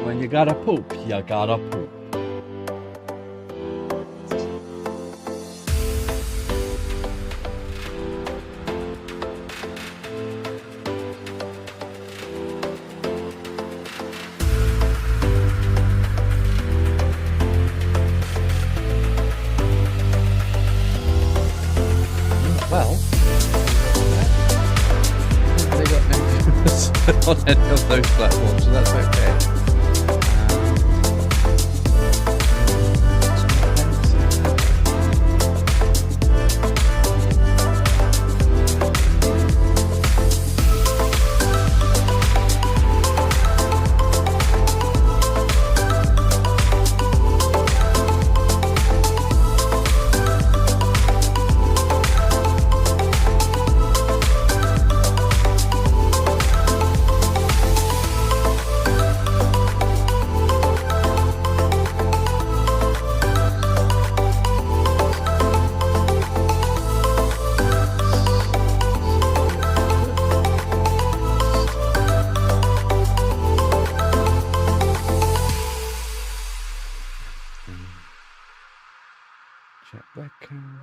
When you gotta poop, you gotta poop. Well, they got no viewers on any of those platforms, so that's okay. Check webcam.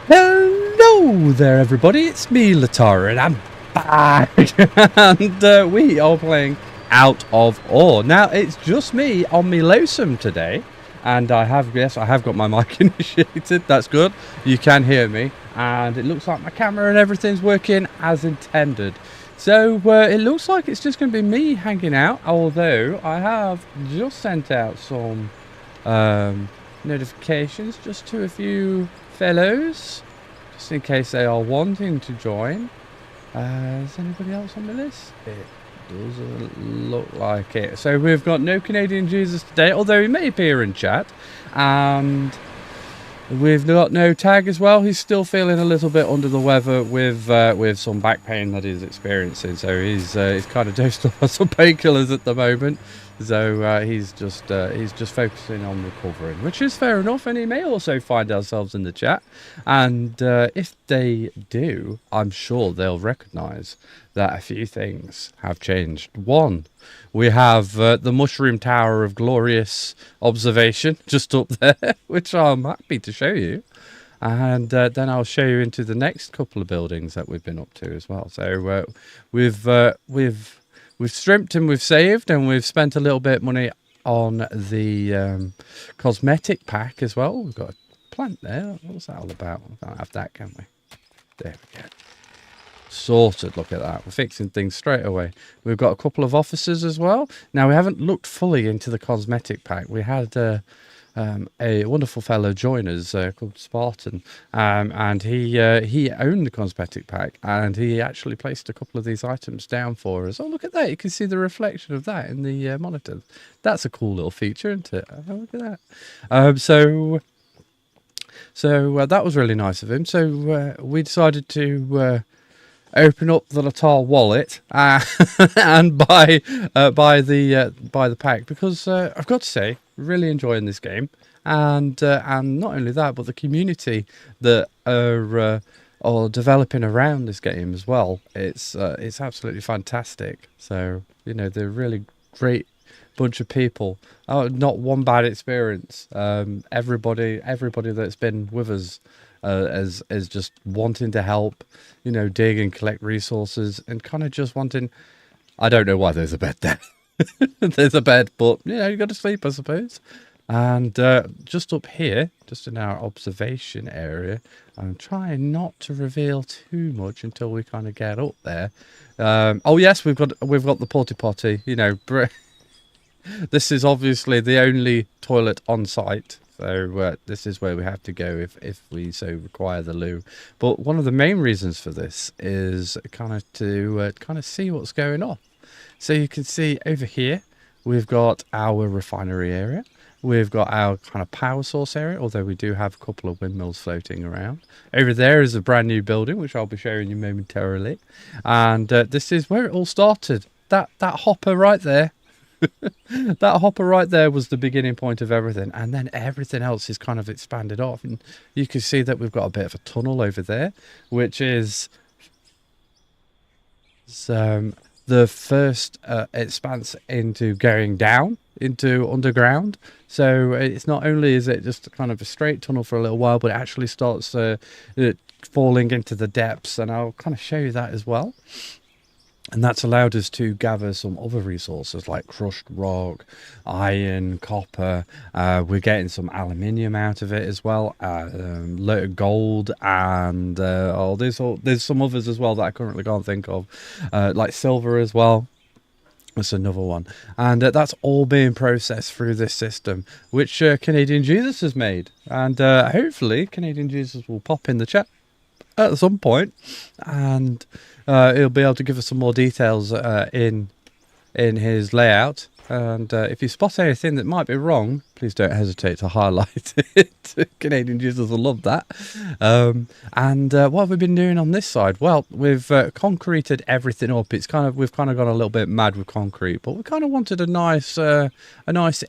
Hello there everybody, it's me LTAR and I'm back and we are playing Out of Ore. Now it's just me on my Losum today and I have got my mic initiated, that's good, you can hear me and it looks like my camera and everything's working as intended. So it looks like it's just going to be me hanging out, although I have just sent out some notifications just to a few fellows, just in case they are wanting to join. Is anybody else on the list? It doesn't look like it. So we've got no Canadian Jesus today, although he may appear in chat. And we've got no Tag as well. He's still feeling a little bit under the weather with some back pain that he's experiencing. So he's kind of dosed on some painkillers at the moment. So he's just focusing on recovering, which is fair enough. And he may also find ourselves in the chat, and if they do, I'm sure they'll recognise that a few things have changed. One, we have the Mushroom Tower of Glorious Observation just up there, which I'm happy to show you. And then I'll show you into the next couple of buildings that we've been up to as well. So we've stripped and we've saved, and we've spent a little bit of money on the cosmetic pack as well. We've got a plant there. What's that all about? We can't have that, can we? There we go. Sorted. Look at that. We're fixing things straight away. We've got a couple of officers as well. Now, we haven't looked fully into the cosmetic pack. We had a wonderful fellow join us called Spartan, and he owned the cosmetic pack, and he actually placed a couple of these items down for us. Oh, look at that. You can see the reflection of that in the monitor. That's a cool little feature, isn't it? Oh, look at that. So that was really nice of him. So we decided to open up the LTAR wallet and buy the pack, because I've got to say, really enjoying this game, and not only that, but the community that are developing around this game as well. It's absolutely fantastic. So they're a really great bunch of people. Oh, not one bad experience. Everybody that's been with us is just wanting to help, dig and collect resources, and kind of just wanting. I don't know why there's a bed there. There's a bed, but you got to sleep, I suppose. And just up here, just in our observation area, I'm trying not to reveal too much until we kind of get up there. Oh yes, we've got the porta potty. This is obviously the only toilet on site. So this is where we have to go if we so require the loo. But one of the main reasons for this is kind of to see what's going on. So you can see over here, we've got our refinery area. We've got our kind of power source area, although we do have a couple of windmills floating around. Over there is a brand new building, which I'll be showing you momentarily. And this is where it all started. That hopper right there. That hopper right there was the beginning point of everything, and then everything else is kind of expanded off. And you can see that we've got a bit of a tunnel over there, which is the first expanse into going down into underground. So it's not only is it just kind of a straight tunnel for a little while, but it actually starts falling into the depths, and I'll kind of show you that as well. And that's allowed us to gather some other resources like crushed rock, iron, copper. We're getting some aluminium out of it as well, gold, and there's some others as well that I currently can't think of, like silver as well. That's another one. And that's all being processed through this system, which Canadian Jesus has made. And hopefully Canadian Jesus will pop in the chat at some point, and he'll be able to give us some more details in his layout. And if you spot anything that might be wrong, please don't hesitate to highlight it. Canadian users will love that. And what have we been doing on this side? Well, we've concreted everything up. We've kind of gone a little bit mad with concrete, but we kind of wanted a nice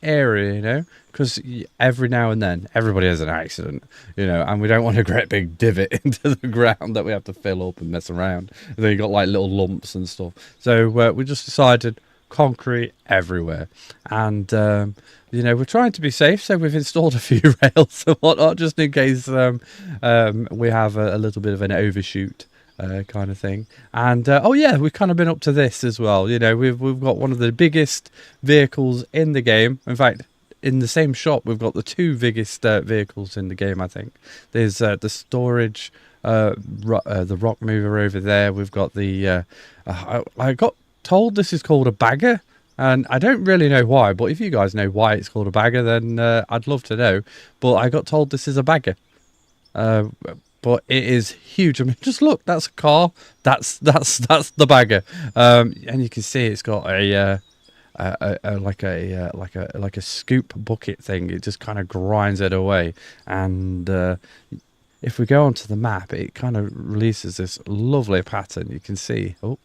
area, because every now and then everybody has an accident, and we don't want a great big divot into the ground that we have to fill up and mess around. And then you got like little lumps and stuff. So we just decided concrete everywhere, and we're trying to be safe, so we've installed a few rails and whatnot, just in case we have a little bit of an overshoot kind of thing. And we've kind of been up to this as well. We've got one of the biggest vehicles in the game. In fact, in the same shop, we've got the two biggest vehicles in the game, I think. There's the storage, the rock mover over there. We've got the I got told this is called a bagger, and I don't really know why, but if you guys know why it's called a bagger, then I'd love to know. But I got told this is a bagger, but it is huge. I mean, just look, that's a car. That's the bagger, and you can see it's got like a scoop bucket thing. It just kind of grinds it away, and if we go onto the map, it kind of releases this lovely pattern. You can see, oh,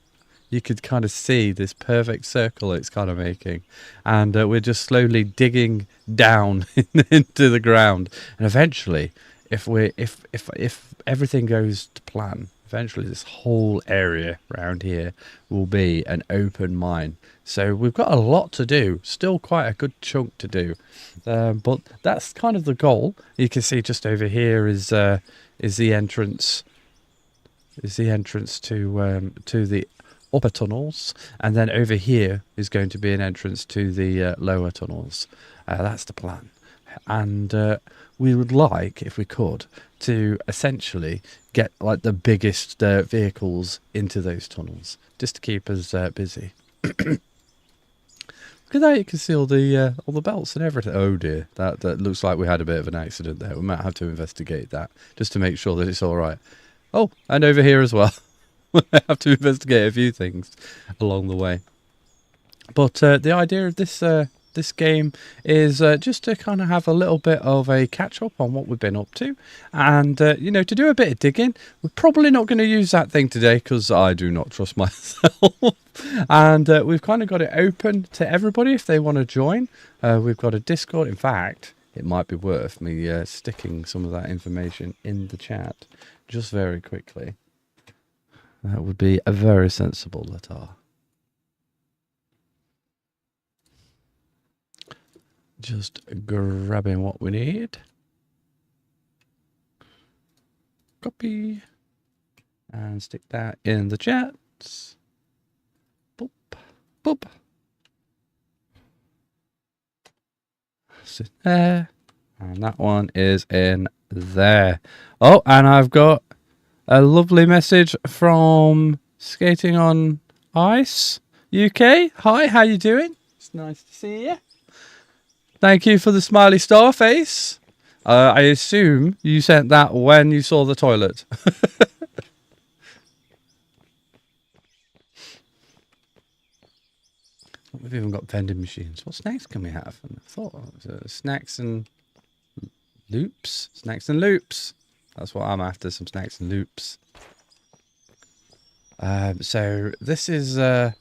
you could kind of see this perfect circle it's kind of making, and we're just slowly digging down into the ground, and eventually, if everything goes to plan, eventually this whole area around here will be an open mine. So we've got a lot to do, still quite a good chunk to do, but that's kind of the goal. You can see just over here is the entrance. Is the entrance to the upper tunnels, and then over here is going to be an entrance to the lower tunnels. That's the plan, and we would like, if we could, to essentially get like the biggest vehicles into those tunnels, just to keep us busy. Look at that, you can see all the belts and everything. Oh dear, that looks like we had a bit of an accident there. We might have to investigate that, just to make sure that it's all right. Oh, and over here as well. I have to investigate a few things along the way. But the idea of this game is just to kind of have a little bit of a catch up on what we've been up to, and you know, to do a bit of digging. We're probably not going to use that thing today because I do not trust myself. And we've kind of got it open to everybody if they want to join. We've got a Discord. In fact, it might be worth me sticking some of that information in the chat just very quickly. That would be a very sensible LTAR. Just grabbing what we need. Copy. And stick that in the chat. Boop. Boop. Sit there. And that one is in there. Oh, and I've got a lovely message from Skating on Ice UK. Hi, how you doing? It's nice to see you. Thank you for the smiley star face. I assume you sent that when you saw the toilet. We've even got vending machines. What snacks can we have? And I thought snacks and loops. Snacks and loops. That's what I'm after, some snacks and loops. So this is the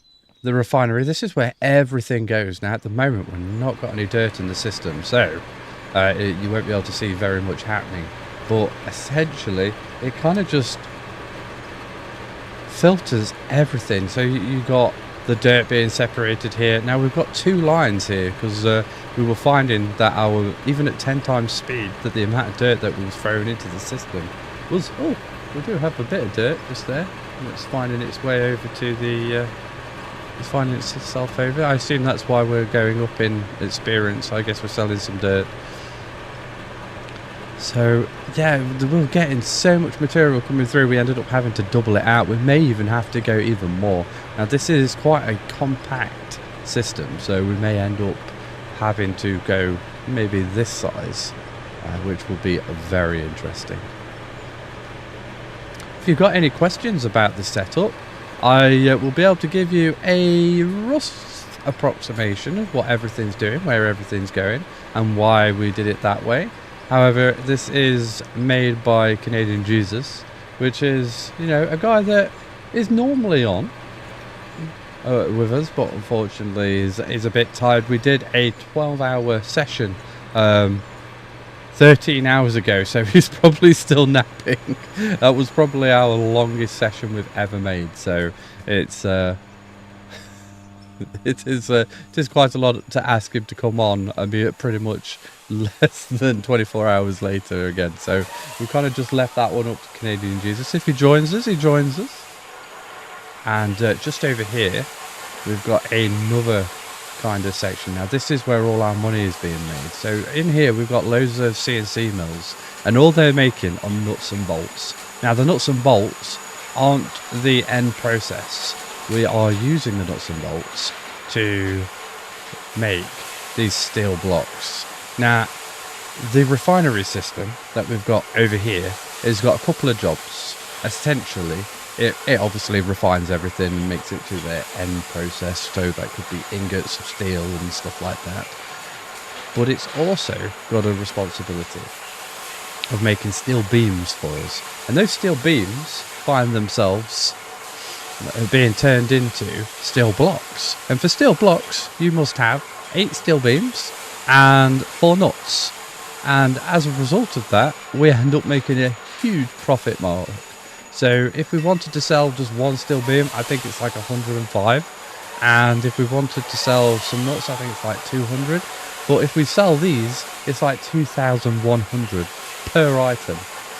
refinery. This is where everything goes. Now, at the moment, we've not got any dirt in the system, so you won't be able to see very much happening. But essentially, it kind of just filters everything. So you got the dirt being separated here. Now, we've got two lines here because we were finding that even at 10 times speed, that the amount of dirt that was thrown into the system was, oh, we do have a bit of dirt just there. And it's finding its way over to the, it's finding itself over. I assume that's why we're going up in experience. I guess we're selling some dirt. So, yeah, we were getting so much material coming through, we ended up having to double it out. We may even have to go even more. Now, this is quite a compact system, so we may end up having to go maybe this size, which will be very interesting. If you've got any questions about the setup, I will be able to give you a rough approximation of what everything's doing, where everything's going, and why we did it that way. However, this is made by Canadian Jesus, which is, you know, a guy that is normally on with us, but unfortunately is a bit tired. We did a 12-hour session 13 hours ago, so he's probably still napping. That was probably our longest session we've ever made, so it's it is quite a lot to ask him to come on and be pretty much less than 24 hours later again. So we kind of just left that one up to Canadian Jesus. If he joins us, he joins us. And just over here, we've got another kind of section. Now, this is where all our money is being made. So in here, we've got loads of CNC mills, and all they're making are nuts and bolts. Now, the nuts and bolts aren't the end process. We are using the nuts and bolts to make these steel blocks. Now, the refinery system that we've got over here has got a couple of jobs. Essentially, it obviously refines everything and makes it to the end process, so that could be ingots of steel and stuff like that. But it's also got a responsibility of making steel beams for us. And those steel beams find themselves being turned into steel blocks. And for steel blocks, you must have 8 steel beams and 4 nuts. And as a result of that, we end up making a huge profit mark. So if we wanted to sell just 1 steel beam, I think it's like 105. And if we wanted to sell some nuts, I think it's like 200. But if we sell these, it's like 2,100 per item.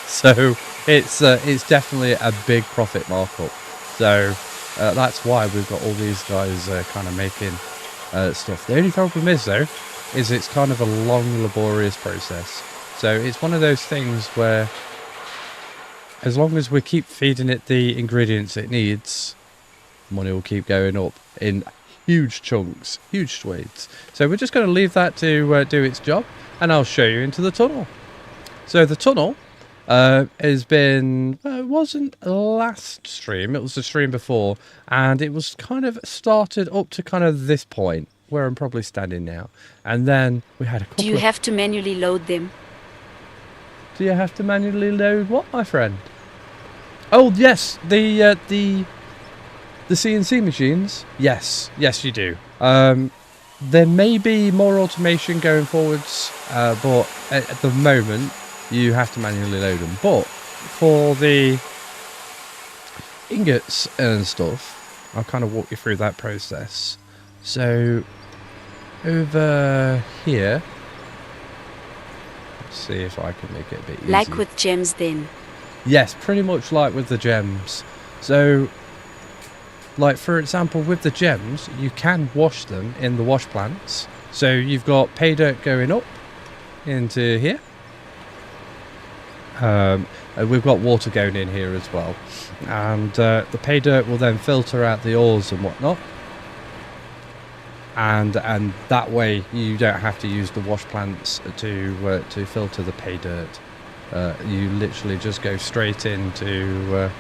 So it's definitely a big profit markup. So that's why we've got all these guys kind of making stuff. The only problem is though, is it's kind of a long, laborious process. So it's one of those things where as long as we keep feeding it the ingredients it needs, money will keep going up in huge chunks, huge swathes. So we're just going to leave that to do its job, and I'll show you into the tunnel. So the tunnel has been, it wasn't last stream, it was the stream before, and it was kind of started up to kind of this point where I'm probably standing now, and then we had a couple. Do you have to manually load them? Do you have to manually load what, my friend? Oh yes, the CNC machines. Yes, you do. There may be more automation going forwards, but at the moment you have to manually load them. But for the ingots and stuff, I'll kind of walk you through that process. So over here, let's see if I can make it a bit easier. Like with gems then? Yes, pretty much like with the gems. So like for example with the gems, you can wash them in the wash plants. So you've got pay dirt going up into here. We've got water going in here as well, and the pay dirt will then filter out the ores and whatnot, and that way you don't have to use the wash plants to filter the pay dirt. You literally just go straight into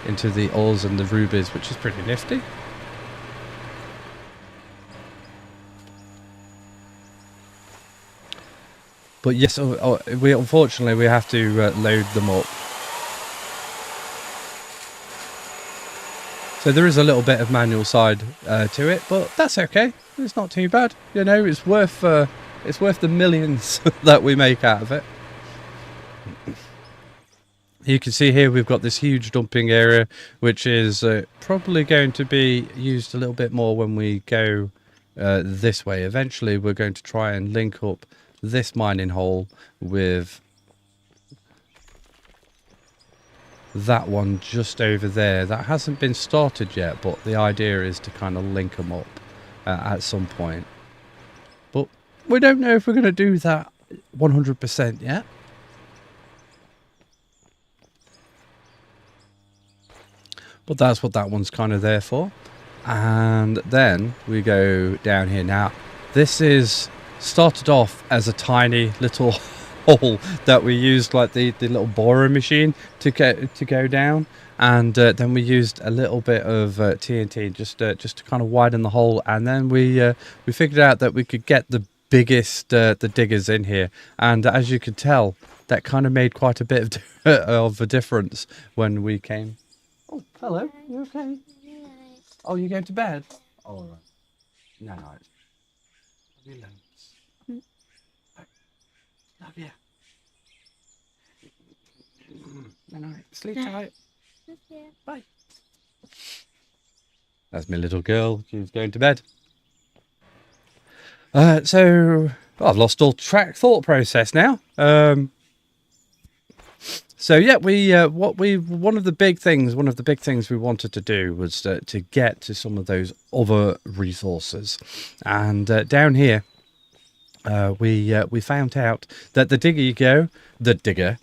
the ores and the rubies, which is pretty nifty. But yes, we unfortunately have to load them up. So there is a little bit of manual side to it, but that's okay. It's not too bad. You know, it's worth the millions that we make out of it. You can see here we've got this huge dumping area, which is probably going to be used a little bit more when we go this way. Eventually we're going to try and link up this mining hole with that one just over there. That hasn't been started yet, but the idea is to kind of link them up at some point. But we don't know if we're going to do that 100% yet. But that's what that one's kind of there for. And then we go down here. Now, this is started off as a tiny little hole that we used like the little borer machine to go down, and then we used a little bit of TNT just to kind of widen the hole, and then we figured out that we could get the biggest the diggers in here, and as you can tell, that kind of made quite a bit of a difference when we came. Oh, hello, you okay? Oh, you going to bed? All right. No, no. Love you. No, no. Sleep tight. Bye. That's my little girl. She's going to bed. So I've lost all thought process now. So yeah, one of the big things we wanted to do was to get to some of those other resources, and down here we found out that the deeper you go, the deeper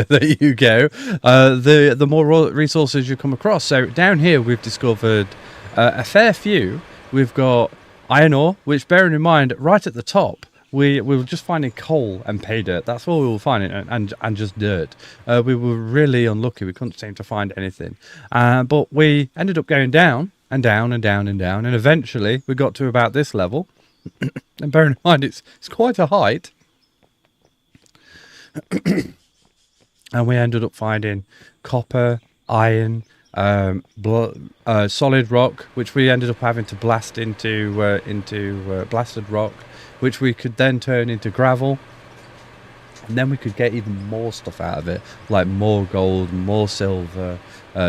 that you go, the more resources you come across. So down here we've discovered a fair few. We've got iron ore, which, bearing in mind, right at the top, we were just finding coal and pay dirt. That's all we were finding, and just dirt. We were really unlucky. We couldn't seem to find anything. But we ended up going down and down and down and down, and eventually we got to about this level. And bearing in mind, it's quite a height. And we ended up finding copper, iron, solid rock, which we ended up having to blast into blasted rock, which we could then turn into gravel, and then we could get even more stuff out of it, like more gold, more silver,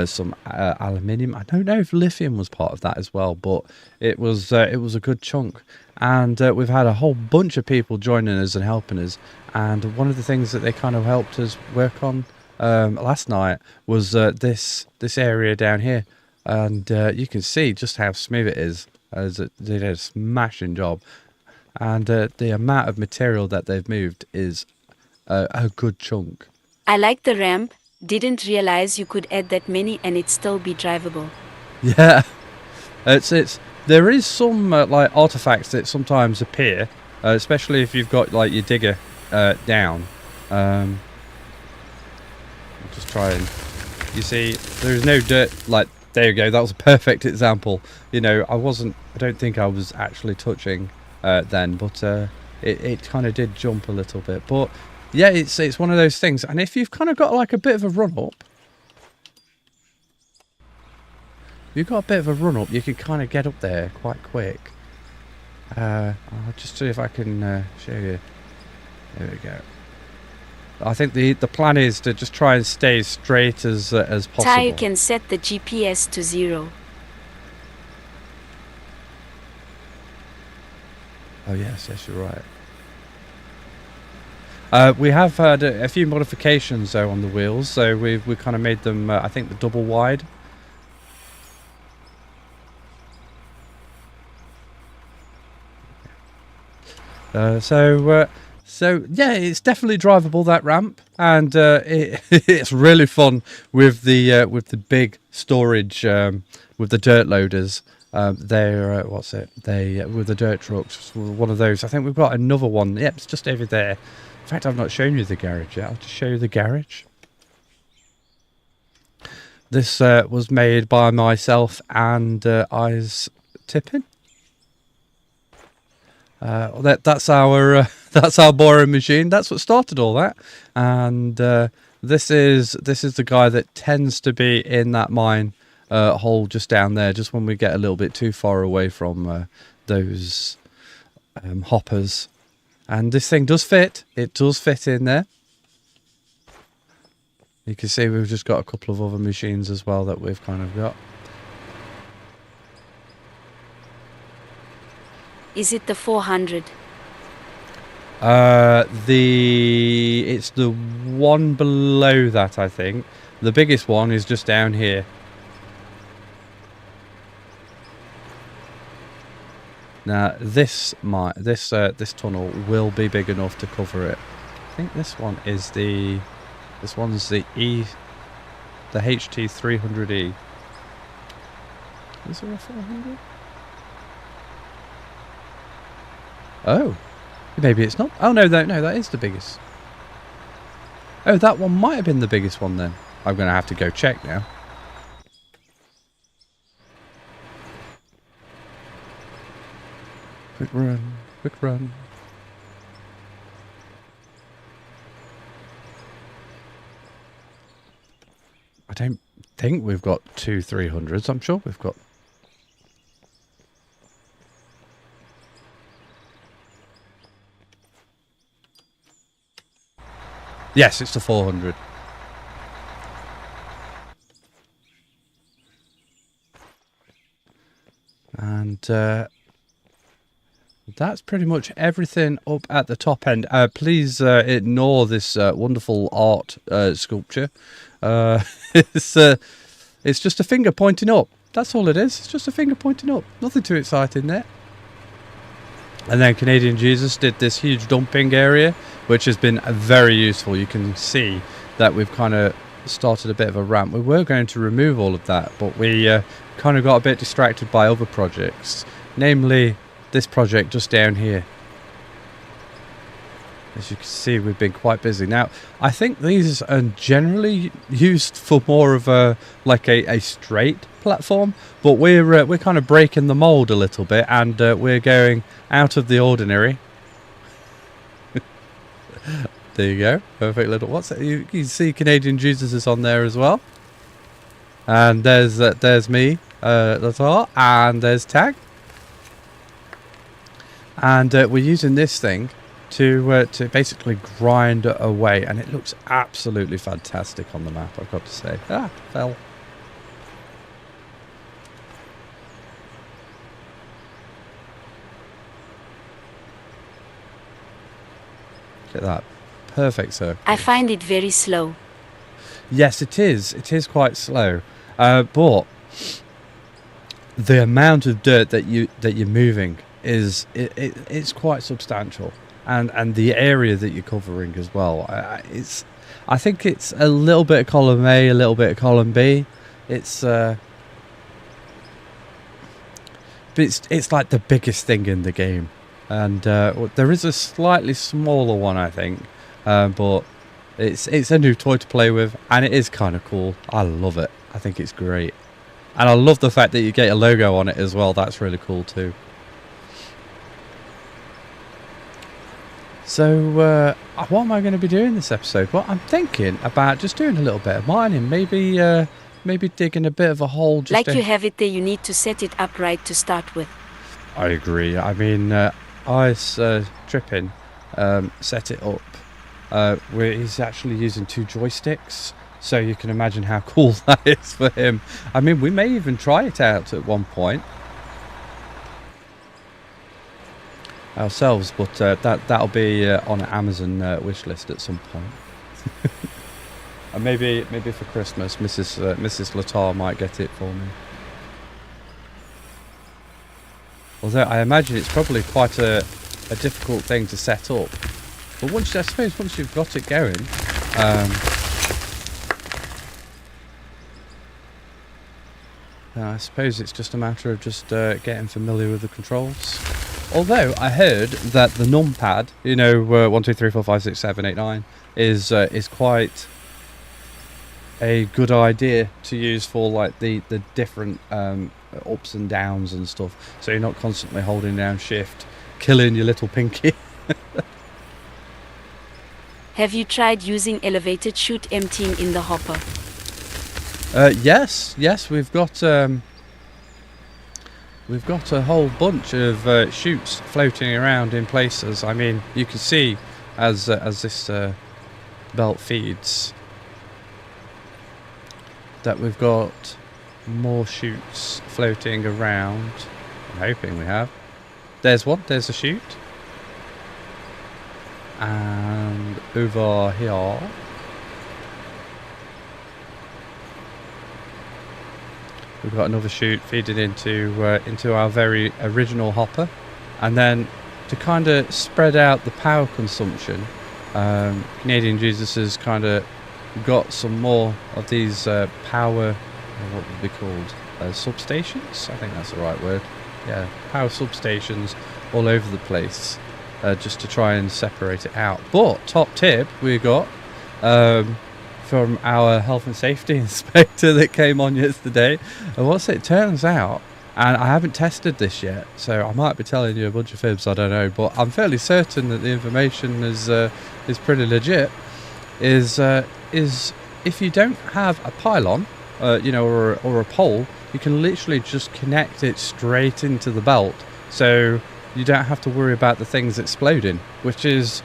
some aluminium. I don't know if lithium was part of that as well, but it was a good chunk. And we've had a whole bunch of people joining us and helping us. And one of the things that they kind of helped us work on last night was this area down here, and you can see just how smooth it is. As they did a smashing job, and the amount of material that they've moved is a good chunk. I like the ramp. Didn't realize you could add that many and it still be drivable. Yeah, there is some like artifacts that sometimes appear, especially if you've got like your digger down. I'll just try and, you see, there's no dirt. Like, there you go. That was a perfect example. You know, I don't think I was actually touching then, but it kind of did jump a little bit. But yeah, it's one of those things. And if you've kind of got like a bit of a run up, you can kind of get up there quite quick. I'll just see if I can show you. There we go. I think the plan is to just try and stay as straight as possible. LTAR, you can set the GPS to 0. Oh yes, you're right. We have had a few modifications though on the wheels, so we kind of made them. I think the double wide. So yeah, it's definitely drivable, that ramp, and it's really fun with the big storage with the dirt loaders. They're with the dirt trucks. One of those. I think we've got another one. Yep, it's just over there. In fact, I've not shown you the garage yet. I'll just show you the garage. This was made by myself and Eyes Tipping. That's our boring machine. That's what started all that. And this is the guy that tends to be in that mine hole just down there, just when we get a little bit too far away from those hoppers. And this thing does fit. It does fit in there. You can see we've just got a couple of other machines as well that we've kind of got. Is it the 400? It's the one below that, I think. The biggest one is just down here. Now this tunnel will be big enough to cover it. I think this one's the HT 300E. Is there a 400? Oh, maybe it's not. Oh no, that is the biggest. Oh, that one might have been the biggest one then. I'm going to have to go check now. Quick run, quick run. I don't think we've got two 300s. I'm sure we've got. Yes, it's the 400. And that's pretty much everything up at the top end. Please ignore this wonderful art sculpture. It's just a finger pointing up. That's all it is. It's just a finger pointing up. Nothing too exciting there. And then Canadian Jesus did this huge dumping area, which has been very useful. You can see that we've kind of started a bit of a ramp. We were going to remove all of that, but we kind of got a bit distracted by other projects, namely this project just down here. As you can see, we've been quite busy. Now, I think these are generally used for more of a straight platform, but we're kind of breaking the mold a little bit, and we're going out of the ordinary. There you go, perfect little. What's that? You can see Canadian Jesus is on there as well. And there's me, LTAR, and there's Tag. And we're using this thing to basically grind away, and it looks absolutely fantastic on the map, I've got to say. Ah, fell. Look at that. Perfect circle. I find it very slow. Yes, it is. It is quite slow. But the amount of dirt that you're moving is it's quite substantial, and the area that you're covering as well. I think it's a little bit of column A, a little bit of column B. But it's like the biggest thing in the game, and there is a slightly smaller one, I think, but it's a new toy to play with, and it is kind of cool. I love it. I think it's great, and I love the fact that you get a logo on it as well. That's really cool too. So what am I going to be doing this episode? Well, I'm thinking about just doing a little bit of mining, maybe digging a bit of a hole. Like you have it there, you need to set it up right to start with. I agree. I mean, Ice Tripping set it up where he's actually using 2 joysticks, so you can imagine how cool that is for him. I mean, we may even try it out at one point ourselves, but that'll be on an Amazon wish list at some point. And maybe for Christmas, Mrs. LTAR might get it for me. Although I imagine it's probably quite a difficult thing to set up. But I suppose once you've got it going, I suppose it's just a matter of just getting familiar with the controls. Although I heard that the numpad, 1, 2, 3, 4, 5, 6, 7, 8, 9, is quite a good idea to use for like the different ups and downs and stuff, so you're not constantly holding down shift, killing your little pinky. Have you tried using elevated chute emptying in the hopper? Yes, we've got a whole bunch of chutes floating around in places. I mean, you can see as this belt feeds that we've got more chutes floating around. I'm hoping we have. There's one. There's a chute. And over here we've got another chute feeding into our very original hopper. And then to kind of spread out the power consumption, Canadian Jesus has kind of got some more of these power, what would be called, substations? I think that's the right word. Yeah, power substations all over the place, just to try and separate it out. But top tip we got from our health and safety inspector that came on yesterday, and what's it turns out, and I haven't tested this yet, so I might be telling you a bunch of fibs, I don't know, but I'm fairly certain that the information is pretty legit. Is if you don't have a pylon, or a pole, you can literally just connect it straight into the belt, so you don't have to worry about the things exploding, which is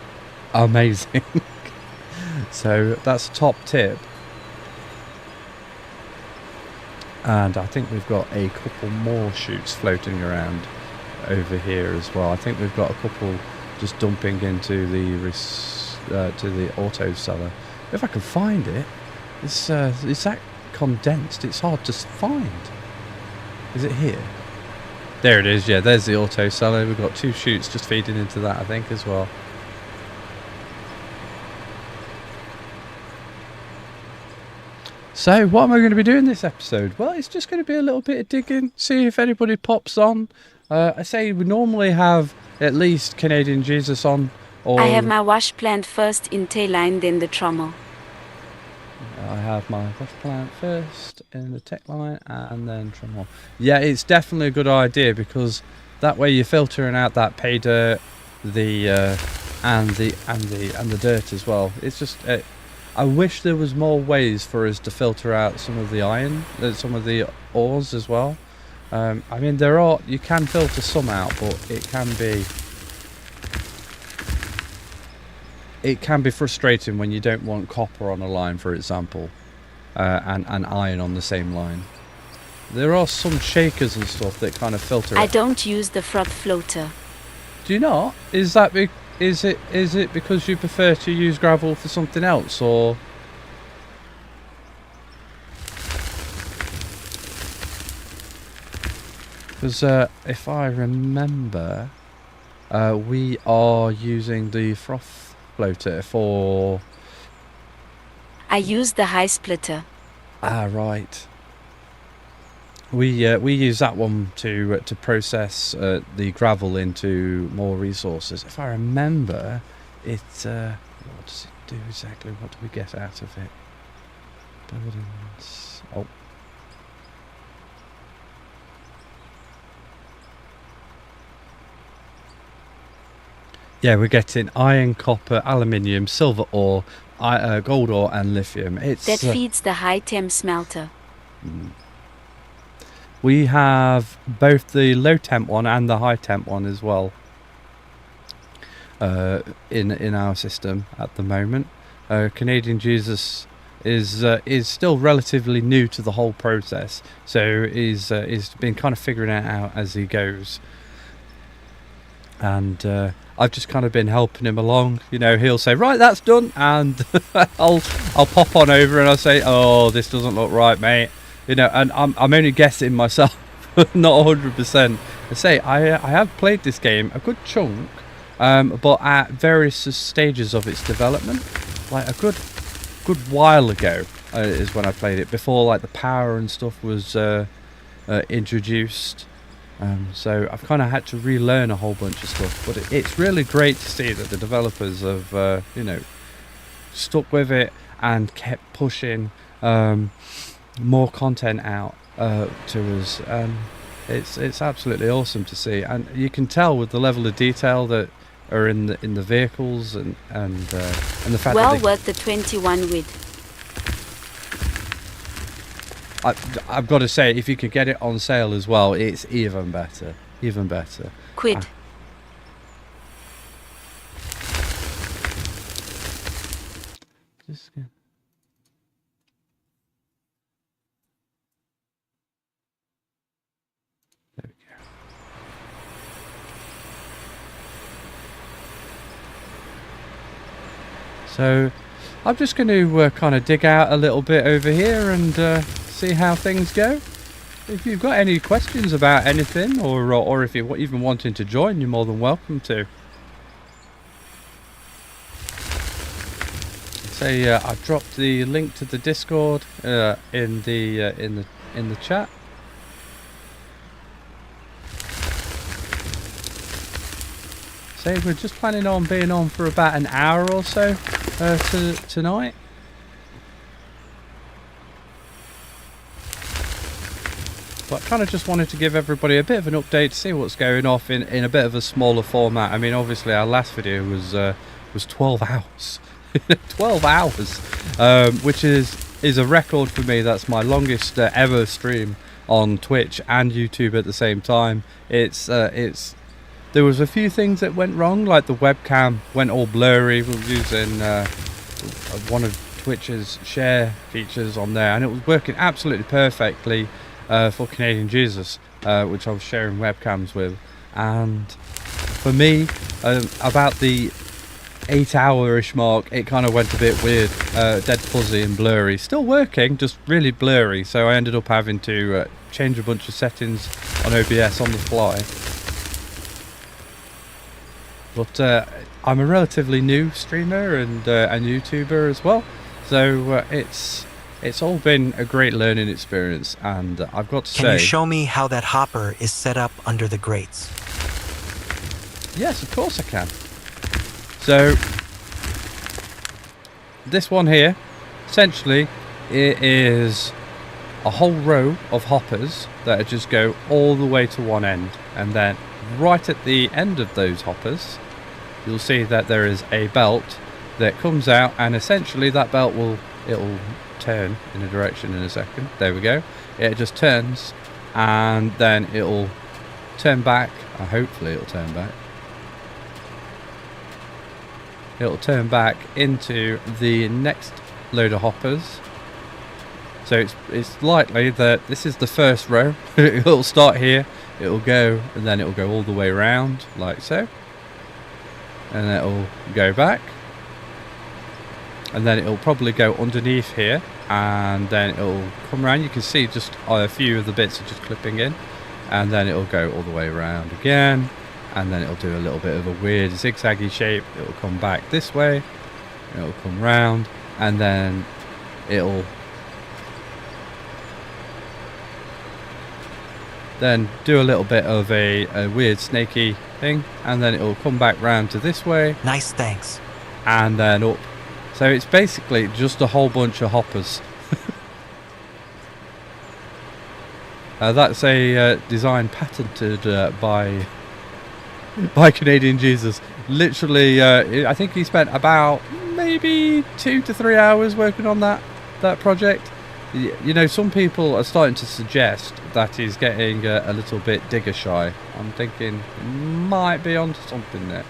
amazing. So that's a top tip. And I think we've got a couple more chutes floating around over here as well. I think we've got a couple just dumping into the auto cellar. If I can find it, it's that condensed. It's hard to find. Is it here? There it is. Yeah, there's the auto cellar. We've got 2 chutes just feeding into that, I think, as well. So what am I going to be doing this episode? Well, it's just going to be a little bit of digging, see if anybody pops on. I say we normally have at least Canadian Jesus on. Or I have my wash plant first in tail line, then the trommel. I have my wash plant first in the tech line and then trommel. Yeah, it's definitely a good idea, because that way you're filtering out that pay dirt, and the dirt as well. It's just I wish there was more ways for us to filter out some of the iron, some of the ores as well. I mean, you can filter some out, but it can be frustrating when you don't want copper on a line, for example, and iron on the same line. There are some shakers and stuff that kind of filter it. I don't use the froth floater. Do you not? Is it because you prefer to use gravel for something else, or? Because if I remember, we are using the froth floater for. I use the high splitter. Ah, right. We use that one to process the gravel into more resources. If I remember, what does it do exactly? What do we get out of it? Buildings. Oh. Yeah, we're getting iron, copper, aluminium, silver ore, gold ore, and lithium. That feeds the high temp smelter. We have both the low temp one and the high temp one as well in our system at the moment. Canadian Jesus is still relatively new to the whole process, so he's been kind of figuring it out as he goes. And I've just kind of been helping him along. You know, he'll say, right, that's done, and I'll pop on over and I'll say, oh, this doesn't look right, mate. You know, and I'm only guessing myself, not 100%. I say I have played this game a good chunk, but at various stages of its development, like a good while ago is when I played it, before like the power and stuff was introduced. So I've kind of had to relearn a whole bunch of stuff, but it's really great to see that the developers have you know, stuck with it and kept pushing more content out to us. It's absolutely awesome to see, and you can tell with the level of detail that are in the vehicles and the fact well that worth the 21 width. I've got to say, if you could get it on sale as well, it's even better. Quid. Just gonna... There we go. So I'm just going to kind of dig out a little bit over here and see how things go. If you've got any questions about anything, or if you're even wanting to join, you're more than welcome to. Say I've dropped the link to the Discord in the chat. Say we're just planning on being on for about an hour or so tonight. But I kind of just wanted to give everybody a bit of an update, see what's going off in a bit of a smaller format. I mean, obviously our last video was 12 hours. 12 hours, which is a record for me. That's my longest ever stream on Twitch and YouTube at the same time. There was a few things that went wrong, like the webcam went all blurry. We were using one of Twitch's share features on there, and it was working absolutely perfectly for Canadian Jesus, which I was sharing webcams with. And for me, about the 8-hour-ish mark, it kind of went a bit weird, dead fuzzy and blurry. Still working, just really blurry. So I ended up having to change a bunch of settings on OBS on the fly. But I'm a relatively new streamer and YouTuber as well, so it's all been a great learning experience. And I've got to say, can you show me how that hopper is set up under the grates? Yes, of course I can. So this one here, essentially, it is a whole row of hoppers that just go all the way to one end, and then right at the end of those hoppers, you'll see that there is a belt that comes out, and essentially that belt it'll turn in a direction in a second. There we go. It just turns, and then it'll turn back. Hopefully it'll turn back. It'll turn back into the next load of hoppers. So it's likely that this is the first row. It'll start here, it'll go, and then it'll go all the way around like so, and then it'll go back, and then it'll probably go underneath here, and then it'll come around. You can see just a few of the bits are just clipping in, and then it'll go all the way around again, and then it'll do a little bit of a weird zigzaggy shape. It'll come back this way, it'll come round, and then it'll then do a little bit of a weird snaky thing, and then it'll come back round to this way. Nice, thanks. And then up. So it's basically just a whole bunch of hoppers. That's a design patented by Canadian Jesus. Literally, I think he spent about maybe 2 to 3 hours working on that project. You know, some people are starting to suggest that he's getting a little bit digger shy. I'm thinking might be onto something there.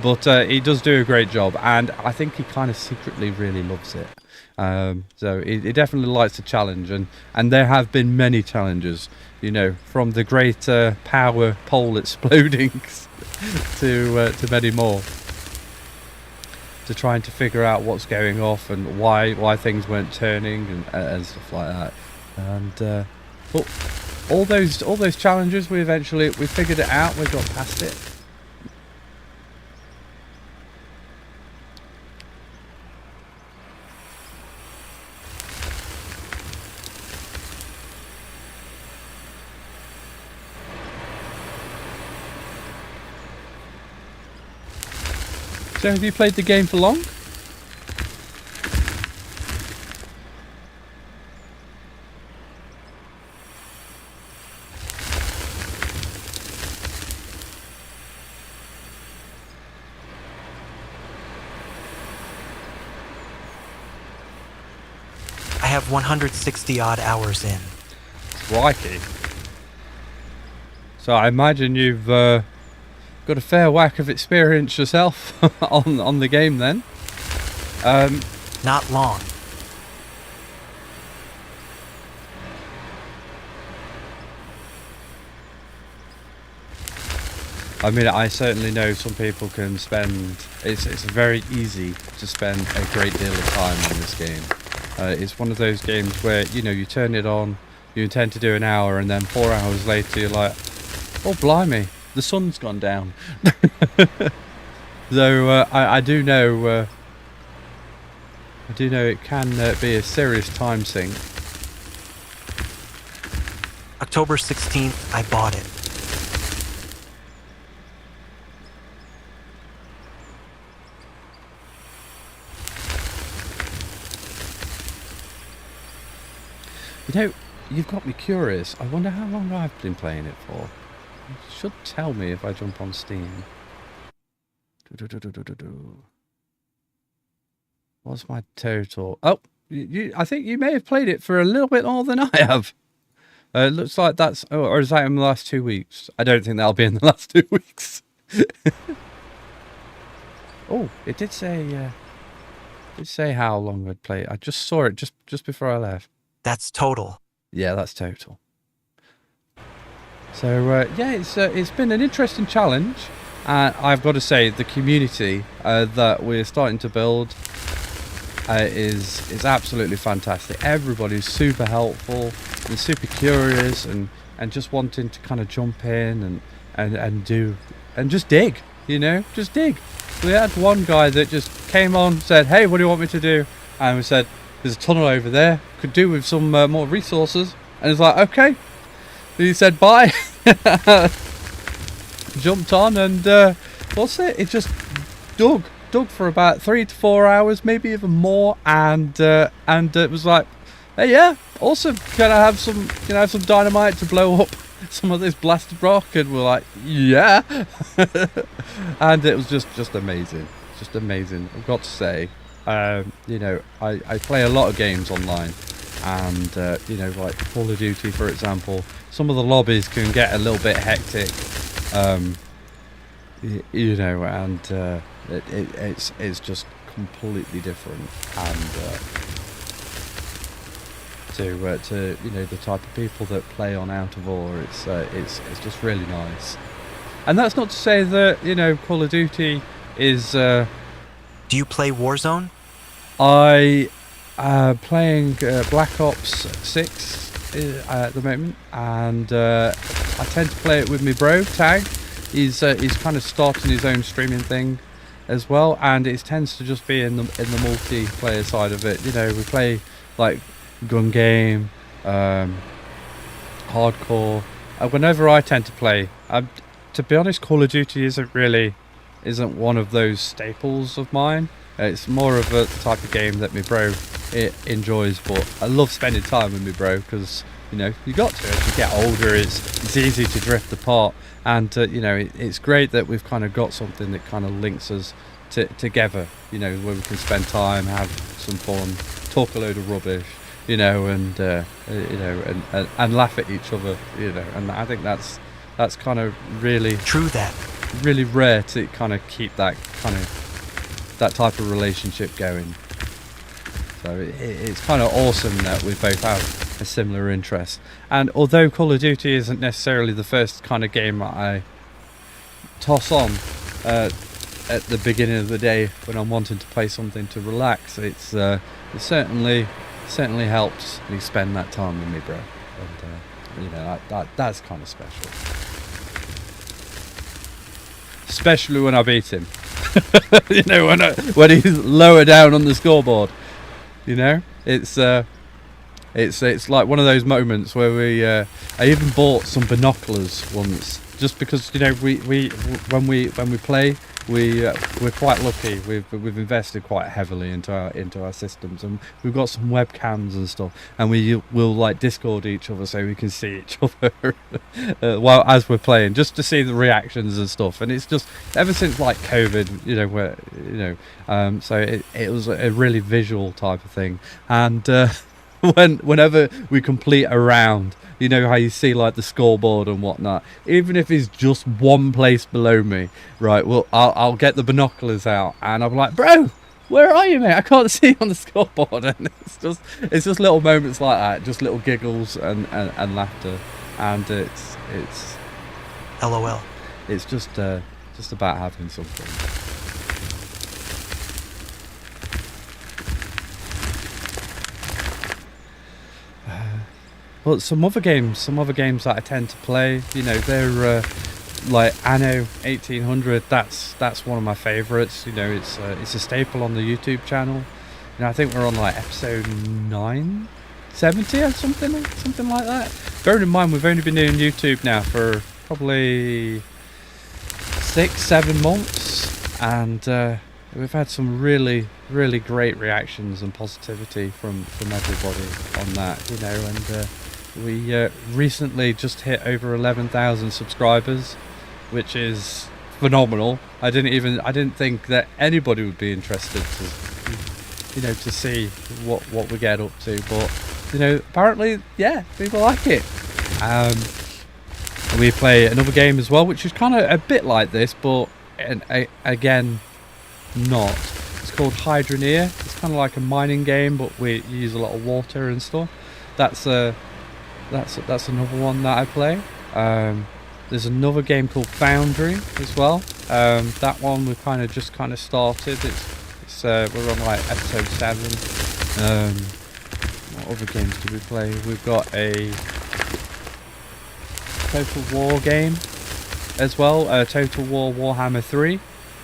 But he does do a great job, and I think he kind of secretly really loves it. So he definitely likes the challenge, and there have been many challenges, you know, from the great power pole exploding to many more, to trying to figure out what's going off and why things weren't turning and stuff like that. And but all those challenges, we figured it out. We got past it. So have you played the game for long? I have 160 odd hours in. Crikey. So I imagine you've got a fair whack of experience yourself on the game then. Not long. I mean, I certainly know some people can spend... It's very easy to spend a great deal of time on this game. It's one of those games where, you know, you turn it on, you intend to do an hour, and then 4 hours later you're like, oh blimey, the sun's gone down. So I do know it can be a serious time sink. October 16th, I bought it. You know, you've got me curious. I wonder how long I've been playing it for. You should tell me if I jump on Steam. What's my total? Oh, I think you may have played it for a little bit more than I have. It looks like that's... Oh, or is that in the last 2 weeks? I don't think that'll be in the last 2 weeks. Oh, it did say how long I'd played. I just saw it just before I left. That's total. Yeah, that's total. So yeah, it's been an interesting challenge. I've got to say, the community that we're starting to build is absolutely fantastic. Everybody's super helpful and super curious and just wanting to kind of jump in and just dig, you know, just dig. We had one guy that just came on, said, hey, what do you want me to do? And we said, there's a tunnel over there, could do with some more resources. And it's like, okay. He said bye. Jumped on and what's it? It just dug for about 3 to 4 hours, maybe even more. And it was like, hey, yeah, awesome. Can I have some dynamite to blow up some of this blasted rock? And we're like, yeah. And it was just amazing. just amazing. I've got to say, you know, I play a lot of games online, and you know, like Call of Duty, for example. Some of the lobbies can get a little bit hectic, you know, and it's just completely different, and to you know, the type of people that play on Out of War, it's just really nice. And that's not to say that, you know, Call of Duty is. Do you play Warzone? I playing Black Ops 6 at the moment, and I tend to play it with my bro Tag. He's kind of starting his own streaming thing as well, and it tends to just be in the multiplayer side of it. You know, we play like gun game, hardcore. Whenever I tend to play, to be honest, Call of Duty isn't one of those staples of mine. It's more of a type of game that my bro enjoys, but I love spending time with my bro because, you know, you got to. As you get older, it's easy to drift apart, and you know, it's great that we've kind of got something that kind of links us together. You know, where we can spend time, have some fun, talk a load of rubbish, you know, and you know, and laugh at each other, you know. And I think that's kind of really True that. really rare to kind of keep that type of relationship going. So it's kind of awesome that we both have a similar interest. And although Call of Duty isn't necessarily the first kind of game that I toss on at the beginning of the day when I'm wanting to play something to relax, it certainly helps me spend that time with me, bro. And you know, that's kind of special. Especially when I beat him. You know, when he's lower down on the scoreboard. You know, it's like one of those moments where I even bought some binoculars once, just because, you know, we when we play, we're quite lucky. We've invested quite heavily into our systems, and we've got some webcams and stuff, and we'll like Discord each other so we can see each other while as we're playing, just to see the reactions and stuff. And it's just ever since like COVID, you know, where, you know, so it was a really visual type of thing. And whenever we complete a round, you know how you see like the scoreboard and whatnot, even if it's just one place below me, right, well, I'll get the binoculars out and I'm like, bro, where are you, mate? I can't see you on the scoreboard. And it's just little moments like that, just little giggles and laughter, and it's LOL. It's just about having something. Well, some other games that I tend to play, you know, they're like Anno 1800. That's one of my favourites. You know, it's a staple on the YouTube channel. You know, I think we're on like episode 970 or something like that. Bearing in mind, we've only been doing YouTube now for probably 6-7 months, and we've had some really great reactions and positivity from everybody on that. You know, and we recently just hit over 11,000 subscribers, which is phenomenal. I didn't think that anybody would be interested to, you know, to see what we get up to, but, you know, apparently, yeah, people like it. We play another game as well, which is kind of a bit like this, but again, not. It's called Hydroneer. It's kind of like a mining game, but we use a lot of water and stuff. That's another one that I play. There's another game called Foundry as well. That one we've just started. It's we're on like episode 7. What other games do we play? We've got a Total War game as well. Total War Warhammer 3.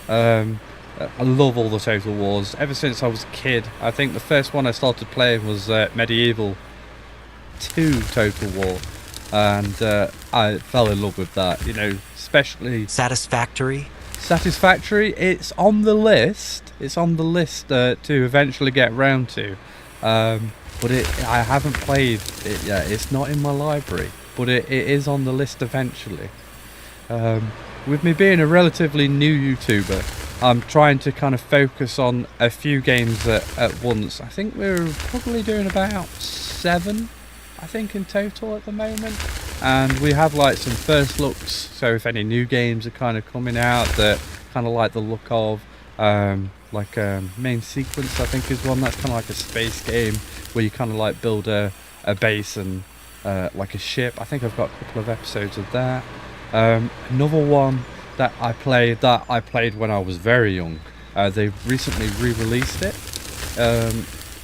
I love all the Total Wars. Ever since I was a kid, I think the first one I started playing was Medieval 2 Total War, and I fell in love with that. You know, especially Satisfactory. It's on the list. It's on the list to eventually get round to, but I haven't played it yet. It's not in my library, but it is on the list eventually. With me being a relatively new YouTuber, I'm trying to kind of focus on a few games at once. I think we're probably doing about 7, I think, in total at the moment. And we have like some first looks, so if any new games are kind of coming out that kind of like the look of, like Main Sequence, I think, is one that's kind of like a space game where you kind of like build a base and like a ship. I think I've got a couple of episodes of that. Another one that I played when I was very young. They've recently re-released it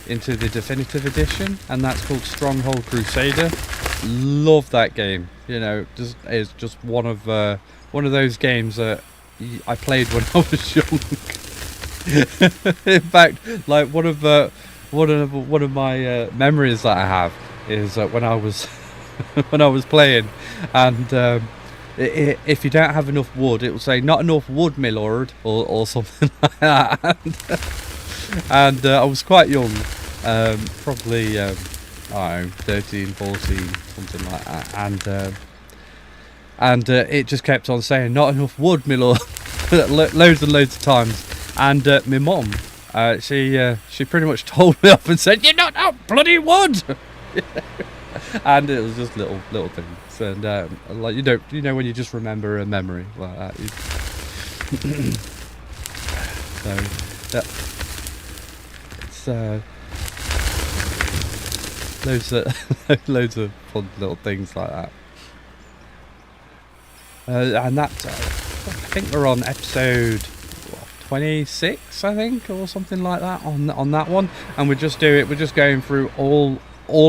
into the definitive edition, and that's called Stronghold Crusader. Love that game. You know, it's just one of those games that I played when I was young. In fact, like one of my memories that I have is when I was when I was playing, and if you don't have enough wood, it will say "not enough wood, my lord," or something like that. And I was quite young, probably I don't know, 13, 14, something like that, and it just kept on saying "not enough wood, my lord," loads and loads of times. And my mum, she pretty much told me off and said, "You're not out bloody wood." And it was just little things, and like you know when you just remember a memory like that. So it's loads of fun little things like that. And that I think we're on episode 26, I think, or something like that on that one, and we're just going through all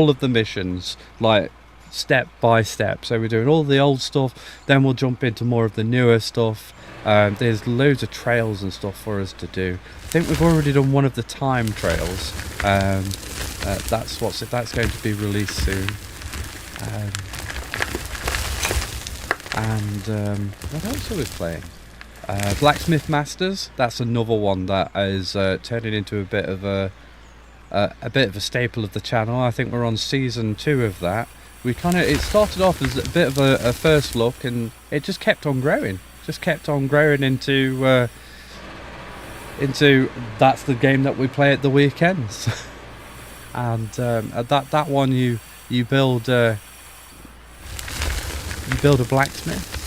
of the missions, like step by step. So we're doing all the old stuff, then we'll jump into more of the newer stuff. There's loads of trails and stuff for us to do. I think we've already done one of the time trails. That's going to be released soon. What else are we playing? Blacksmith Masters. That's another one that is turning into a bit of a staple of the channel. I think we're on season 2 of that. It started off as a bit of a first look, and it just kept on growing. Into that's the game that we play at the weekends. And that one you build a blacksmith,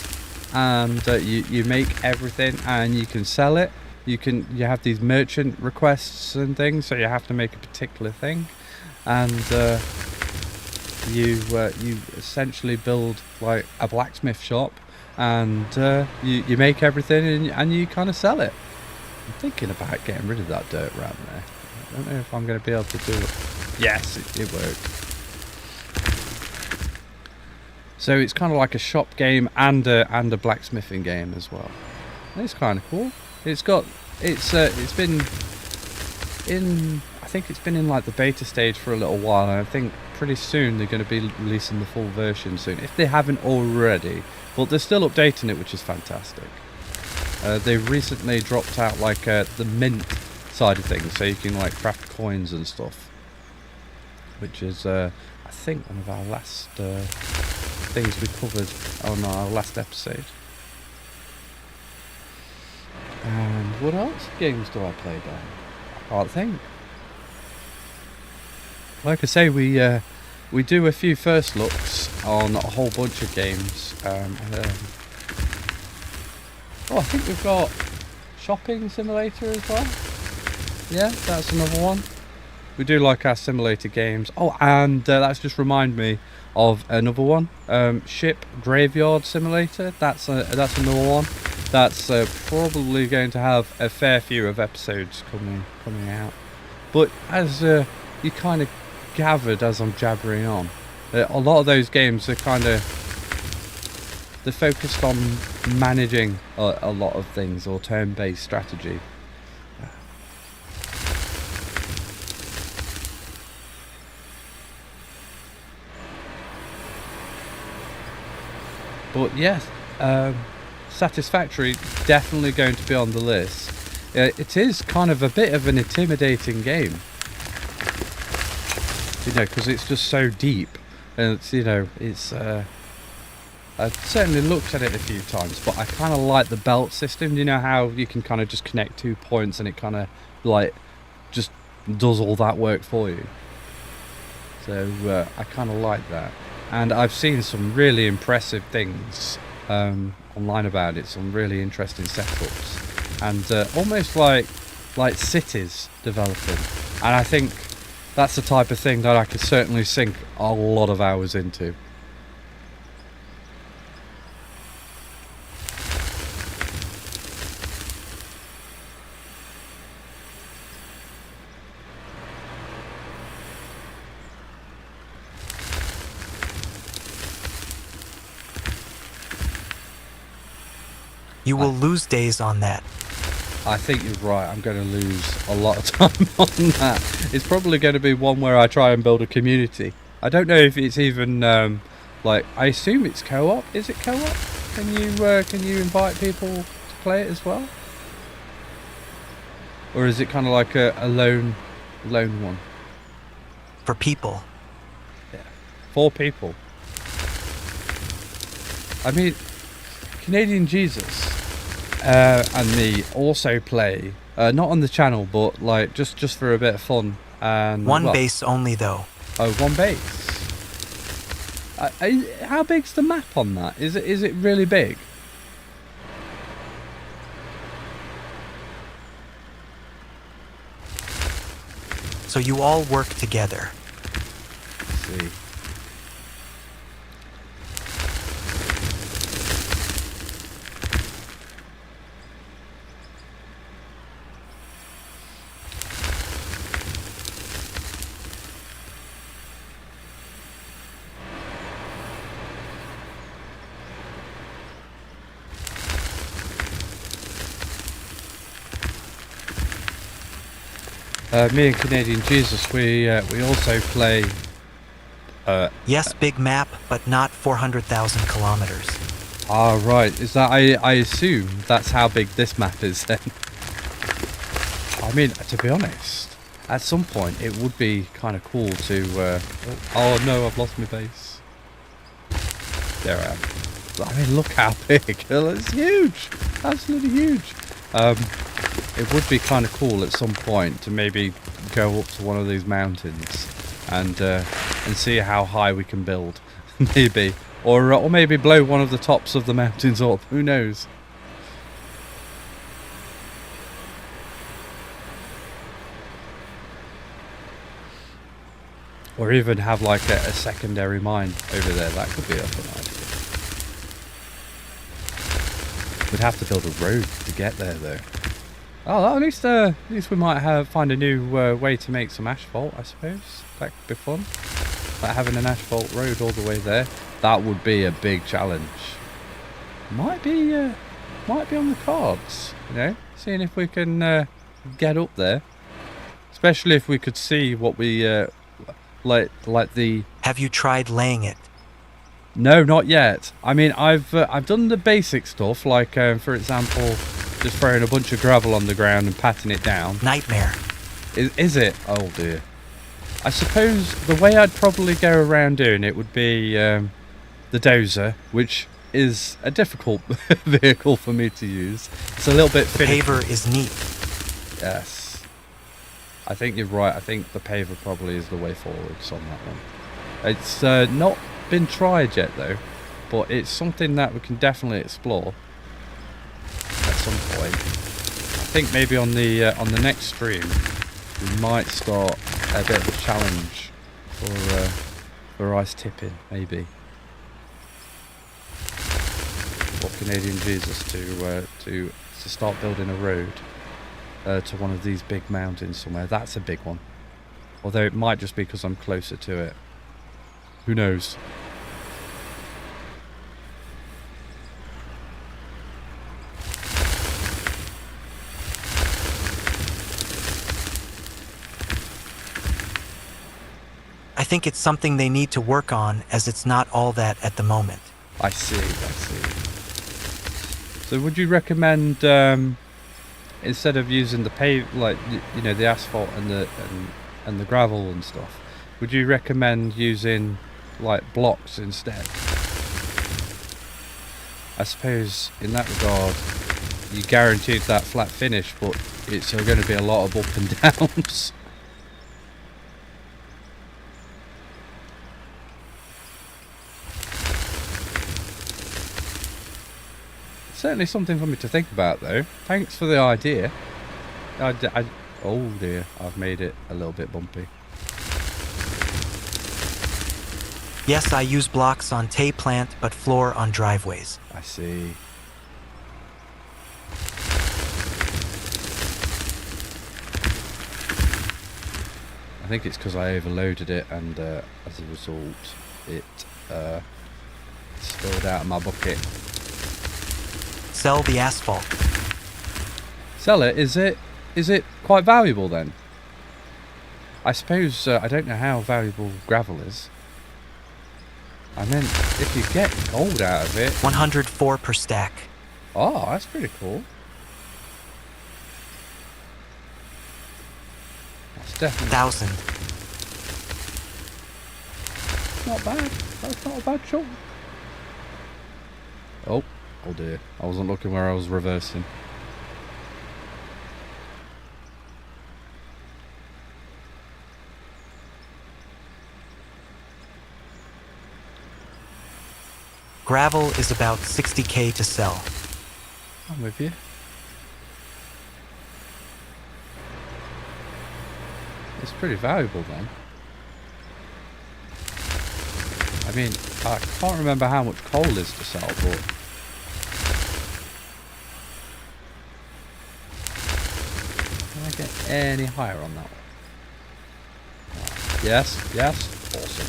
and you make everything, and you can sell it. You have these merchant requests and things, so you have to make a particular thing, and you essentially build like a blacksmith shop, and you make everything, and you kind of sell it. I'm thinking about getting rid of that dirt around there. I don't know if I'm going to be able to do it. Yes, it worked. So it's kind of like a shop game and a blacksmithing game as well. It's kind of cool. It's been in like the beta stage for a little while, and I think pretty soon they're going to be releasing the full version soon, if they haven't already. But they're still updating it, which is fantastic. They recently dropped out like the mint side of things, so you can like craft coins and stuff, which is I think one of our last things we covered on our last episode. And what else games do I play then? I can't think. Like I say, we do a few first looks on a whole bunch of games. I think we've got Shopping Simulator as well. Yeah, that's another one. We do like our simulator games. Oh, and that's just remind me of another one. Ship Graveyard Simulator. That's another one. That's probably going to have a fair few of episodes coming out. But as you kind of gathered as I'm jabbering on, a lot of those games are they're focused on managing a lot of things, or turn-based strategy. But yes, Satisfactory definitely going to be on the list. It is kind of a bit of an intimidating game, because it's just so deep, and it's I've certainly looked at it a few times, but I kind of like the belt system. You know how you can kind of just connect 2 points and it kind of like just does all that work for you. So I kind of like that. And I've seen some really impressive things online about it, some really interesting setups, and almost like cities developing. And I think that's the type of thing that I could certainly sink a lot of hours into. You will lose days on that. I think you're right. I'm going to lose a lot of time on that. It's probably going to be one where I try and build a community. I don't know if it's even like, I assume it's co-op. Is it co-op? Can you invite people to play it as well? Or is it kind of like a lone one? For people. Yeah. 4 people. I mean, Canadian Jesus and me also play, not on the channel, but like just for a bit of fun. And one base only, though. Oh, 1 base. How big's the map on that? Is it really big? So you all work together. Let's see. Me and Canadian Jesus, we also play. Yes, big map, but not 400,000 kilometers. Ah, right. Is that? I assume that's how big this map is then. I mean, to be honest, at some point it would be kind of cool to. Oh no, I've lost my base. There I am. I mean, look how big. It's huge. Absolutely huge. It would be kind of cool at some point to maybe go up to one of these mountains and see how high we can build, maybe, or maybe blow one of the tops of the mountains up. Who knows? Or even have like a secondary mine over there. That could be a fun idea. We'd have to build a road to get there, though. Oh, at least we might find a new way to make some asphalt, I suppose. That could be fun. Like having an asphalt road all the way there. That would be a big challenge. Might be on the cards, you know. Seeing if we can get up there, especially if we could see what we like the. Have you tried laying it? No, not yet. I mean, I've done the basic stuff, like for example, just throwing a bunch of gravel on the ground and patting it down. Nightmare. Is it? Oh dear. I suppose the way I'd probably go around doing it would be the dozer, which is a difficult vehicle for me to use. It's a little bit finicky. Paver is neat. Yes. I think you're right. I think the paver probably is the way forwards on that one. It's not been tried yet though, but it's something that we can definitely explore at some point. I think maybe on the next stream we might start a bit of a challenge for ice tipping, maybe, or Canadian Jesus to start building a road to one of these big mountains somewhere. That's a big one, although it might just be because I'm closer to it. Who knows? I think it's something they need to work on, as it's not all that at the moment. I see. So would you recommend instead of using the the asphalt and the gravel and stuff, would you recommend using like blocks instead? I suppose in that regard, you guaranteed that flat finish, but it's going to be a lot of up and downs. Certainly something for me to think about, though. Thanks for the idea. Oh dear, I've made it a little bit bumpy. Yes, I use blocks on Tay plant, but floor on driveways. I see. I think it's because I overloaded it, and as a result, it spilled out of my bucket. Sell the asphalt. Sell it? Is it quite valuable then? I suppose I don't know how valuable gravel is. I meant if you get gold out of it. 104 per stack. Oh, that's pretty cool. That's definitely 1,000. not bad. That's not a bad shot. Oh dear. I wasn't looking where I was reversing. Gravel is about 60K to sell. I'm with you. It's pretty valuable then. I mean, I can't remember how much coal is to sell, but can I get any higher on that one? Yes, awesome.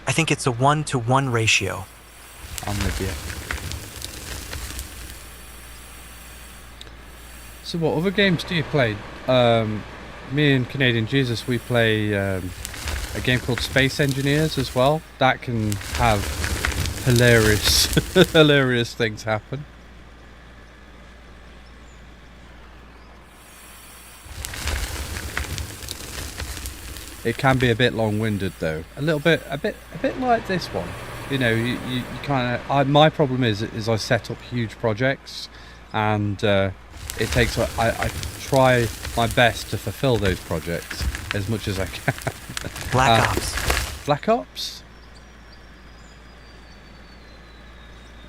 I think it's a 1-to-1 ratio. I'm with you. So what other games do you play? Me and Canadian Jesus, we play a game called Space Engineers as well. That can have hilarious, hilarious things happen. It can be a bit long-winded though. A bit like this one. You know, you kind of. My problem is I set up huge projects, and it takes. I try my best to fulfill those projects as much as I can. Black Ops. Black Ops.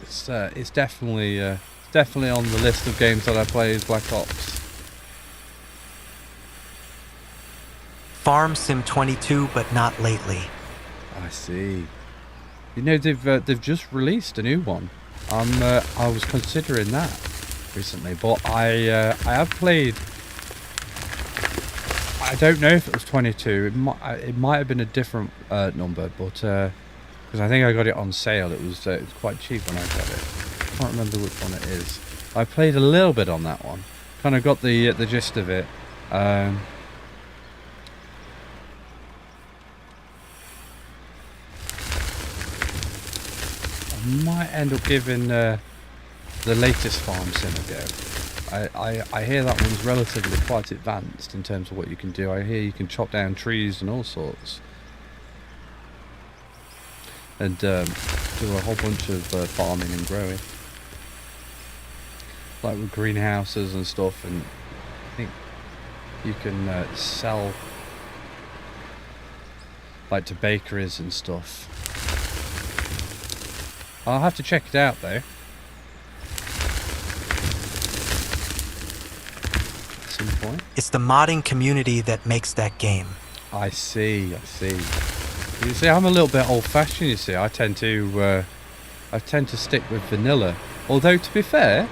It's definitely on the list of games that I play. Is Black Ops. Farm Sim 22, but not lately. I see. You know, they've just released a new one. I was considering that recently, but I have played. I don't know if it was 22. It might have been a different number, but because I think I got it on sale. It was quite cheap when I got it. I can't remember which one it is. I played a little bit on that one. Kind of got the gist of it. Might end up giving the latest Farm Sim a go. I hear that one's relatively quite advanced in terms of what you can do. I hear you can chop down trees and all sorts, and do a whole bunch of farming and growing, like with greenhouses and stuff. And I think you can sell like to bakeries and stuff. I'll have to check it out though. At some point. It's the modding community that makes that game. I see. You see, I'm a little bit old-fashioned. You see, I tend to stick with vanilla. Although, to be fair,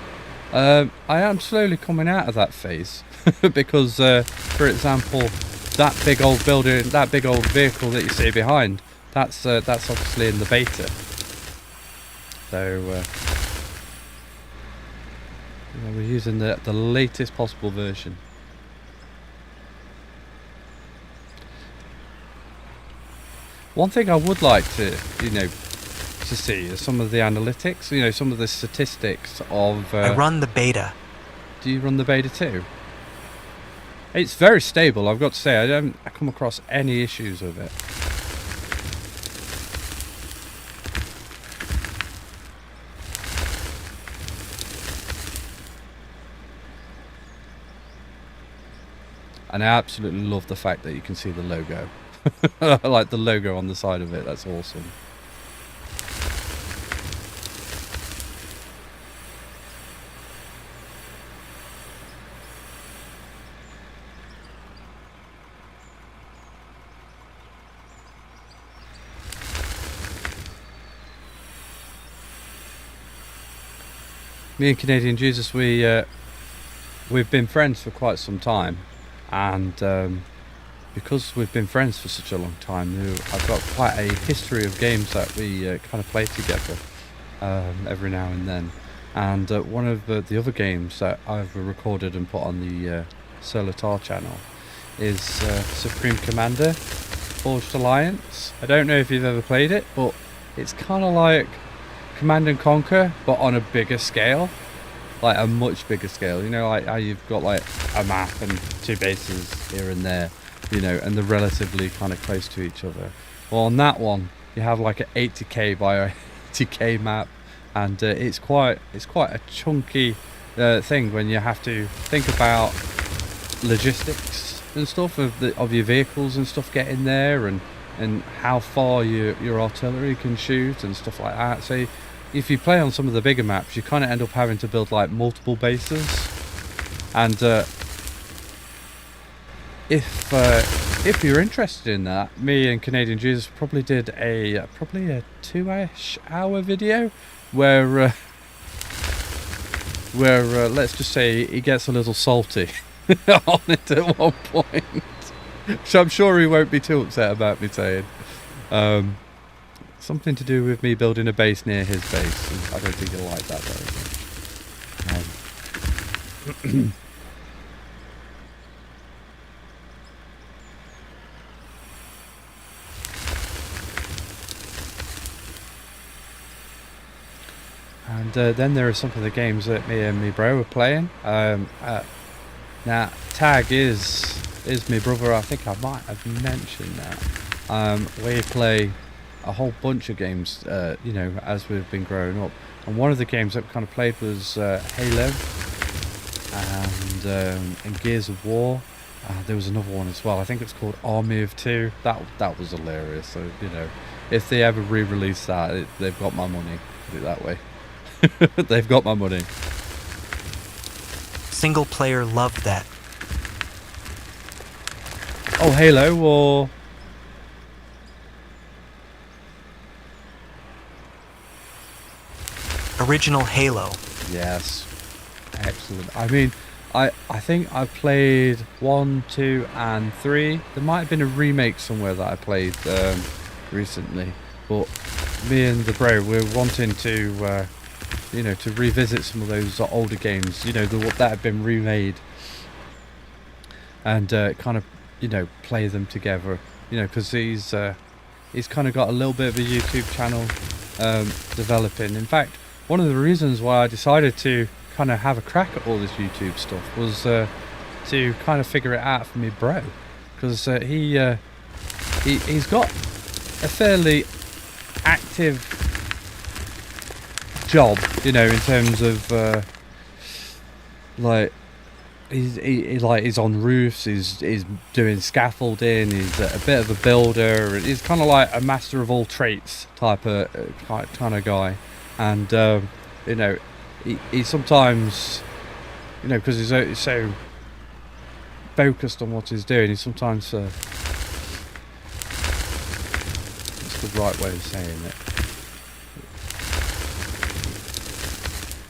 I am slowly coming out of that phase because, for example, that big old building, that big old vehicle that you see behind, that's obviously in the beta. So we're using the latest possible version. One thing I would like to see is some of the analytics. Some of the statistics of. I run the beta. Do you run the beta too? It's very stable, I've got to say. I don't come across any issues with it. And I absolutely love the fact that you can see the logo. I like the logo on the side of it, that's awesome. Me and Canadian Jesus, we've been friends for quite some time, and because we've been friends for such a long time, I've got quite a history of games that we kind of play together every now and then. And one of the other games that I've recorded and put on the SirLTAR channel is Supreme Commander Forged Alliance. I don't know if you've ever played it, but it's kind of like Command and Conquer, but on a bigger scale, like a much bigger scale. You know, like how you've got like a map and 2 bases here and there, you know, and they're relatively kind of close to each other. Well, on that one, you have like an 80k by 80k map, and it's quite a chunky thing when you have to think about logistics and stuff of your vehicles and stuff getting there, and how far your artillery can shoot and stuff like that. So if you play on some of the bigger maps, you kind of end up having to build like multiple bases. And if you're interested in that, me and Canadian Jesus probably did a 2-ish hour video where let's just say he gets a little salty on it at one point, which I'm sure he won't be too upset about me saying. Something to do with me building a base near his base, and I don't think he'll like that very much. And then there are some of the games that me and me bro were playing. Now, Tag is my brother. I think I might have mentioned that. We play a whole bunch of games, you know, as we've been growing up. And one of the games that we kind of played was Halo and Gears of War. There was another one as well. I think it's called Army of Two. That was hilarious. So, you know, if they ever re-release that, they've got my money. Put it that way. They've got my money. Single player loved that. Oh, Halo or... Original Halo. Yes. Excellent. I mean, I think I played 1, 2 and 3. There might have been a remake somewhere that I played recently. But me and the bro, we're wanting to... you know, to revisit some of those older games, you know, that have been remade, and kind of, you know, play them together, you know, because he's kind of got a little bit of a YouTube channel developing. In fact, one of the reasons why I decided to kind of have a crack at all this YouTube stuff was to kind of figure it out for me bro, because he's got a fairly active job, you know, in terms of like he's on roofs, he's doing scaffolding, he's a bit of a builder, he's kind of like a master of all traits type of kind of guy. And you know, he sometimes, you know, because he's so focused on what he's doing, he sometimes what's the right way of saying it,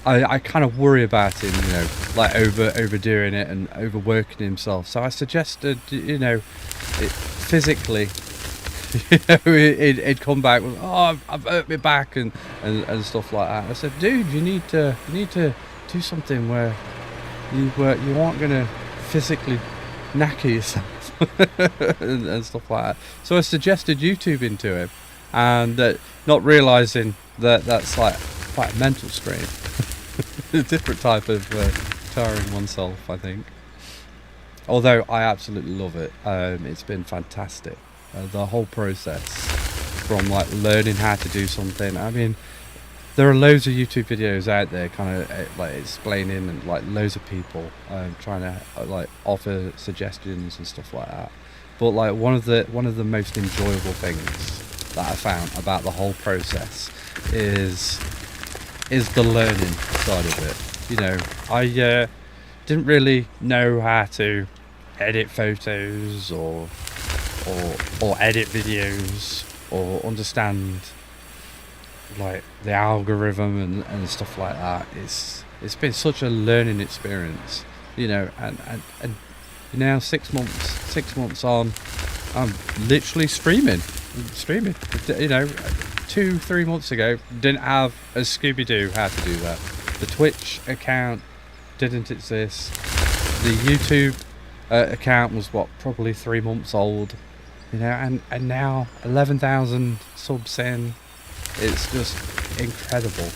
I kind of worry about him, you know, like overdoing it and overworking himself. So I suggested, you know, physically, you know, he'd come back with, oh, I've hurt my back and stuff like that. I said, dude, you need to do something where you aren't gonna physically knacker yourself and stuff like that. So I suggested YouTubing to him, and not realizing that that's like quite a mental strain. A different type of tiring oneself, I think. although I absolutely love it. It's been fantastic. The whole process from like learning how to do something. I mean, there are loads of YouTube videos out there kind of like explaining, and like loads of people trying to like offer suggestions and stuff like that. But like one of the most enjoyable things that I found about the whole process is the learning side of it. You know, I didn't really know how to edit photos or edit videos or understand like the algorithm and stuff like that. It's been such a learning experience, you know, and now 6 months on, I'm literally streaming, you know. 2-3 months ago, didn't have a Scooby-Doo how to do that. The Twitch account didn't exist. The YouTube account was probably 3 months old, you know, and now 11,000 subs in. It's just incredible,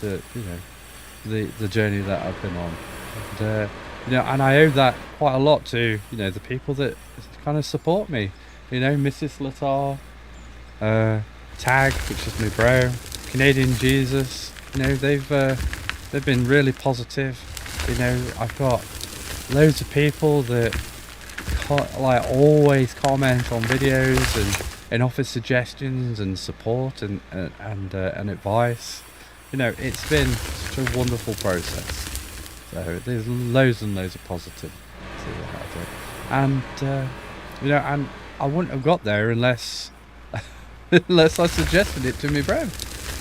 you know, the journey that I've been on, and, you know, and I owe that quite a lot to, you know, the people that kind of support me, you know, Mrs. LTAR, Tag, which is my bro, Canadian Jesus, you know, they've been really positive. You know, I've got loads of people that like always comment on videos and offer suggestions and support and advice. You know, it's been such a wonderful process. So there's loads and loads of positivity about it, and you know, and I wouldn't have got there unless unless I suggested it to me bro,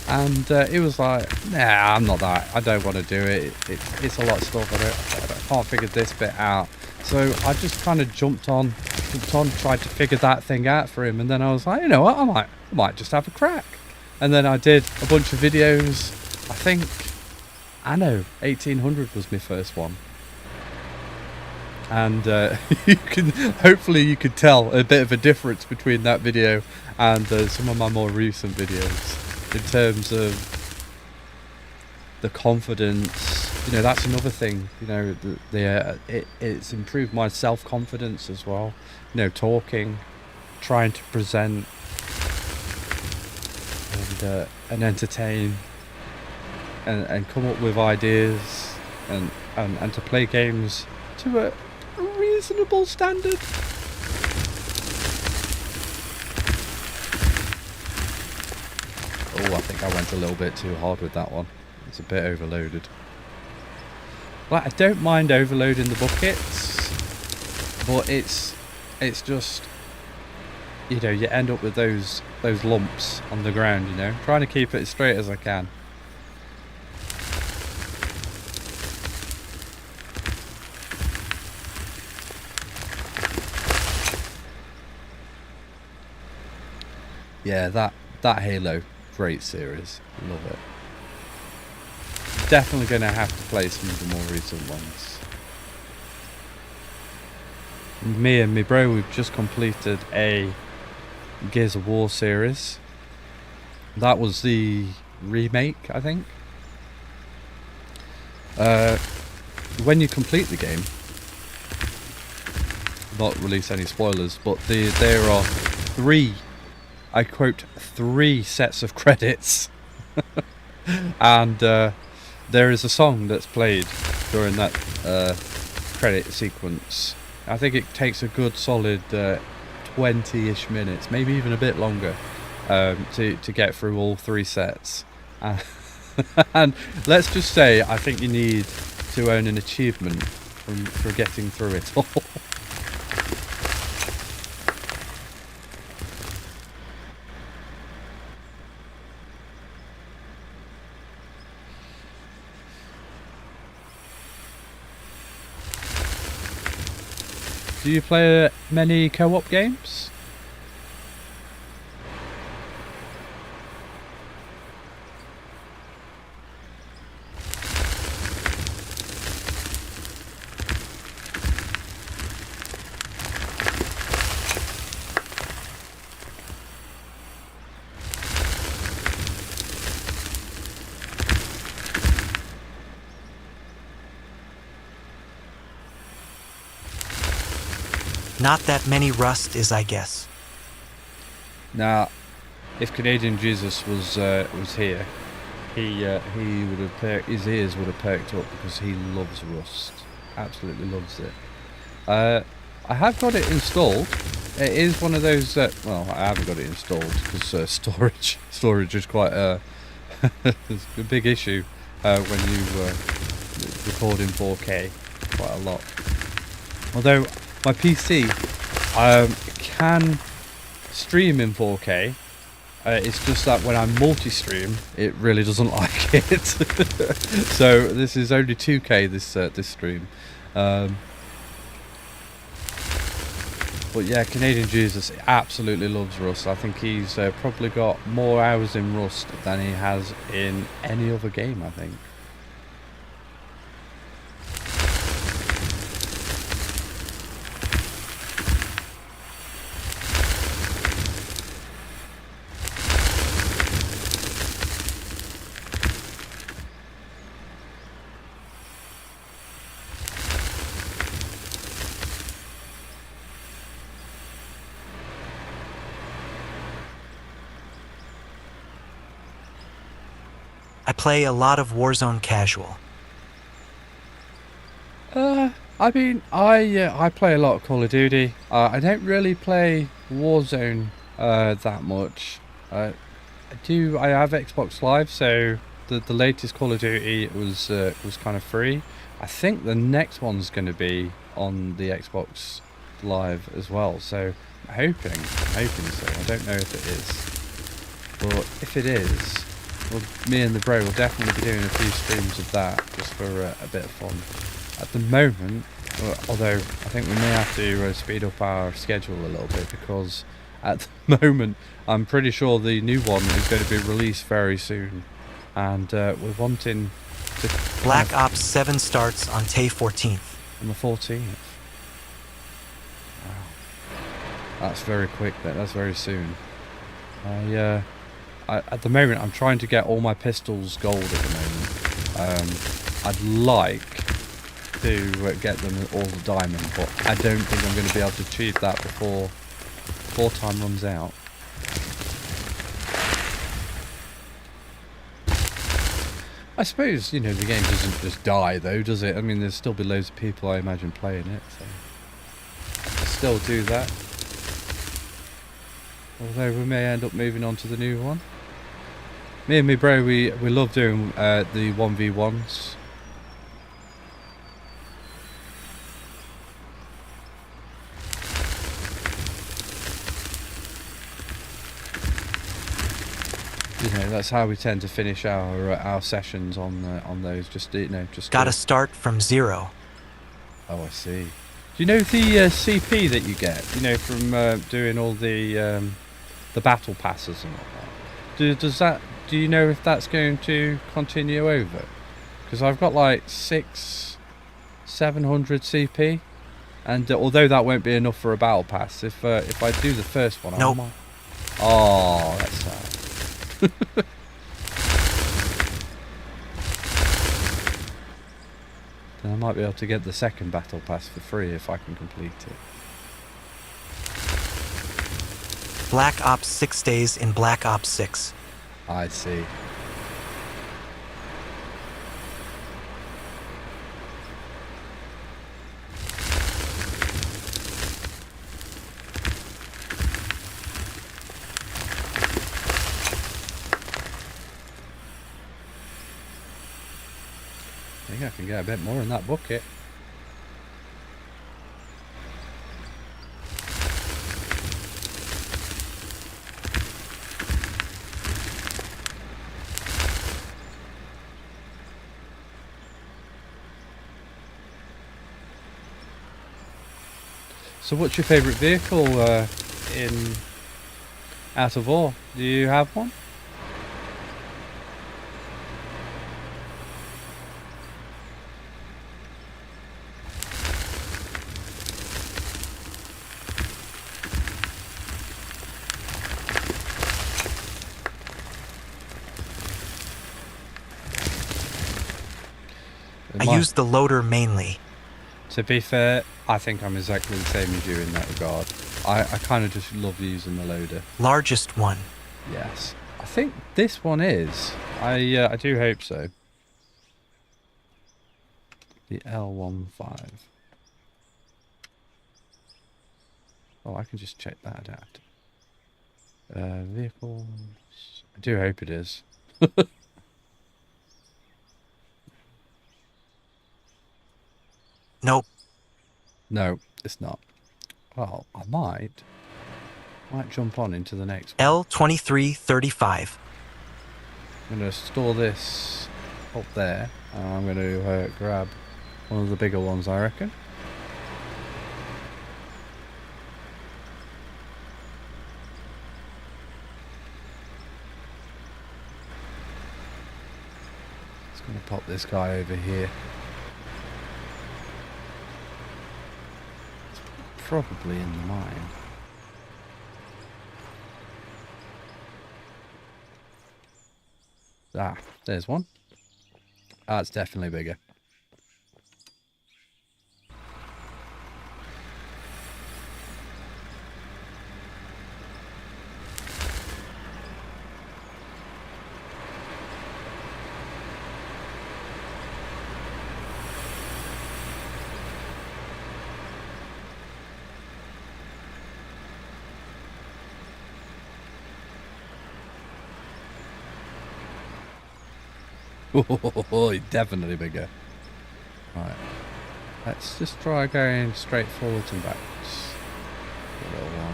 and it was like, nah, I'm not that, I don't want to do it. It's a lot of stuff. I can't figure this bit out. So I just kind of jumped on, tried to figure that thing out for him, and then I was like, you know what, I might just have a crack. And then I did a bunch of videos. I think Anno 1800 was my first one, and hopefully you could tell a bit of a difference between that video and some of my more recent videos in terms of the confidence. You know, that's another thing. You know, it's improved my self-confidence as well. You know, talking, trying to present and entertain and come up with ideas and to play games to a reasonable standard. Oh, I think I went a little bit too hard with that one. It's a bit overloaded. Like, I don't mind overloading the buckets, but it's just, you know, you end up with those lumps on the ground, you know. Trying to keep it as straight as I can. Yeah, that Halo, great series, love it. Definitely going to have to play some of the more recent ones. Me and my bro, we've just completed a Gears of War series. That was the remake, I think. When you complete the game, not release any spoilers, but there are three, I quote, 3 sets of credits. And there is a song that's played during that credit sequence. I think it takes a good solid 20-ish minutes, maybe even a bit longer, to get through all 3 sets. And let's just say, I think you need to earn an achievement for getting through it all. Do you play many co-op games? Not that many rust is, I guess. Now, if Canadian Jesus was here, he would have his ears would have perked up because he loves Rust. Absolutely loves it. I have got it installed. It is one of those. Well, I haven't got it installed because storage is quite a big issue when you record in 4K quite a lot. Although my PC can stream in 4K. It's just that when I multi-stream, it really doesn't like it. So this is only 2K this stream. But yeah, Canadian Jesus absolutely loves Rust. I think he's probably got more hours in Rust than he has in any other game, I think. I play a lot of Warzone casual. I mean, I play a lot of Call of Duty. I don't really play Warzone that much. I have Xbox Live, so the latest Call of Duty was kind of free. I think the next one's going to be on the Xbox Live as well. So I'm hoping so. I don't know if it is, but if it is, well, me and the bro will definitely be doing a few streams of that just for a bit of fun. At the moment, although I think we may have to speed up our schedule a little bit, because at the moment I'm pretty sure the new one is going to be released very soon, and we're wanting to... Black Ops 7 starts on Tay 14th. On the 14th. Wow. That's very quick then, that's very soon. At the moment, I'm trying to get all my pistols gold at the moment. I'd like to get them all the diamond, but I don't think I'm going to be able to achieve that before time runs out. I suppose, you know, the game doesn't just die though, does it? I mean, there'll still be loads of people, I imagine, playing it, so I can still do that. Although we may end up moving on to the new one. Me and me bro, we love doing the 1v1s. You know, that's how we tend to finish our sessions on those. Just, you know, just gotta start from zero. Oh, I see. Do you know the CP that you get? You know, from doing all the battle passes and all that. Do you know if that's going to continue over? Because I've got like 700 CP, and although that won't be enough for a battle pass, if I do the first one, nope. I might... Oh, that's sad. Then I might be able to get the second battle pass for free if I can complete it. Black Ops 6 days in Black Ops 6. I see. I think I can get a bit more in that bucket. So what's your favourite vehicle in Out of War? Do you have one? I use the loader mainly. To be fair, I think I'm exactly the same as you in that regard. I kind of just love using the loader. Largest one. Yes. I think this one is. I do hope so. The L15. Oh, I can just check that out. Vehicles. I do hope it is. Nope. No, it's not. Well, I might jump on into the next one. L2335. I'm going to store this up there. And I'm going to grab one of the bigger ones, I reckon. Just going to pop this guy over here. It's probably in the mine. Ah, there's one. Ah, it's definitely bigger. Oh, definitely bigger. Right. Let's just try going straight forwards and backwards. A little one.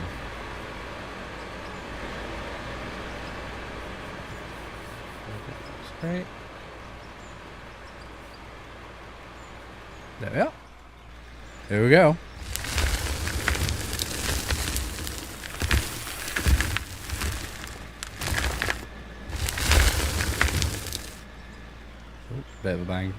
Straight. There we are. Here we go. Bit of a bang.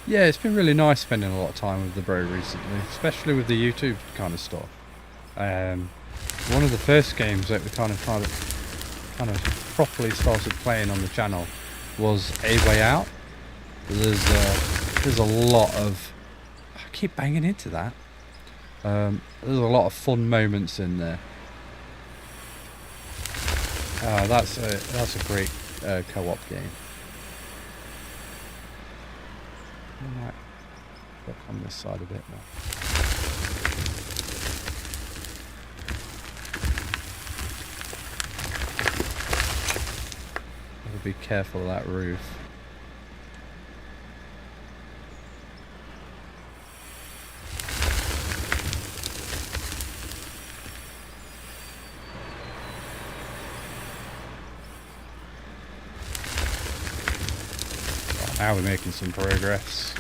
Yeah, it's been really nice spending a lot of time with the bro recently, especially with the YouTube kind of stuff. One of the first games that we kind of properly started playing on the channel was A Way Out. There's a lot of, I keep banging into that. There's a lot of fun moments in there. That's a great co-op game. I might look on this side a bit more. Gotta be careful of that roof. Right, now we're making some progress.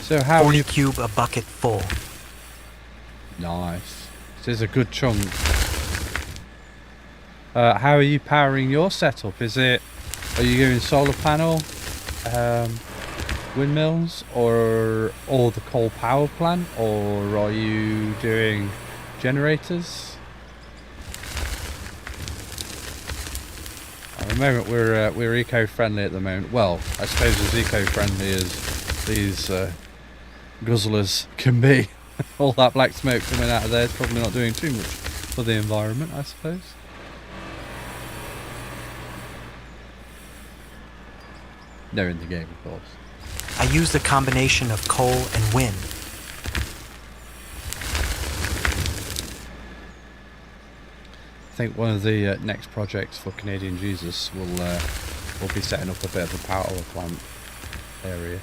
So how 40 cube a bucket full. Nice. This is a good chunk. How are you powering your setup? Are you doing solar panel, windmills, or the coal power plant, or are you doing generators? At the moment we're eco-friendly at the moment. Well, I suppose as eco-friendly as these guzzlers can be. All that black smoke coming out of there is probably not doing too much for the environment, I suppose. They're in the game, of course. I used a combination of coal and wind. I think one of the next projects for Canadian Jesus will be setting up a bit of a power plant area.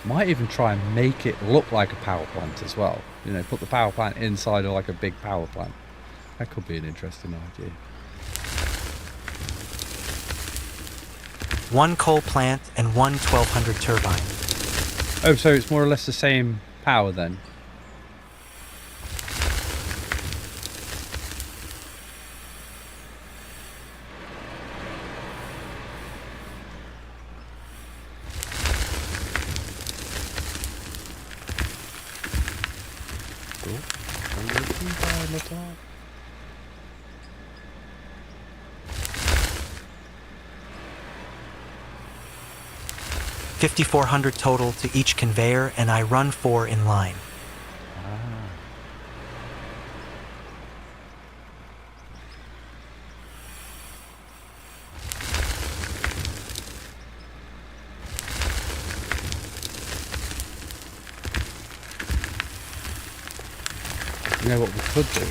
Might even try and make it look like a power plant as well. You know, put the power plant inside of like a big power plant. That could be an interesting idea. one coal plant and one 1200 turbine. Oh, so it's more or less the same power then? Cool. I'm looking by LTAR. 5,400 total to each conveyor, and I run 4 in line. You know what we could do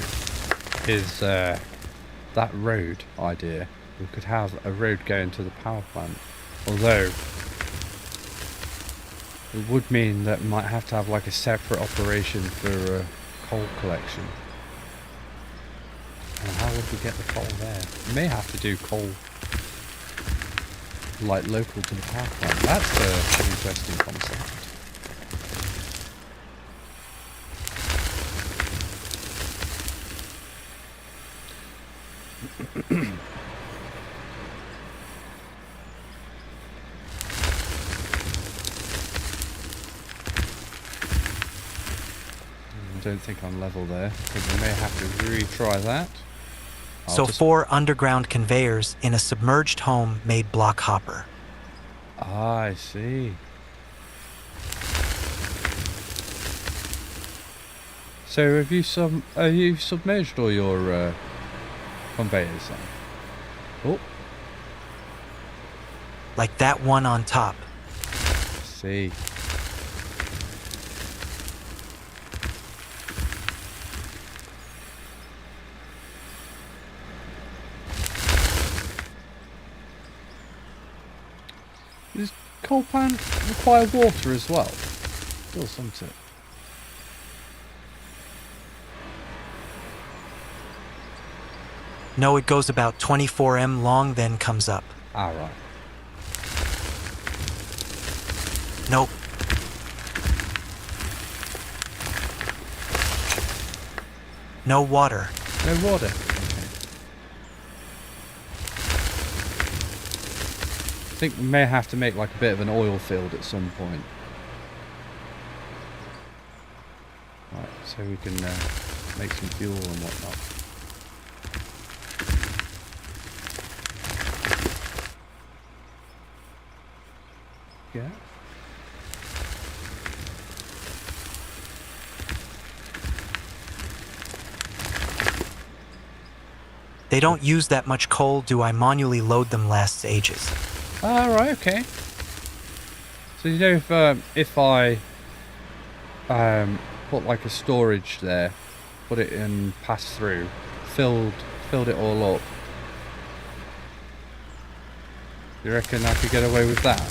is that road idea. We could have a road going to the power plant, although it would mean that we might have to have like a separate operation for coal collection. And how would we get the coal there? We may have to do coal like local to the power plant. That's an interesting concept. I don't think I'm level there, because we may have to retry that. So 4 underground conveyors in a submerged home made block hopper. Ah, I see. So have you submerged all your conveyors then? Oh, Like that one on top. I see. Does coal plant require water as well? Does, doesn't it? No, it goes about 24 m long, then comes up. Ah, right. Nope. No water. No water. Okay. I think we may have to make like a bit of an oil field at some point. Right, so we can make some fuel and whatnot. Yeah. They don't use that much coal. Do I manually load them lasts ages. Ah, right, okay. So you know if I put like a storage there, put it in, pass through, filled it all up. You reckon I could get away with that?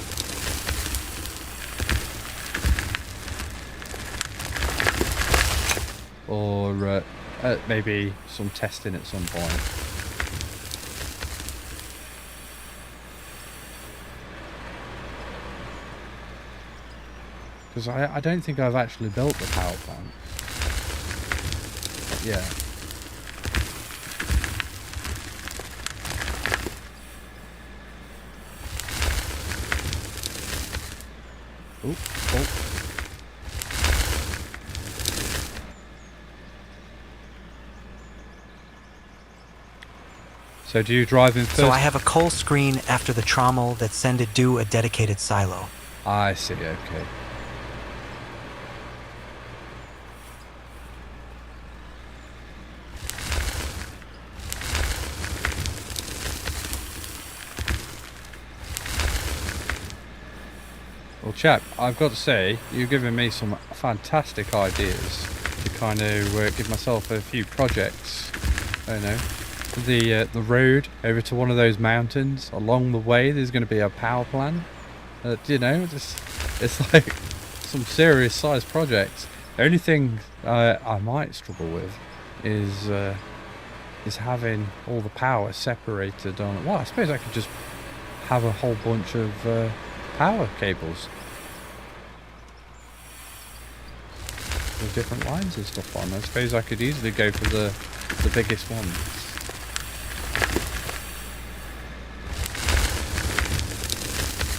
Or maybe some testing at some point. Because I don't think I've actually built the power plant. But yeah. Oh, oh. So do you drive in first? So I have a coal screen after the trommel that send it do a dedicated silo. I see, okay. Well, chap, I've got to say, you've given me some fantastic ideas to kind of give myself a few projects. I don't know. The road over to one of those mountains. Along the way, there's going to be a power plant. You know, it's like some serious size projects. The only thing I might struggle with is having all the power separated on. Well, I suppose I could just have a whole bunch of power cables with different lines and stuff on. I suppose I could easily go for the biggest ones.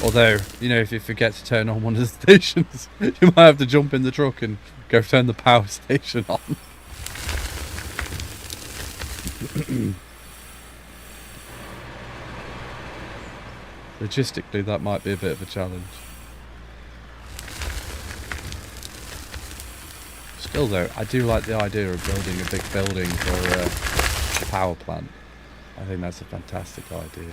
Although, you know, if you forget to turn on one of the stations, you might have to jump in the truck and go turn the power station on. Logistically, that might be a bit of a challenge. Still though, I do like the idea of building a big building for a power plant. I think that's a fantastic idea.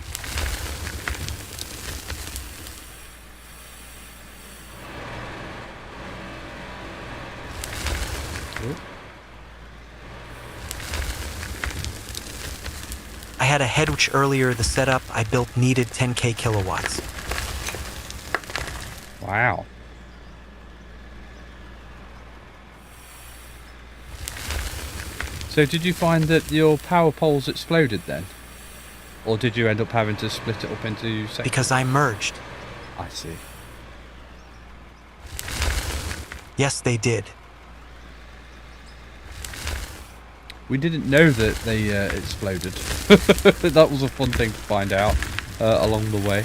Ooh. I had a head which earlier the setup I built needed 10k kilowatts. Wow. So did you find that your power poles exploded then? Or did you end up having to split it up into sections? Because I merged. I see. Yes, they did. We didn't know that they exploded. That was a fun thing to find out along the way.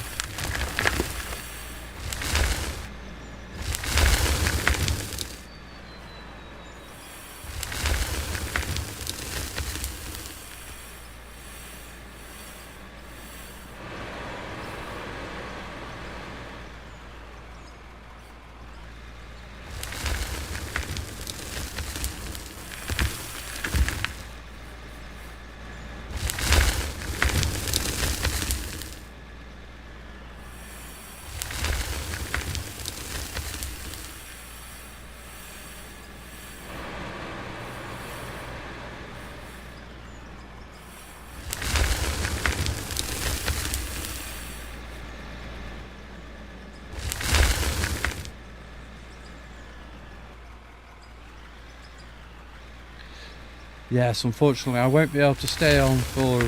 Yes, unfortunately, I won't be able to stay on for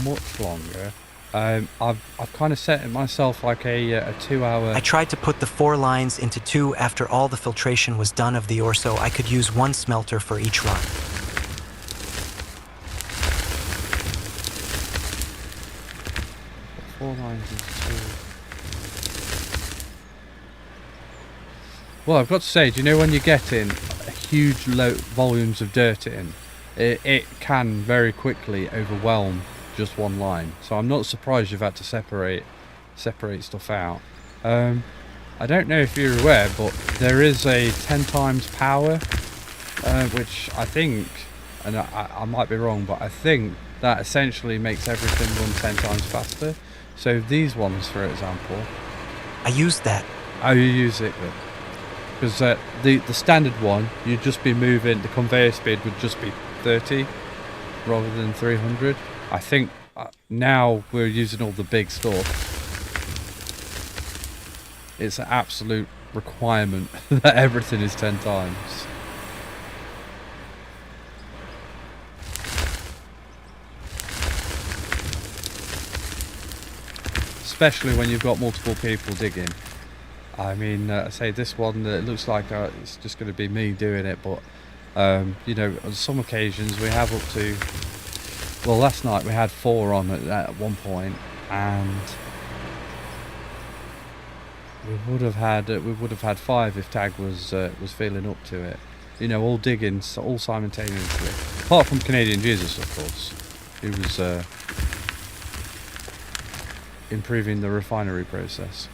much longer. I've kind of set it myself like a 2-hour. I tried to put the 4 lines into 2 after all the filtration was done of the ore, so I could use 1 smelter for each run. 4 lines into 2. Well, I've got to say, do you know when you're getting huge low volumes of dirt in, it can very quickly overwhelm just one line. So I'm not surprised you've had to separate stuff out. I don't know if you're aware, but there is a 10 times power, which I think, and I might be wrong, but I think that essentially makes everything run 10 times faster. So these ones, for example, I used that. Oh, you use it then? Because the standard one, you'd just be moving, the conveyor speed would just be 30 rather than 300. I think now we're using all the big stuff. It's an absolute requirement that everything is 10 times. Especially when you've got multiple people digging. I mean, I say this one, it looks like it's just going to be me doing it, but you know, on some occasions we have up to, well, last night we had 4 on at one point, and we would have had 5 if Tag was feeling up to it. You know, all digging, all simultaneously. Apart from Canadian Jesus, of course, who was improving the refinery process.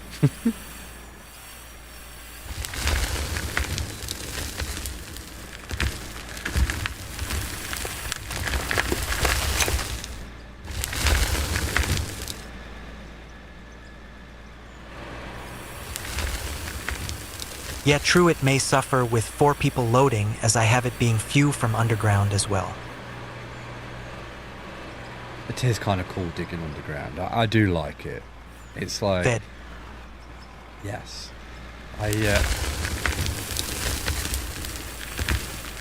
Yeah, true, it may suffer with 4 people loading, as I have it being few from underground as well. It is kind of cool digging underground. I do like it. It's like... Fed. Yes.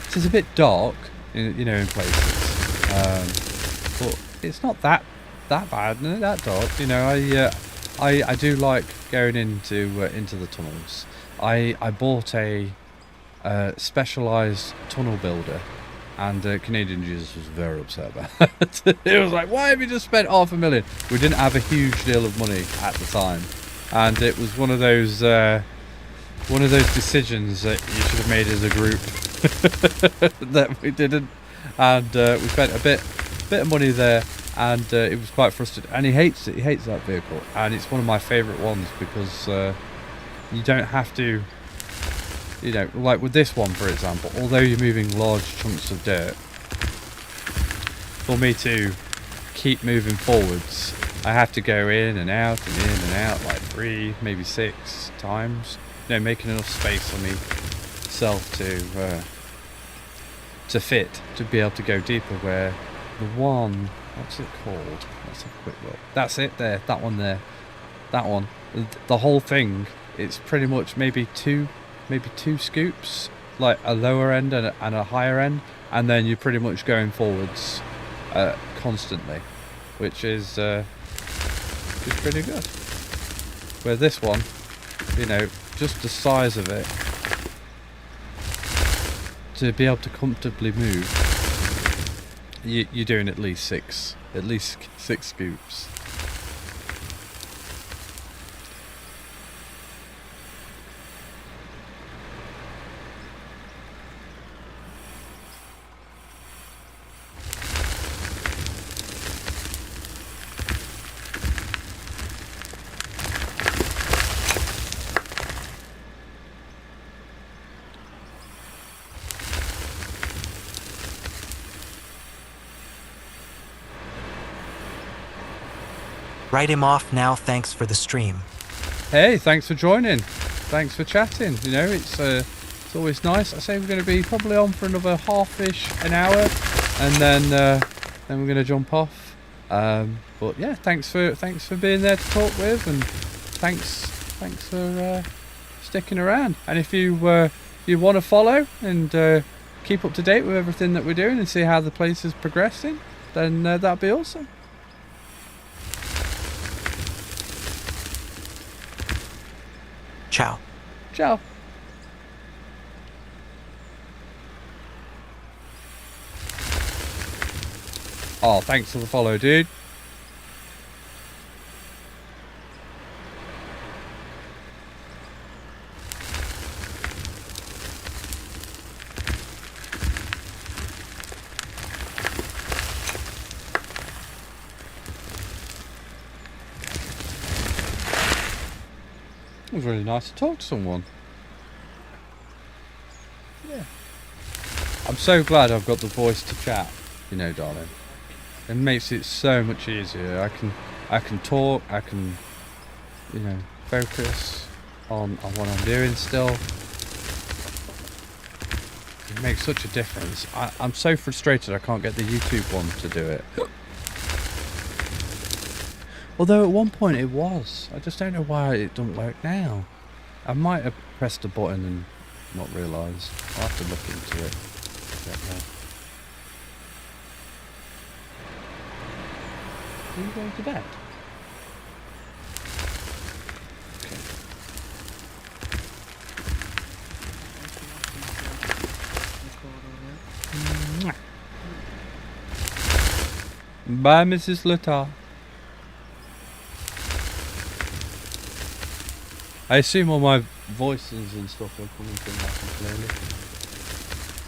It's a bit dark, you know, in places. But it's not that bad, no, that dark. You know, I do like going into the tunnels. I bought a specialised tunnel builder, and Canadian Jesus was very upset about it. It was like, why have you just spent $500,000? We didn't have a huge deal of money at the time, and it was one of those decisions that you should have made as a group that we didn't, and we spent a bit of money there, and it was quite frustrating. And he hates it. He hates that vehicle, and it's one of my favourite ones because you don't have to, you know, like with this one for example, although you're moving large chunks of dirt, for me to keep moving forwards I have to go in and out like 3, maybe 6 times, you know, making enough space for myself to fit, to be able to go deeper. Where the one, what's it called, let's have a quick look, that's it there, that one there, that one, the whole thing, it's pretty much maybe two scoops, like a lower end and a higher end, and then you're pretty much going forwards constantly, which is pretty good. Where this one, you know, just the size of it, to be able to comfortably move, you're doing at least six scoops. Write him off now, thanks for the stream. Hey, thanks for joining. Thanks for chatting. You know, it's always nice. I say we're going to be probably on for another half-ish an hour, and then we're going to jump off. But yeah, thanks for being there to talk with, and thanks for sticking around. And if you want to follow and keep up to date with everything that we're doing and see how the place is progressing, then that'd be awesome. Ciao. Ciao. Oh, thanks for the follow, dude. It was really nice to talk to someone. Yeah. I'm so glad I've got the voice to chat, you know, darling. It makes it so much easier. I can talk, I can, you know, focus on what I'm doing still. It makes such a difference. I'm so frustrated I can't get the YouTube one to do it. Although at one point it was. I just don't know why it doesn't work now. I might have pressed a button and not realised. I'll have to look into it. Are you going to bed? Okay. Bye, Mrs. LTAR. I assume all my voices and stuff are coming through nice and clearly.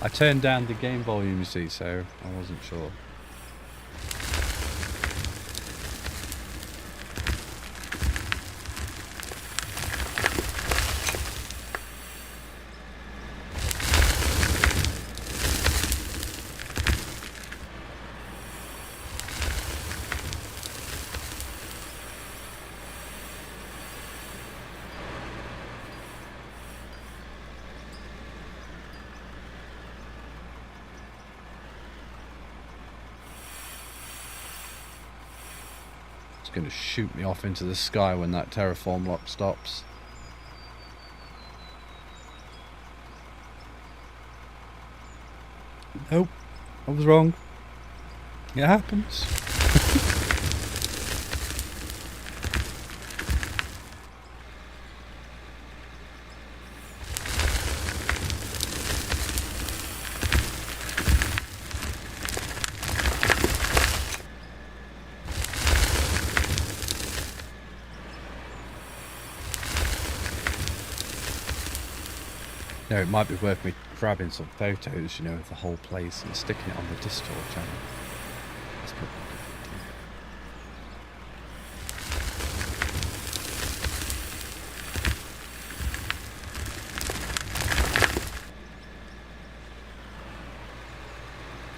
I turned down the game volume, you see, so I wasn't sure. Going to shoot me off into the sky when that terraform lock stops. Nope, I was wrong. It happens. No, it might be worth me grabbing some photos, you know, of the whole place and sticking it on the Discord channel. That's probably a good idea.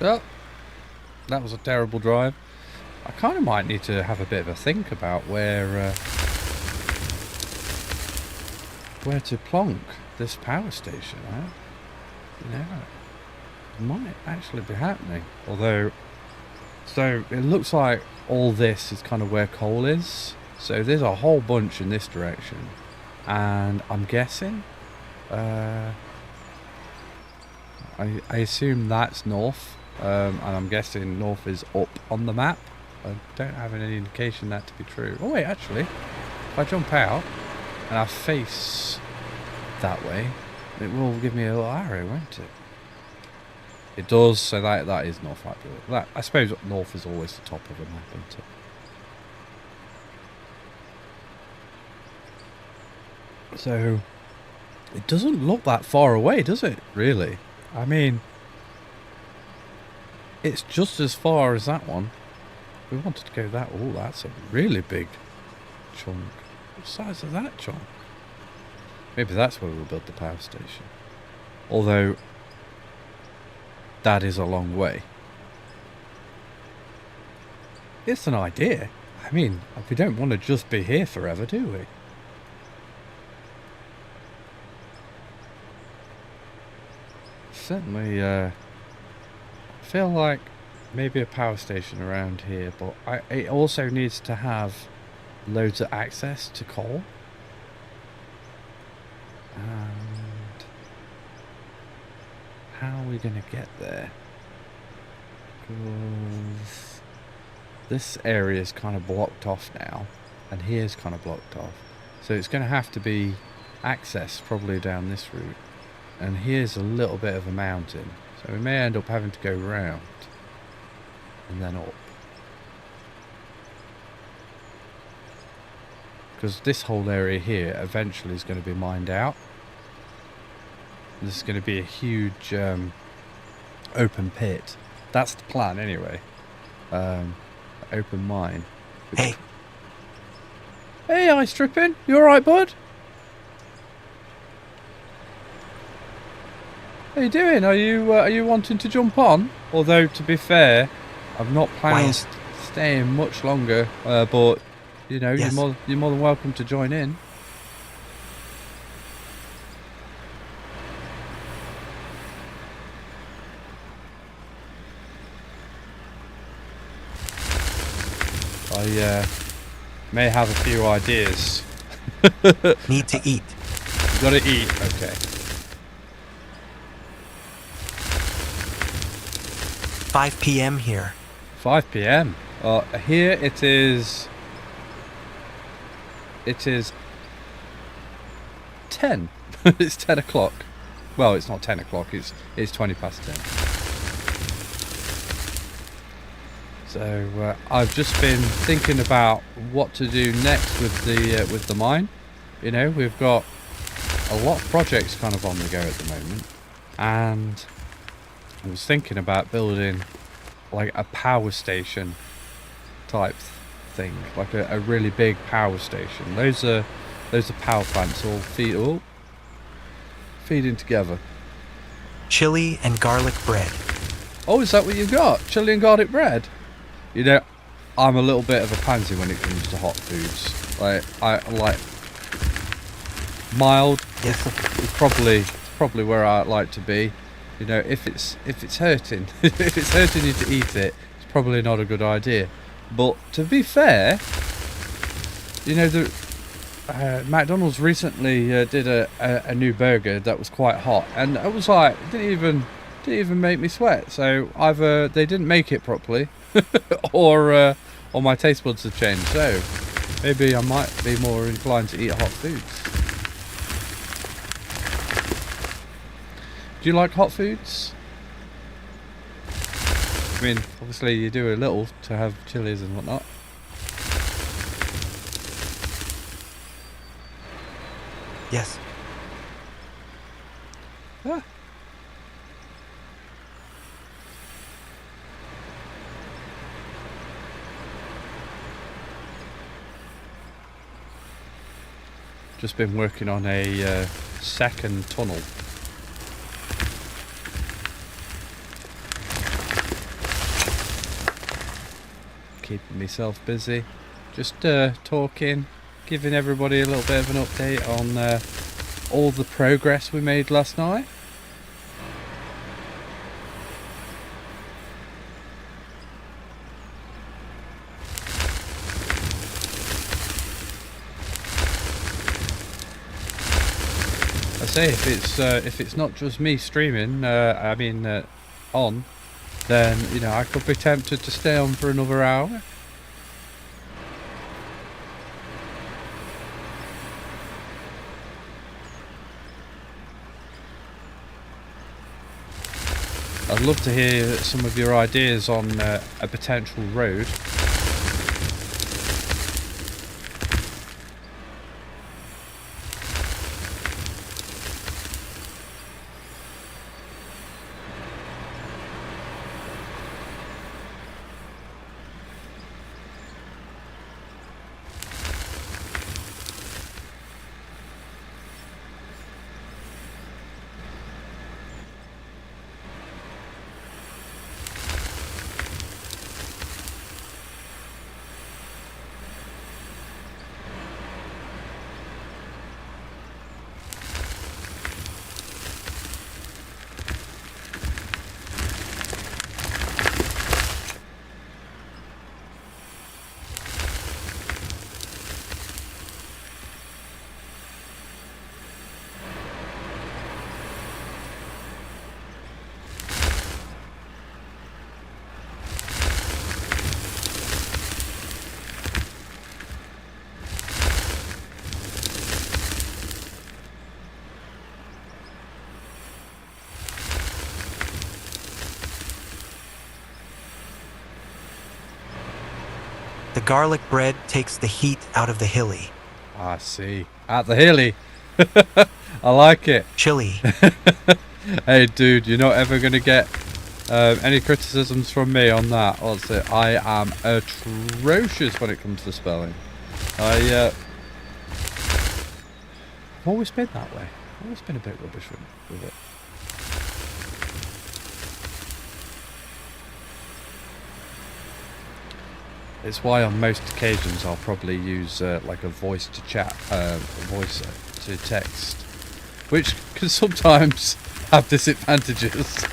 Well, that was a terrible drive. I kind of might need to have a bit of a think about where to plonk this power station at. You know, it might actually be happening. Although, so it looks like all this is kind of where coal is. So there's a whole bunch in this direction, and I'm guessing, I assume that's north, and I'm guessing north is up on the map. I don't have any indication that to be true. Oh wait, actually, if I jump out and I face that way, it will give me a little arrow, won't it? It does, so that is north, I believe. That, I suppose north is always the top of the map, isn't it? So, it doesn't look that far away, does it, really? I mean, it's just as far as that one. We wanted to go that. Oh, that's a really big chunk. What size is that chunk? Maybe that's where we'll build the power station. Although, that is a long way. It's an idea. I mean, we don't want to just be here forever, do we? Certainly, I feel like maybe a power station around here, but it also needs to have loads of access to coal. And how are we going to get there? Because this area is kind of blocked off now, and here's kind of blocked off. So it's going to have to be access probably down this route. And here's a little bit of a mountain, so we may end up having to go round and then up. Because this whole area here eventually is going to be mined out. This is going to be a huge open pit. That's the plan anyway. Open mine. Hey. Hey, Ice Trippin'. You alright, bud? How you doing? Are you wanting to jump on? Although, to be fair, I'm not planning on staying much longer. But you know, yes. you're more than welcome to join in. I may have a few ideas. Need to eat. You gotta eat. Okay. 5 p.m. here. 5 p.m. Here it is. It is 10. It's 10 o'clock. Well, it's not 10 o'clock. It's 20 past 10. So I've just been thinking about what to do next with the mine. You know, we've got a lot of projects kind of on the go at the moment, and I was thinking about building like a power station type thing, like a really big power station. Those are power plants all feeding together. Chili and garlic bread. Oh, is that what you got? Chili and garlic bread? You know, I'm a little bit of a pansy when it comes to hot foods. Like I like mild. Yes. It's probably where I like to be. You know, if it's hurting, if it's hurting you to eat it, it's probably not a good idea. But to be fair, you know, the McDonald's recently did a new burger that was quite hot, and it was like it didn't even make me sweat. So either they didn't make it properly, or my taste buds have changed. So maybe I might be more inclined to eat hot foods. Do you like hot foods? I mean, obviously you do a little to have chilies and whatnot. Yes. Ah. Just been working on a second tunnel. Keeping myself busy. Just talking, giving everybody a little bit of an update on all the progress we made last night. I say if it's not just me streaming, on, then you know I could be tempted to stay on for another hour. I'd love to hear some of your ideas on a potential road. The garlic bread takes the heat out of the hilly. I see. At the hilly. I like it. Chili. Hey dude, you're not ever going to get any criticisms from me on that. What's it? I am atrocious when it comes to spelling. I've always been that way. I've always been a bit rubbish with it. It's why on most occasions I'll probably use like a voice to chat, voice to text, which can sometimes have disadvantages.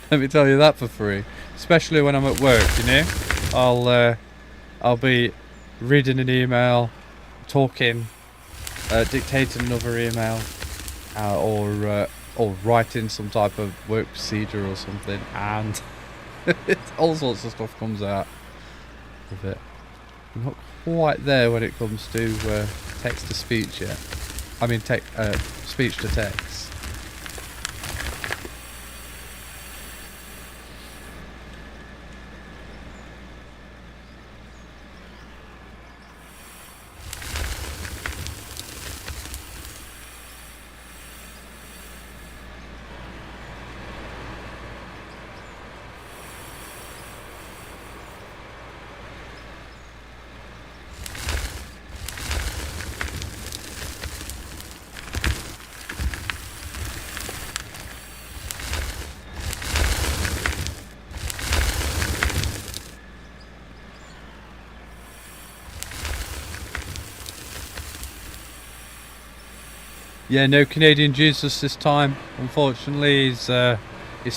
Let me tell you that for free. Especially when I'm at work, you know. I'll be reading an email, talking, dictating another email, or writing some type of work procedure or something, and all sorts of stuff comes out of it. I'm not quite there when it comes to text to speech yet. I mean, speech to text. Yeah, no Canadian Jesus this time. Unfortunately, he's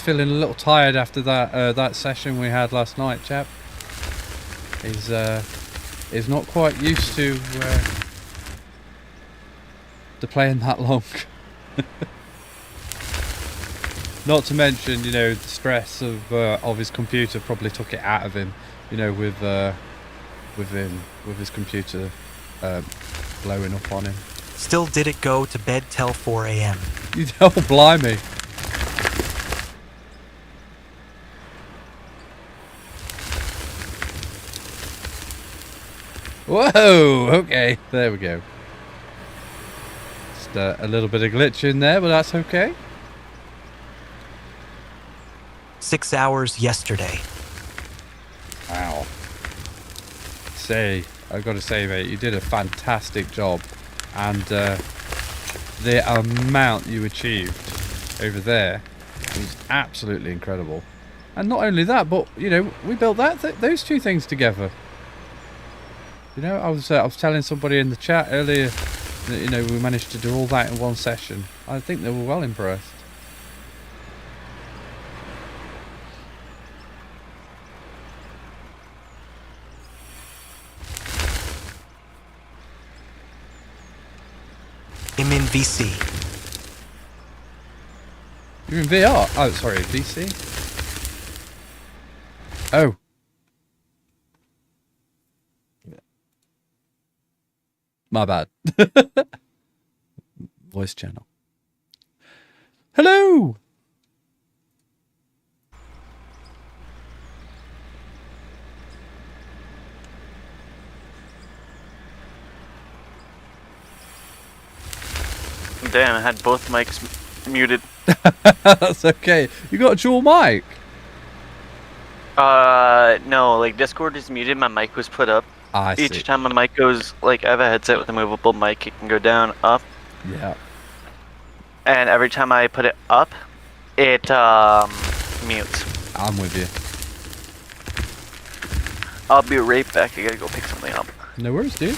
feeling a little tired after that session we had last night, chap. He's not quite used to playing that long. Not to mention, you know, the stress of his computer probably took it out of him. You know, with his computer blowing up on him. Still didn't go to bed till 4 a.m. You don't blimey. Whoa, okay, there we go. Just a little bit of glitch in there, but that's okay. 6 hours yesterday. Wow. I've got to say, mate, you did a fantastic job. And the amount you achieved over there was absolutely incredible. And not only that, but, you know, we built those two things together. You know, I was telling somebody in the chat earlier that, you know, we managed to do all that in one session. I think they were well impressed. I'm in VC. You're in VR? Oh, sorry, VC? Oh. My bad. Voice channel. Hello! Damn, I had both mics muted. That's okay. You got a dual mic? No, like Discord is muted, my mic was put up. I see. Each time my mic goes, like, I have a headset with a movable mic, it can go down, up. Yeah. And every time I put it up, it, mutes. I'm with you. I'll be right back, I gotta go pick something up. No worries, dude.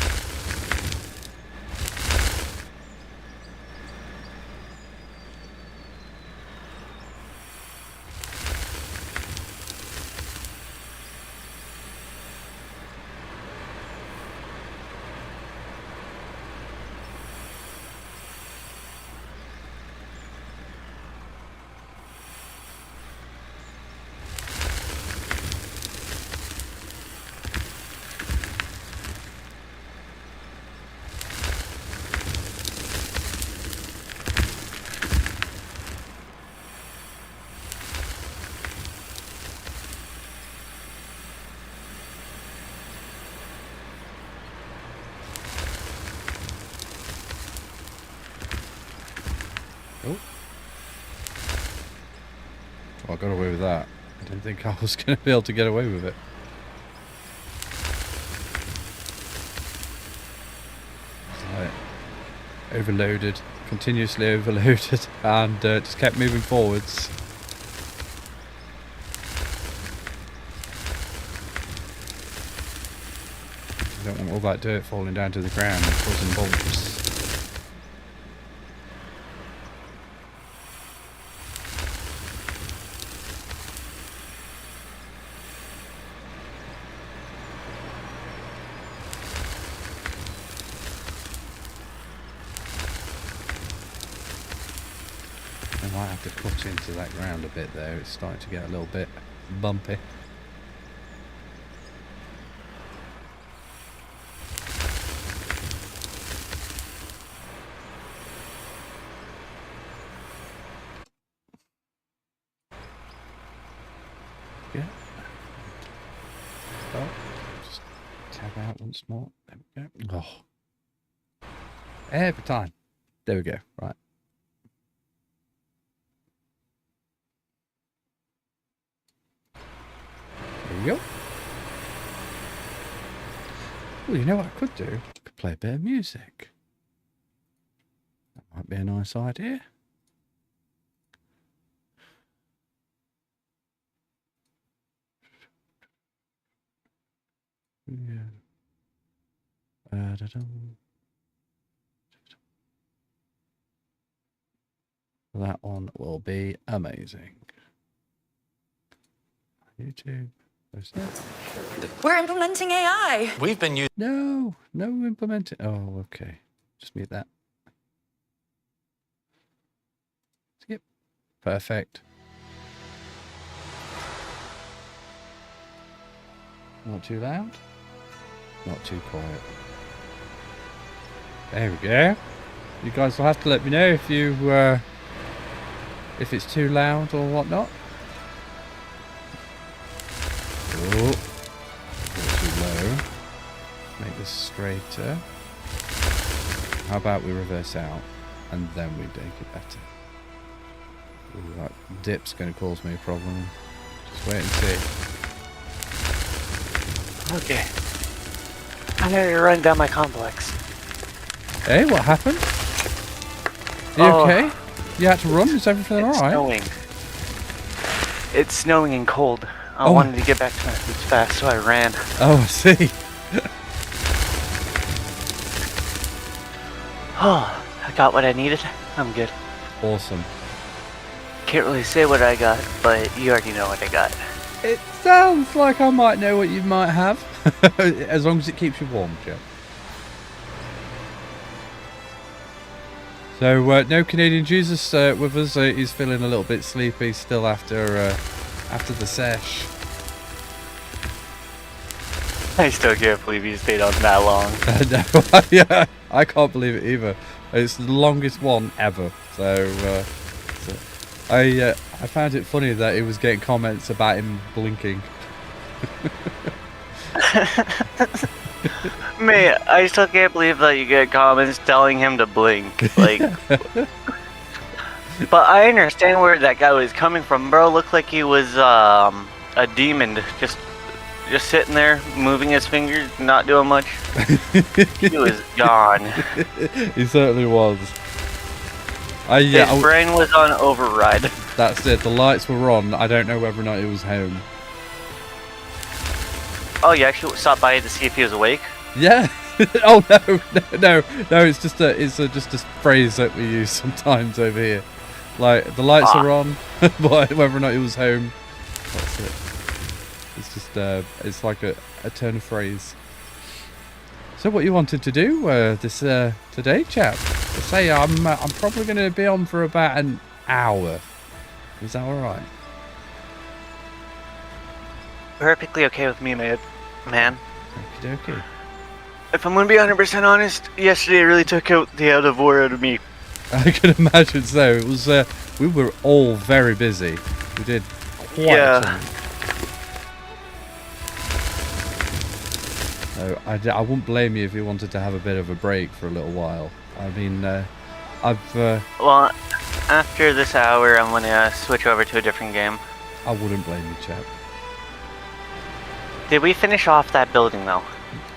Oh. Oh, I got away with that. I didn't think I was going to be able to get away with it. Right. Overloaded. Continuously overloaded. And just kept moving forwards. I don't want all that dirt falling down to the ground and causing bumps. I might have to cut into that ground a bit there. It's starting to get a little bit bumpy. Yeah. Oh, just tab out once more. There we go. Oh. Every time. There we go. Right. There we go. Well, you know what I could do? I could play a bit of music. That might be a nice idea. Yeah. That one will be amazing. YouTube. We're implementing AI. We've been using. No implementing. Oh, okay. Just mute that. Skip. Perfect. Not too loud. Not too quiet. There we go. You guys will have to let me know if you if it's too loud or whatnot. Oh, too low. Make this straighter. How about we reverse out and then we make it better? Ooh, that dip's going to cause me a problem. Let's wait and see. Okay. I'm gonna run down my complex. Hey, what happened? You okay? You had to run? Is everything It's alright? snowing. It's snowing and cold. I Oh. wanted to get back to my foods fast, so I ran. Oh, I see. Oh, I got what I needed. I'm good. Awesome. Can't really say what I got, but you already know what I got. It sounds like I might know what you might have. As long as it keeps you warm, Joe. So, no Canadian Jesus with us. He's feeling a little bit sleepy still after the sesh. I still can't believe you stayed on that long. No, yeah, I can't believe it either. It's the longest one ever. So, I found it funny that he was getting comments about him blinking. Man, I still can't believe that you get comments telling him to blink. Like, but I understand where that guy was coming from, bro. Looked like he was a demon, just sitting there, moving his fingers, not doing much. He was gone. He certainly was. His brain was on override. That's it. The lights were on. I don't know whether or not he was home. Oh, you actually stopped by to see if he was awake? Yeah. Oh no. It's just just a phrase that we use sometimes over here. Like the lights are on, but whether or not he was home, that's it. It's just it's like a turn of phrase. So what you wanted to do this today, chap? I say I'm probably going to be on for about an hour. Is that all right? Perfectly okay with me, man. Okie dokie. If I'm gonna be 100% honest, yesterday really took out the out of war out of me. I can imagine so. It was we were all very busy. We did quite something. So I wouldn't blame you if you wanted to have a bit of a break for a little while. I mean, Well, after this hour, I'm gonna switch over to a different game. I wouldn't blame you, chap. Did we finish off that building though?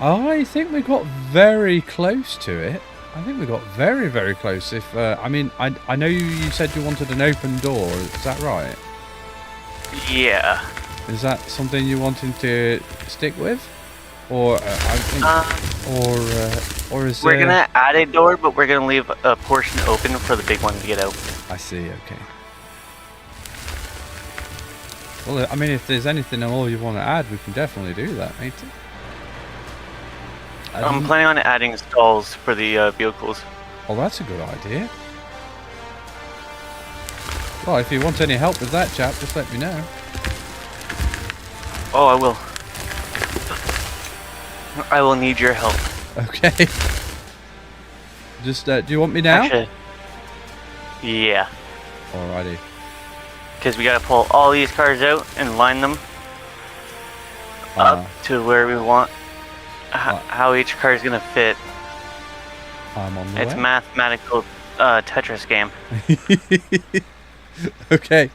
I think we got very close to it. I think we got very, very close. If I mean, I know you said you wanted an open door. Is that right? Yeah. Is that something you wanting to stick with, or I think, or is we're gonna add a door, but we're gonna leave a portion open for the big one to get out. I see. Okay. Well, I mean, if there's anything at all you want to add, we can definitely do that, mate. I'm planning on adding stalls for the vehicles. Oh, that's a good idea. Well, if you want any help with that, chap, just let me know. Oh, I will. I will need your help. Okay. Just, do you want me now? Actually, yeah. Alrighty. Because we gotta pull all these cars out and line them up to where we want. How each car is gonna fit. I'm on the It's way. a mathematical Tetris game. Okay.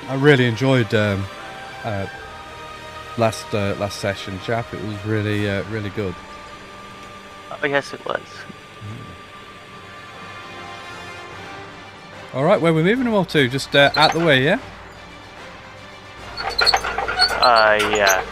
I really enjoyed last session, chap. It was really really good. Oh yes, it was. All right, where we're moving them all to? Just out the way, yeah. Yeah.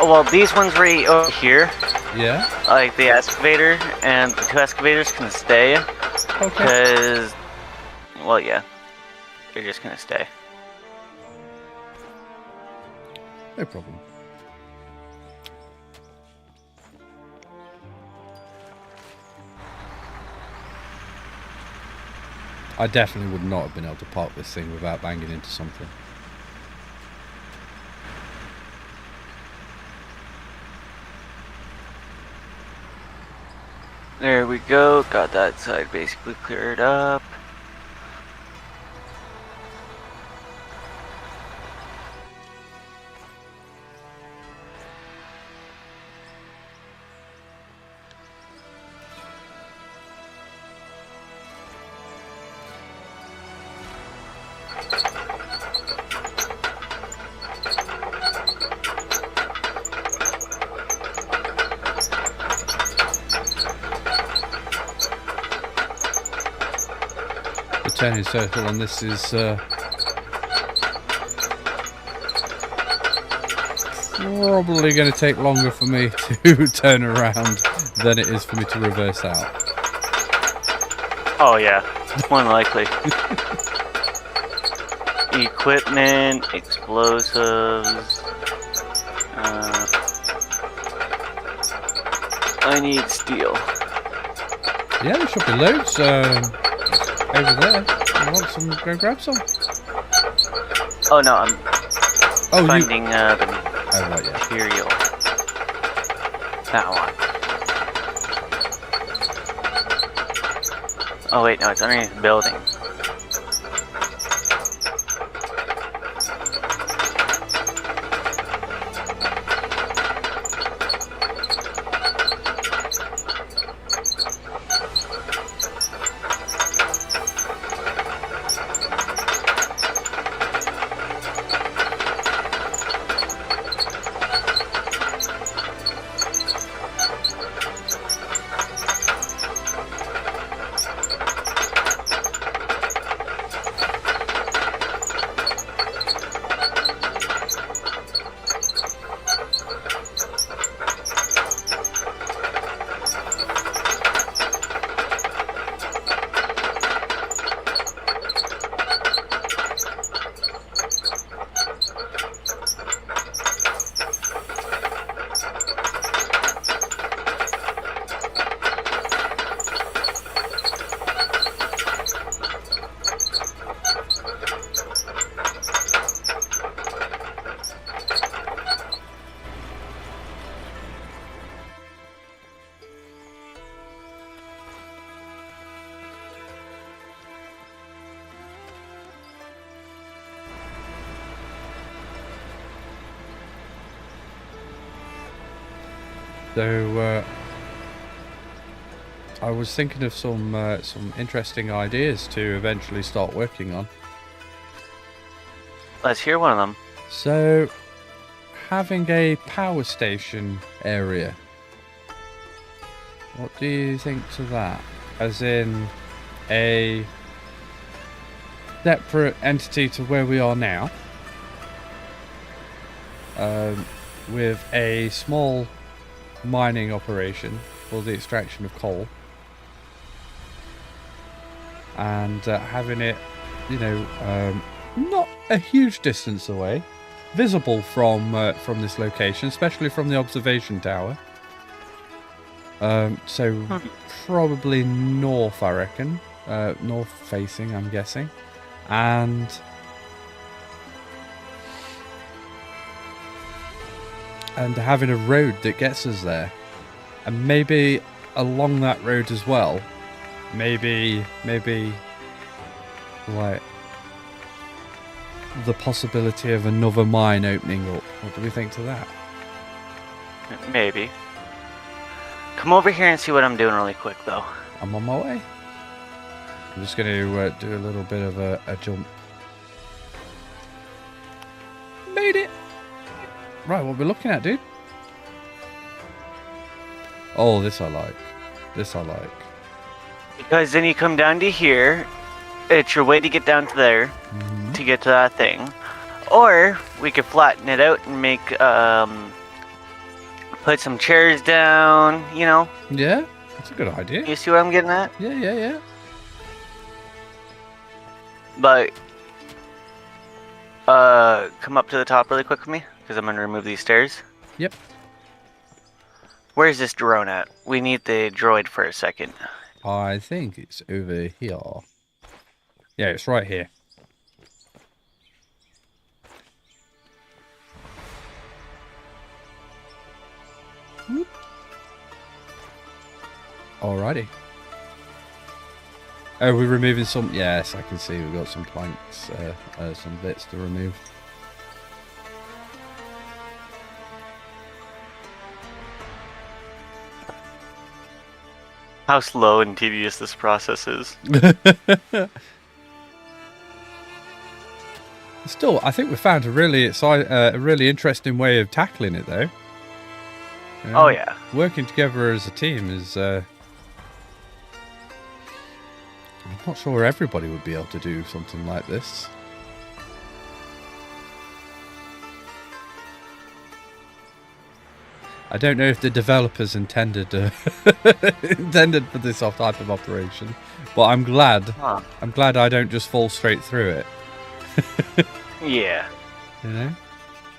well, these ones right over here, Yeah. like the excavator and the 2 excavators can stay. Okay. Because, well, yeah, they're just gonna stay. No problem. I definitely would not have been able to park this thing without banging into something. There we go. Got that side basically cleared up. The turning circle on this is probably going to take longer for me to turn around than it is for me to reverse out. Oh yeah, more than likely. Equipment, explosives. I need steel. Yeah, there should be loads over there. You want some? Go grab some. Oh no, I'm Oh, finding the Oh, right, yeah. material. That one. Oh wait, no, it's underneath the building. So I was thinking of some interesting ideas to eventually start working on. Let's hear one of them. So having a power station area. What do you think to that? As in a separate entity to where we are now, with a small mining operation for the extraction of coal, and having it, you know, not a huge distance away, visible from this location, especially from the observation tower. So probably north, I reckon, north facing, I'm guessing, and having a road that gets us there, and maybe along that road as well, maybe like the possibility of another mine opening up. What do we think to that? Maybe. Come over here and see what I'm doing really quick, though. I'm on my way. I'm just going to do a little bit of a jump. Made it! Right, what we're looking at, dude? Oh, this I like. This I like. Because then you come down to here. It's your way to get down to there, to get to that thing. Or we could flatten it out and make put some chairs down, you know. Yeah, that's a good idea. You see what I'm getting at? Yeah. But, come up to the top really quick with me, because I'm going to remove these stairs. Yep. Where's this drone at? We need the droid for a second. I think it's over here. Yeah, it's right here. Whoop. Alrighty. Are we removing some? Yes, I can see we've got some planks, some bits to remove. How slow and tedious this process is. Still, I think we found a really interesting way of tackling it, though. You know, Oh yeah. working together as a team is. I'm not sure everybody would be able to do something like this. I don't know if the developers intended intended for this type of operation, but I'm glad. Huh. I'm glad I don't just fall straight through it. Yeah. You know.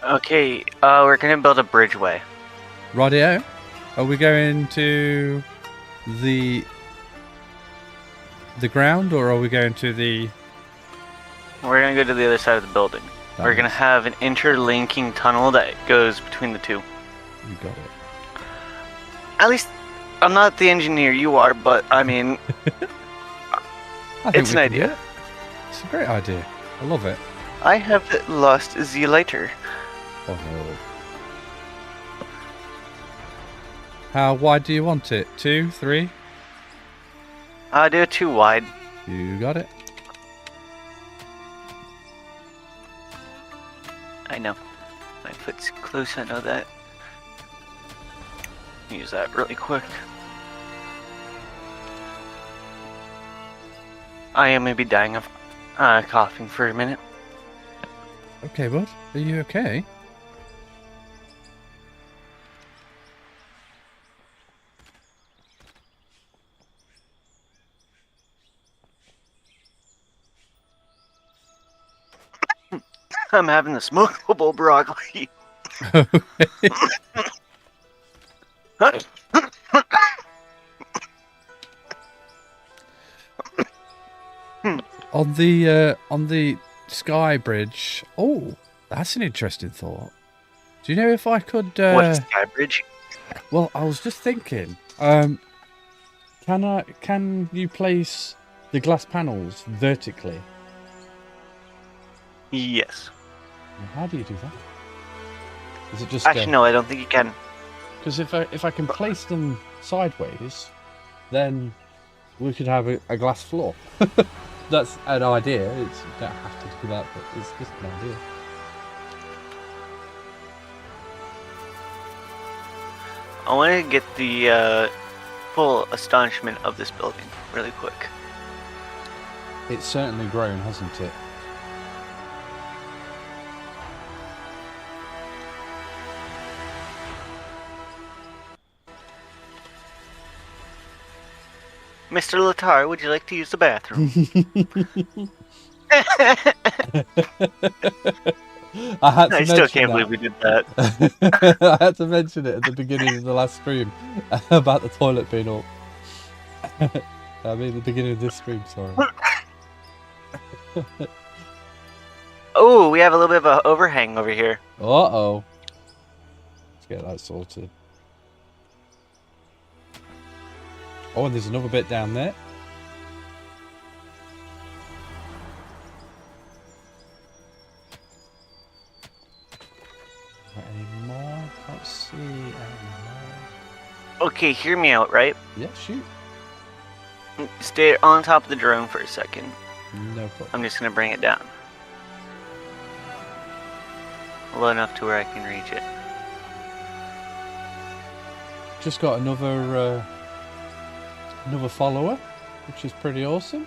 Okay, we're gonna build a bridgeway. Radio. Are we going to the ground, or are we going to the? We're gonna go to the other side of the building. We're gonna Nice. have an interlinking tunnel that goes between the two. You got it. At least, I'm not the engineer, you are, but I mean, I think It's we an can do idea. it. It's a great idea. I love it. I have lost the lighter. Oh no. How wide do you want it? 2, 3? I'll do it too wide. You got it. I know. My foot's close, I know that. Use that really quick. I am maybe dying of coughing for a minute. Okay, bud. Are you okay? I'm having the smokable broccoli. On the sky bridge. Oh, that's an interesting thought. Do you know if I could? What is Sky Bridge? Well, I was just thinking. Can you place the glass panels vertically? Yes. How do you do that? Is it just Actually, no, I don't think you can. Because if I can place them sideways, then we could have a glass floor. That's an idea. You don't have to do that, but it's just an idea. I want to get the full astonishment of this building really quick. It's certainly grown, hasn't it? Mr. LTAR, would you like to use the bathroom? I had to I still mention can't that. believe we did that. I had to mention it at the beginning of the last stream about the toilet being up. I mean, the beginning of this stream, sorry. Oh, we have a little bit of an overhang over here. Uh-oh. Let's get that sorted. Oh, and there's another bit down there. Any more? Can't see any more. Okay, hear me out, right? Yeah, shoot. Stay on top of the drone for a second. No problem. I'm just gonna bring it down. Low enough to where I can reach it. Just got another follower, which is pretty awesome.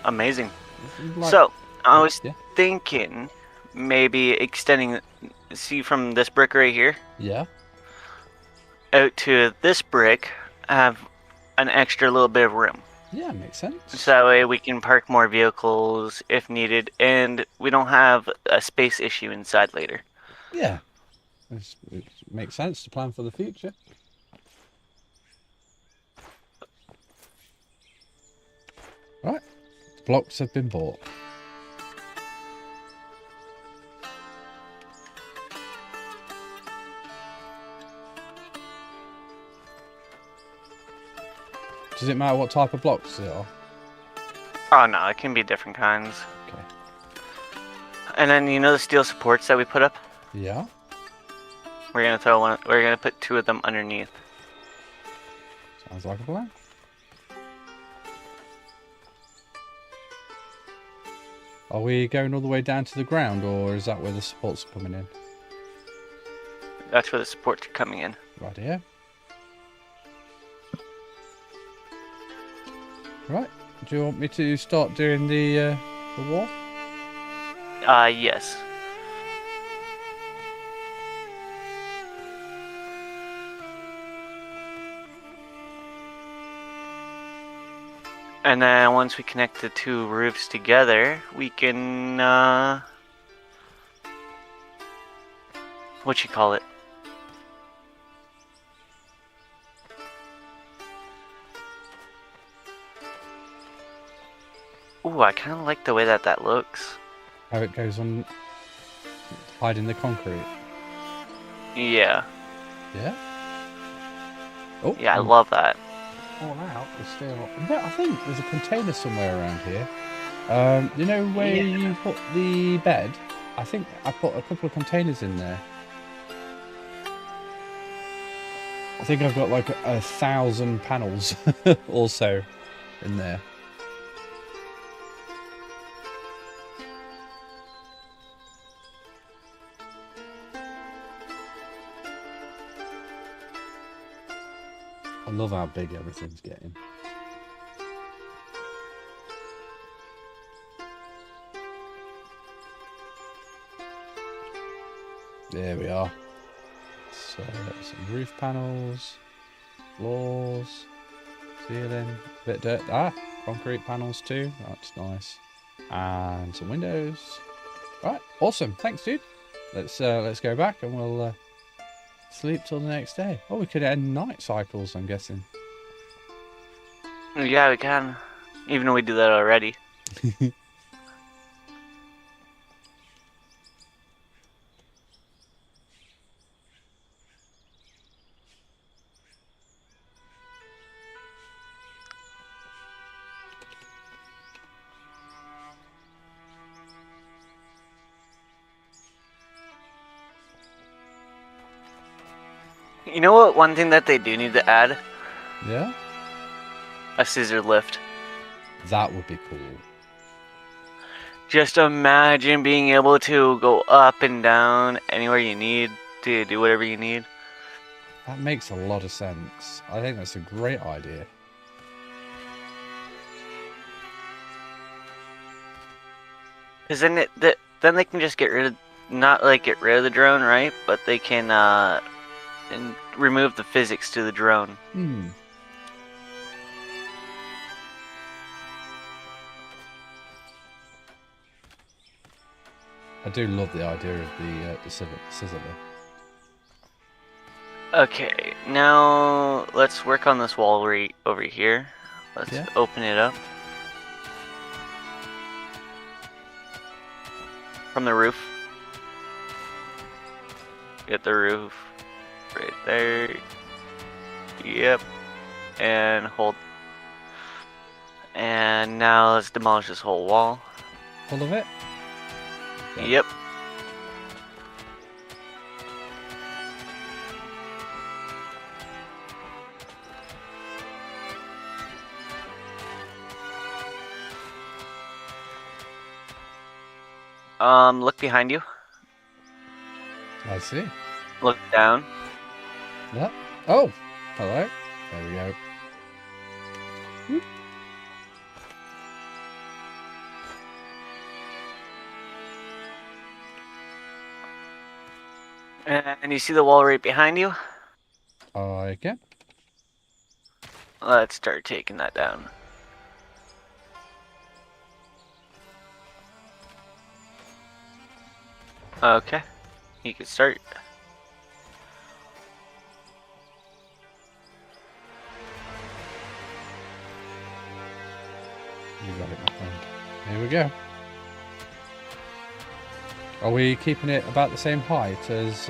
Amazing. Like- So, I was Yeah. thinking maybe extending, see from this brick right here Yeah. out to this brick, have an extra little bit of room. Yeah, makes sense. So that way we can park more vehicles if needed, and we don't have a space issue inside later. Yeah. It makes sense to plan for the future. Right. The blocks have been bought. Does it matter what type of blocks they are? Oh no, it can be different kinds. Okay. And then you know the steel supports that we put up? Yeah. We're gonna throw one. We're gonna put 2 of them underneath. Sounds like a plan. Are we going all the way down to the ground, or is that where the supports are coming in? That's where the supports are coming in. Right here. Right. Do you want me to start doing the wall? Yes. And then once we connect the 2 roofs together, we can, what you call it? Ooh, I kind of like the way that looks. How it goes on hiding the concrete. Yeah. Yeah? Oh, Yeah, I love that. all out. There's still... I think there's a container somewhere around here. You know where you put the bed? I think I put a couple of containers in there. I think I've got like 1,000 panels also in there. I love how big everything's getting. There we are. So some roof panels, floors, ceiling, bit of dirt. Concrete panels too. That's nice. And some windows. Right, awesome. Thanks, dude. Let's go back and we'll sleep till the next day. Oh, we could end night cycles, I'm guessing. Yeah, we can. Even though we do that already. You know what? One thing that they do need to add? Yeah? A scissor lift. That would be cool. Just imagine being able to go up and down anywhere you need to do whatever you need. That makes a lot of sense. I think that's a great idea. Because then then they can just get rid of, not like get rid of the drone, right? But they can and remove the physics to the drone. I do love the idea of the scissor lift. Okay, now let's work on this wall right over here. Let's open it up. From the roof. Get the roof right there. Yep. And hold. And now let's demolish this whole wall. All of it? Yep. Look behind you. I see. Look down. Yep. Oh, hello. There we go. Whoop. And you see the wall right behind you? Okay. Let's start taking that down. Okay. You can start. You got it, my friend. Here we go. Are we keeping it about the same height as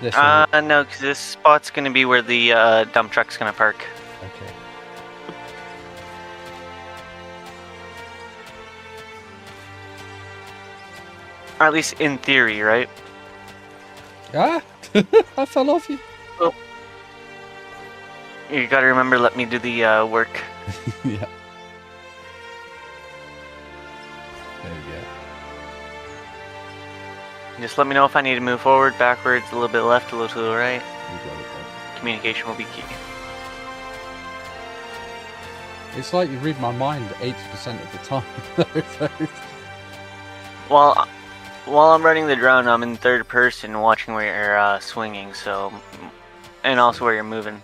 this? No, because this spot's gonna be where the dump truck's gonna park. Okay. Or at least in theory, right? Ah! I fell off you. Oh. You gotta remember, let me do the work. Yeah. There we go. Just let me know if I need to move forward, backwards, a little bit left, a little to the right. You got it, bud. Communication will be key. It's like you read my mind 80% of the time. While I'm running the drone, I'm in third person, watching where you're swinging, so, and also where you're moving.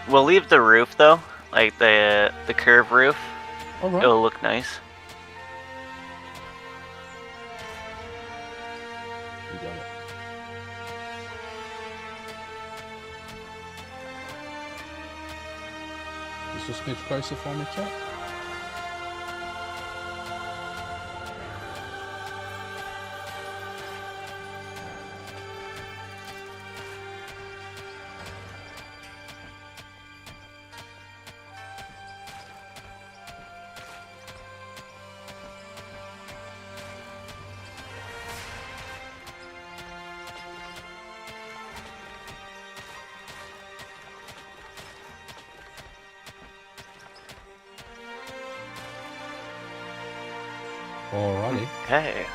We'll leave the roof though, like the curved roof. All right. It'll look nice. You got it. Just a smidge closer for me, Chuck. Alrighty. Okay.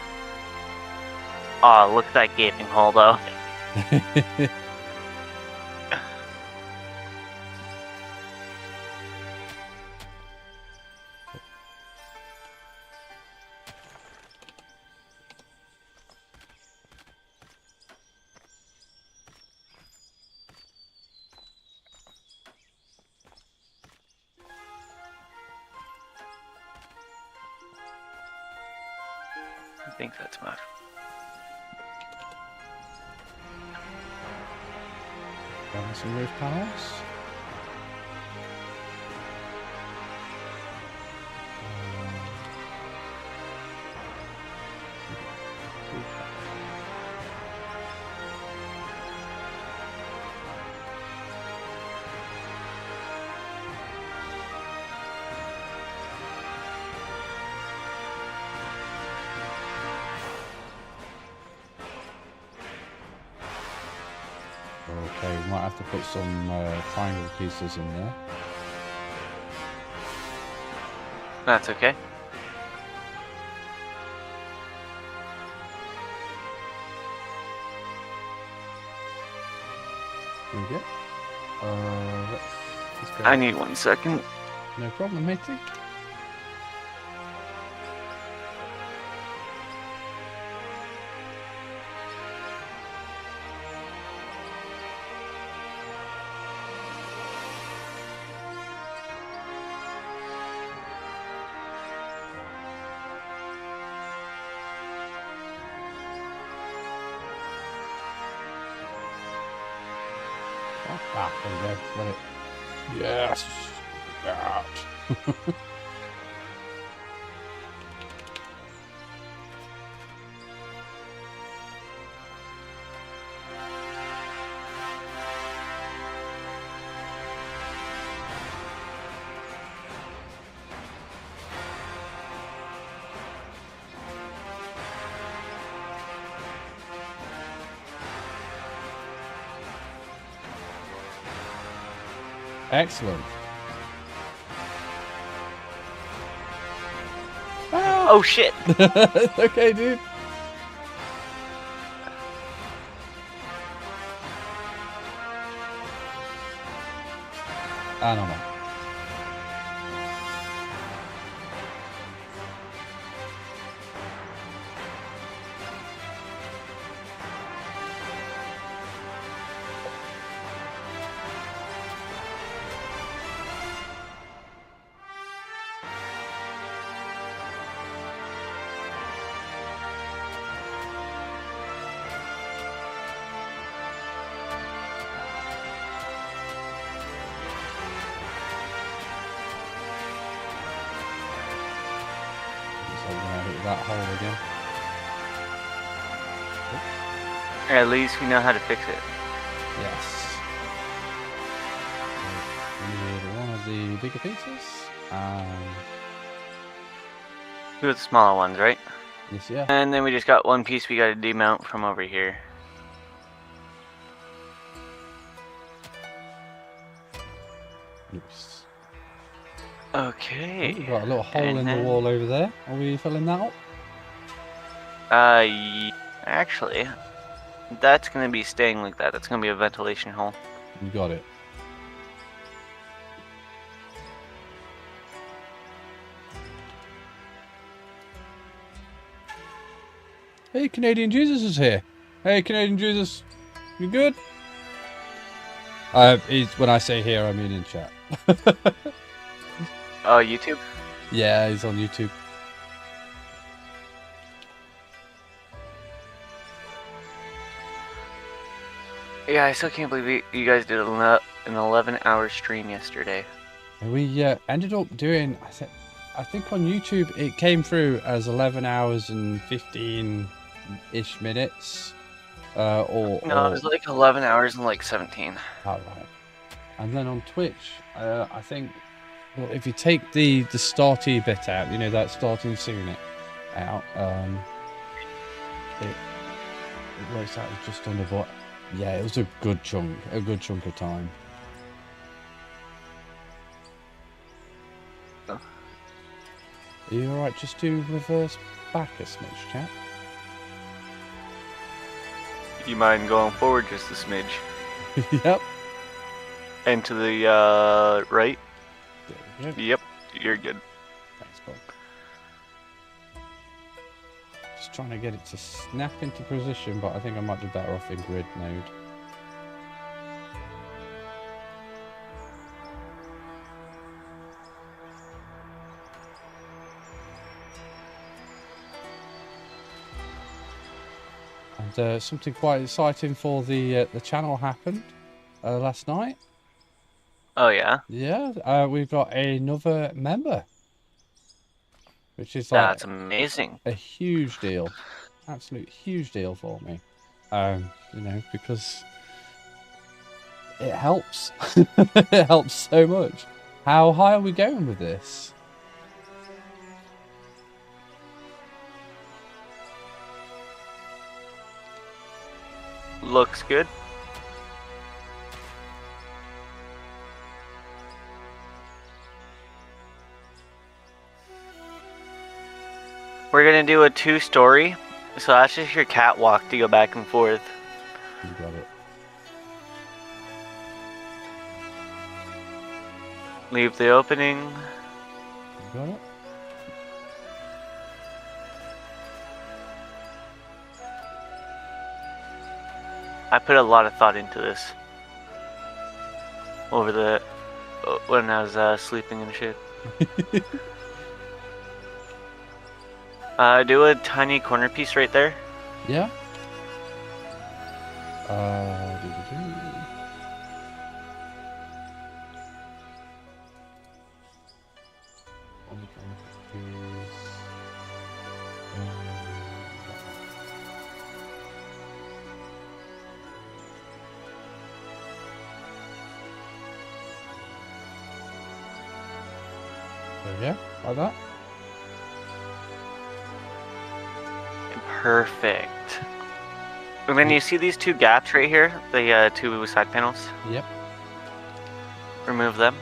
Oh, look at that gaping hole though. I think that's enough. Grab some roof panels. Okay, we might have to put some triangle pieces in there. That's okay. There we go. Let's go. I need 1 second. No problem, matey. Ah, there we go. Got it. Yes. Out. Excellent. Oh shit! It's okay, dude. I don't know. that hole again. At least we know how to fix it. Yes. So we need one of the bigger pieces. Two of the smaller ones, right? Yes, yeah. And then we just got one piece we got to demount from over here. Oops. Okay. We've got a little hole And in the then- wall over there. Are we filling that up? Actually, that's gonna be staying like that. That's gonna be a ventilation hole. You got it. Hey, Canadian Jesus is here. Hey, Canadian Jesus, you good? When I say here, I mean in chat. Oh, YouTube? Yeah, he's on YouTube. Yeah, I still can't believe you guys did an 11-hour stream yesterday. We ended up doing, I think on YouTube it came through as 11 hours and 15-ish minutes. No, it was like 11 hours and like 17. Oh, right. And then on Twitch, I think, well, if you take the starty bit out, you know, that starting soon it out, it works out as just under, but yeah, it was a good chunk of time. Oh. Are you alright just to reverse back a smidge, chat? You mind going forward just a smidge? Yep. And to the right? There we go. Yep, you're good. Thanks, Bob. Just trying to get it to snap into position, but I think I might be better off in grid mode. And something quite exciting for the channel happened last night. Oh, yeah? Yeah, we've got another member, which is like That's amazing. a huge deal, absolute huge deal for me. You know, because it helps. It helps so much. How high are we going with this? Looks good. We're gonna do a 2-story, so that's just your catwalk to go back and forth. You got it. Leave the opening. You got it. I put a lot of thought into this over the when I was sleeping and shit. Do a tiny corner piece right there. Yeah. There we go, like that. Perfect. And then you see these 2 gaps right here, the 2 side panels. Yep. Remove them.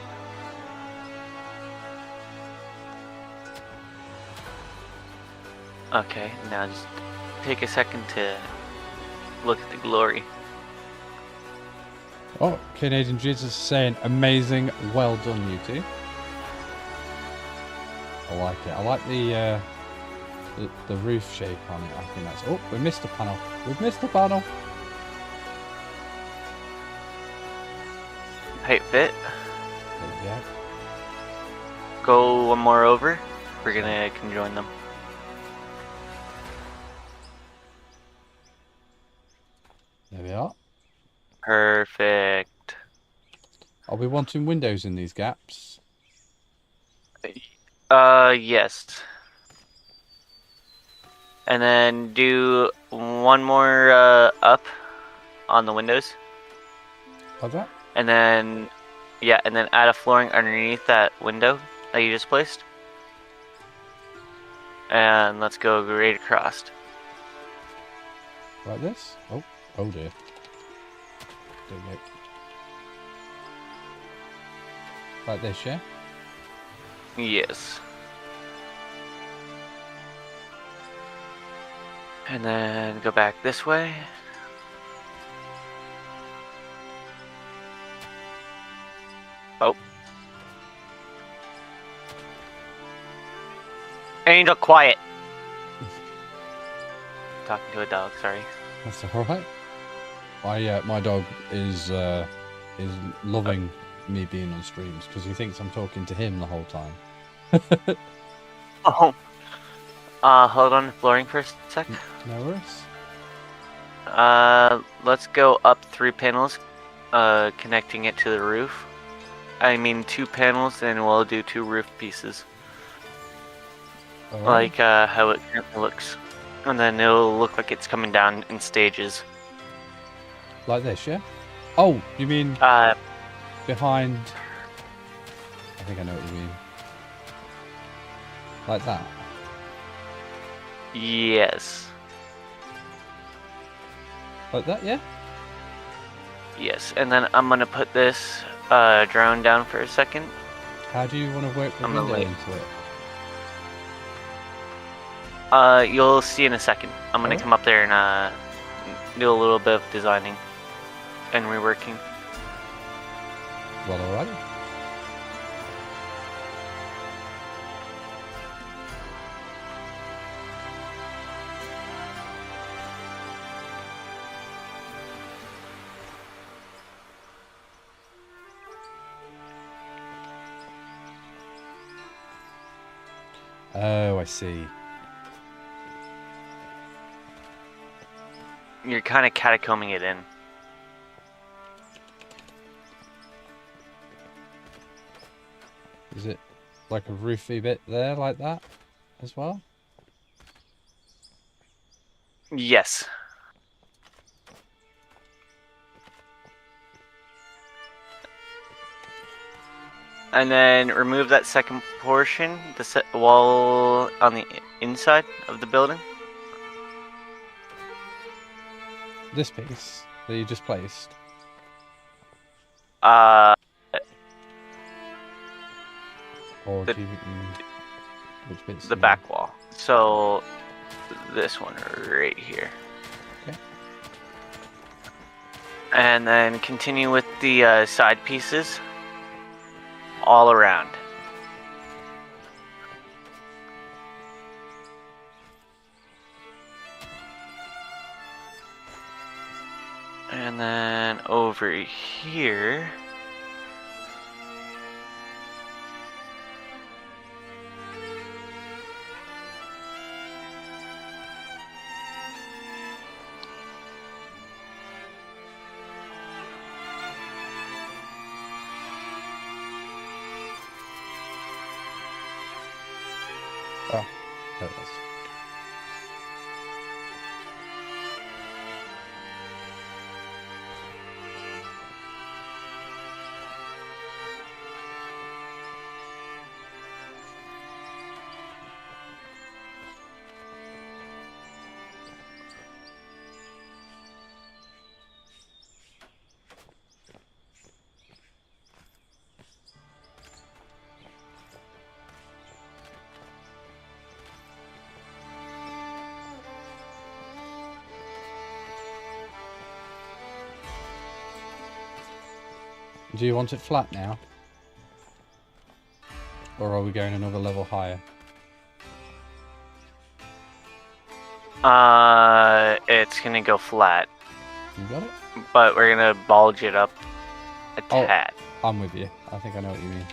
Okay, now just take a second to look at the glory. Oh, Canadian Jesus is saying amazing, well done, you two. I like it. I like the roof shape on it. I think that's. Oh, we missed a panel. We've missed a panel. Height fit. There we go. Go one more over. We're gonna conjoin them. There we are. Perfect. Are we wanting windows in these gaps? Yes. And then do one more up on the windows. Like that? And then, yeah, and then add a flooring underneath that window that you just placed. And let's go right across. Like this? Oh, oh dear. Don't know. Like this, yeah? Yes. And then go back this way. Oh. Angel, quiet. Talking to a dog, sorry. That's alright. My dog is loving me being on streams because he thinks I'm talking to him the whole time. Oh. Hold on, flooring for a sec. No worries. Let's go up 3 panels, connecting it to the roof. I mean 2 panels, and we'll do 2 roof pieces. Alright. Like, how it currently looks. And then it'll look like it's coming down in stages. Like this, yeah? Oh, you mean behind... I think I know what you mean. Like that? Yes. Like that, yeah? Yes, and then I'm gonna put this drone down for a second. How do you want to work the I'm gonna window wait. into it? You'll see in a second. I'm gonna Alright. come up there and do a little bit of designing and reworking. Well, alrighty. Oh, I see. You're kind of catacombing it in. Is it like a roofy bit there, like that, as well? Yes. And then remove that second portion, the wall on the inside of the building. This piece that you just placed. Or The- do you... Which bit's The back wall. So this one right here. Okay. And then continue with the side pieces all around. And then over here. Oh, there it is. Do you want it flat now? Or are we going another level higher? It's gonna go flat, You got it? but we're gonna bulge it up a Oh. tad. I'm with you. I think I know what you mean.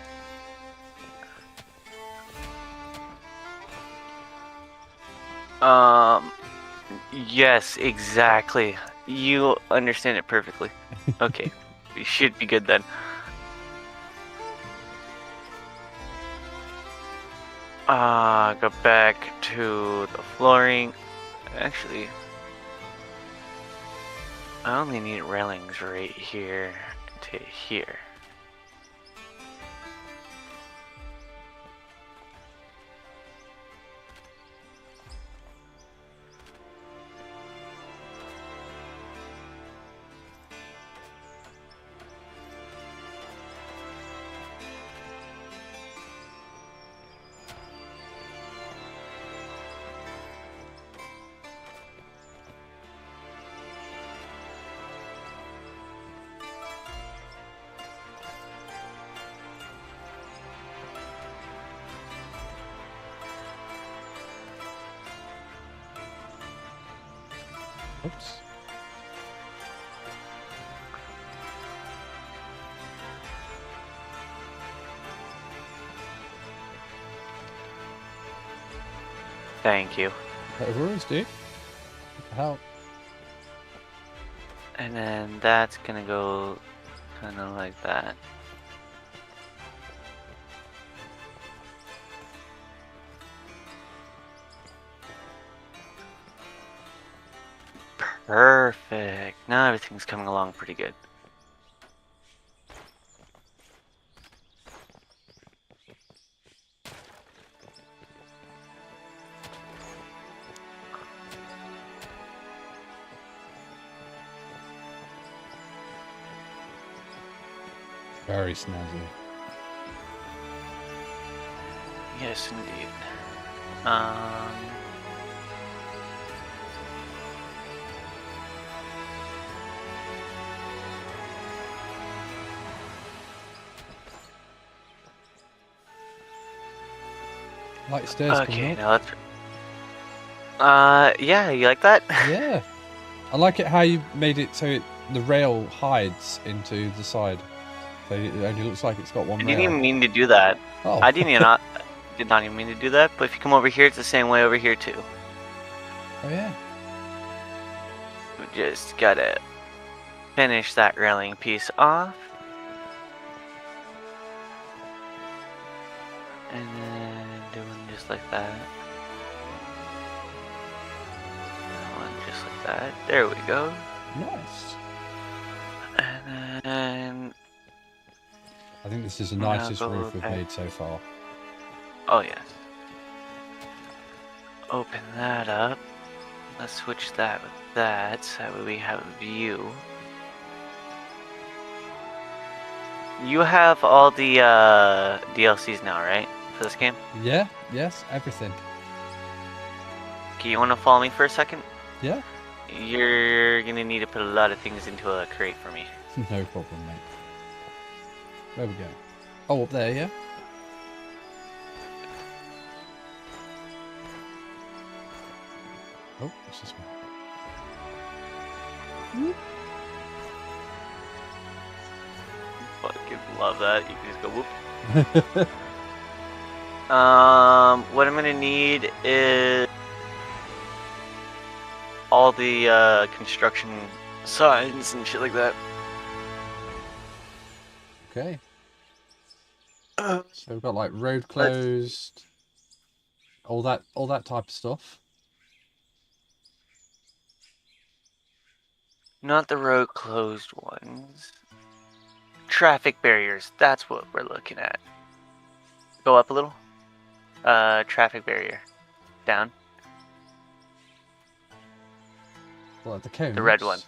Yes, exactly. You understand it perfectly. Okay, we should be good then. Go back to the flooring. Actually, I only need railings right here to here. Oops. Thank you. No worries, dude. Help. And then that's gonna go kind of like that. Perfect. Now everything's coming along pretty good. Very snazzy. Yes, indeed. Like stairs Okay, coming now up. let's. Yeah, you like that? Yeah. I like it how you made it so the rail hides into the side. So it only looks like it's got one I rail. didn't even mean to do that. Oh. I did not even mean to do that. But if you come over here, it's the same way over here too. Oh yeah. We just gotta finish that railing piece off. And then doing just like that. That one just like that. There we go. Nice. And then... I think this is the Now nicest go roof we've back. made so far. Oh yes. Open that up. Let's switch that with that, so that way we have a view. You have all the DLCs now, right? For this game? Yeah, yes, everything. Okay, you want to follow me for a second? Yeah? You're gonna need to put a lot of things into a crate for me. No problem, mate. Where we go? Oh, up there, yeah? Oh, what's this one? Fucking love that. You can just go whoop. What I'm gonna need is all the construction signs and shit like that. Okay. So we've got like road closed, all that type of stuff. Not the road closed ones. Traffic barriers. That's what we're looking at. Go up a little. Traffic barrier. Down. Well, the cones. The red one.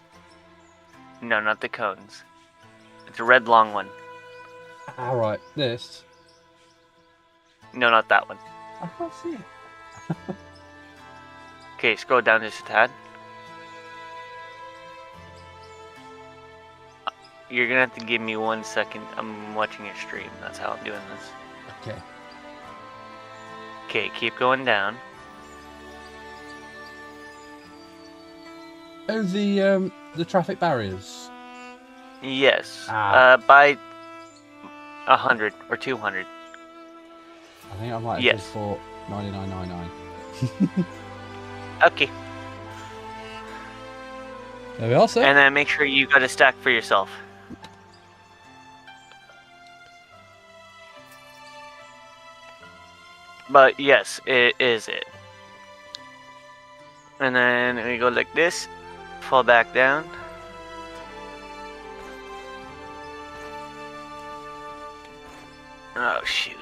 No, not the cones. It's a red long one. All right, this. No, not that one. I can't see it. Okay, scroll down just a tad. You're gonna have to give me 1 second. I'm watching your stream. That's how I'm doing this. Okay. Okay, keep going down. Oh, the traffic barriers. Yes. Ah. By 100 or 200. I think I might have Yes. just bought 99.99. Okay. There we are, sir. And then make sure you got a stack for yourself. But yes, it is it. And then we go like this, fall back down. Oh shoot.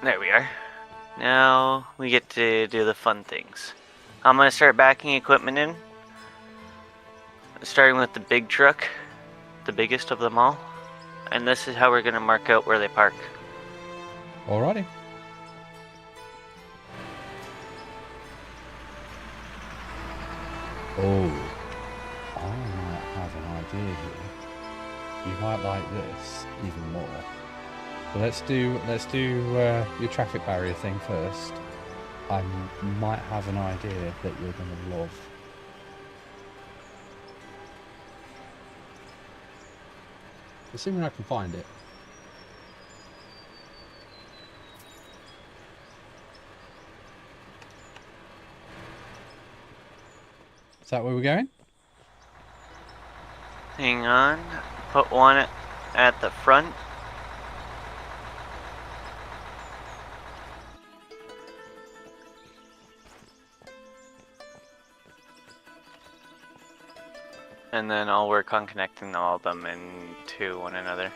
There we are. Now we get to do the fun things. I'm going to start backing equipment in. Starting with the big truck, the biggest of them all. And this is how we're going to mark out where they park. Alrighty. Oh, I might have an idea here. You might like this even more. But let's do your traffic barrier thing first. I might have an idea that you're going to love. Assuming I can find it. Is that where we're going? Hang on. Put one at the front. And then I'll work on connecting all of them into one another.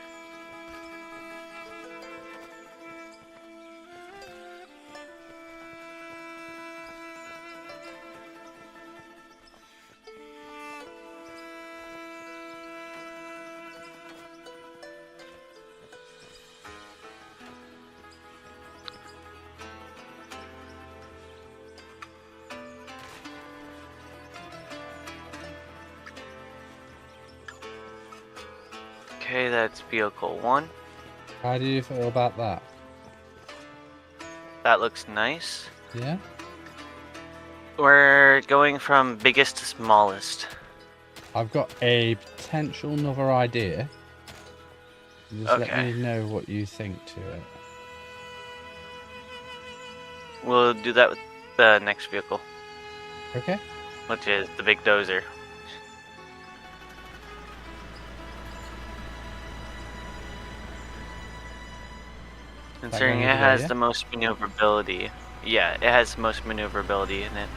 Okay, that's vehicle 1. How do you feel about that? That looks nice. Yeah? We're going from biggest to smallest. I've got a potential another idea. Just let Okay. me know what you think to it. We'll do that with the next vehicle, Okay? which is the big dozer. Considering over it there, has yeah? the most maneuverability. Yeah, it has the most maneuverability in it.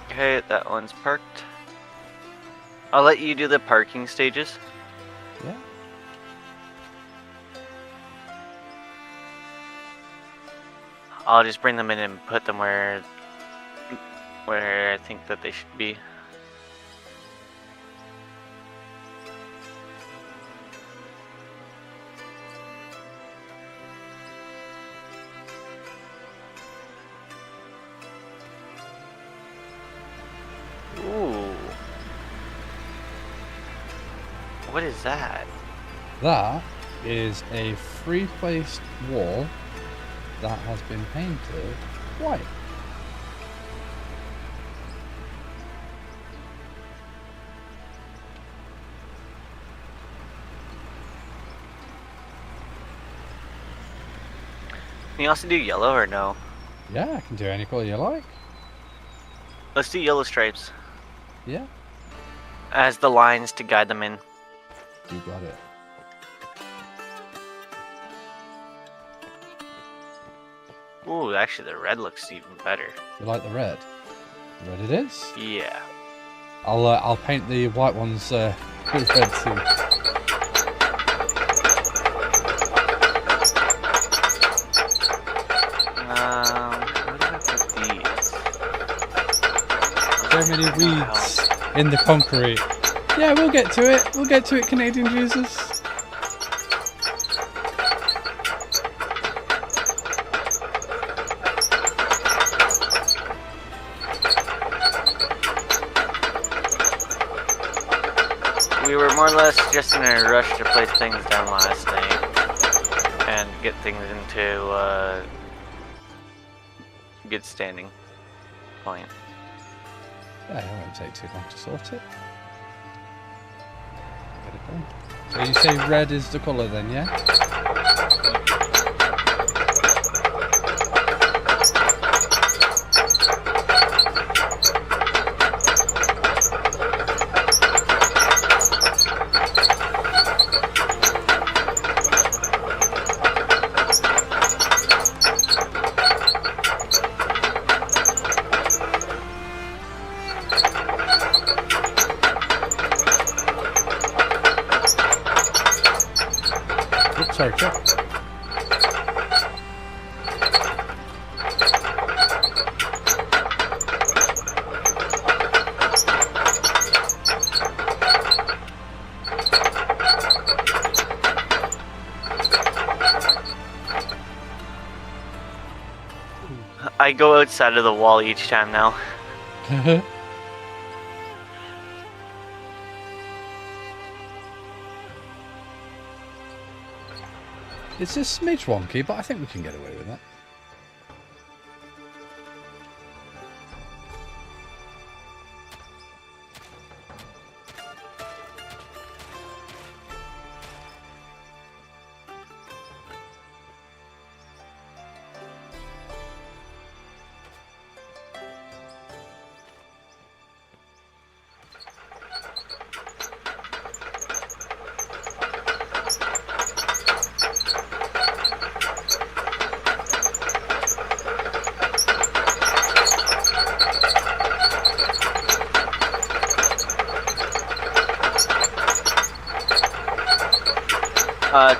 Okay, that one's parked. I'll let you do the parking stages. Yeah? I'll just bring them in and put them where I think that they should be. Ooh. What is that? That is a free-placed wall that has been painted white. Can you also do yellow or no? Yeah, I can do any colour you like. Let's do yellow stripes Yeah, as the lines to guide them in. you got it. Ooh, actually the red looks even better. You like the red? Red it is. Yeah. I'll paint the white ones with red too. Where did I put these? So many weeds in the concrete. Yeah, we'll get to it. We'll get to it, Canadian Jesus. We were more or less just in a rush to place things down last night and get things into good standing point. Yeah, it won't take too long to sort it. Get it done. So you say red is the colour then, yeah? sorry, Chuck. I go outside of the wall each time now. It's a smidge wonky, but I think we can get away with that.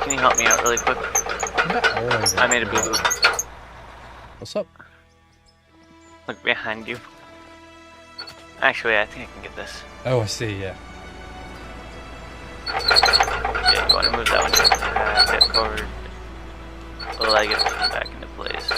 Can you help me out really quick? I made a boo-boo. What's up? Look behind you. Actually, I think I can get this. Oh, I see, yeah. Yeah, you want to move that one a bit forward. Leg it back into place.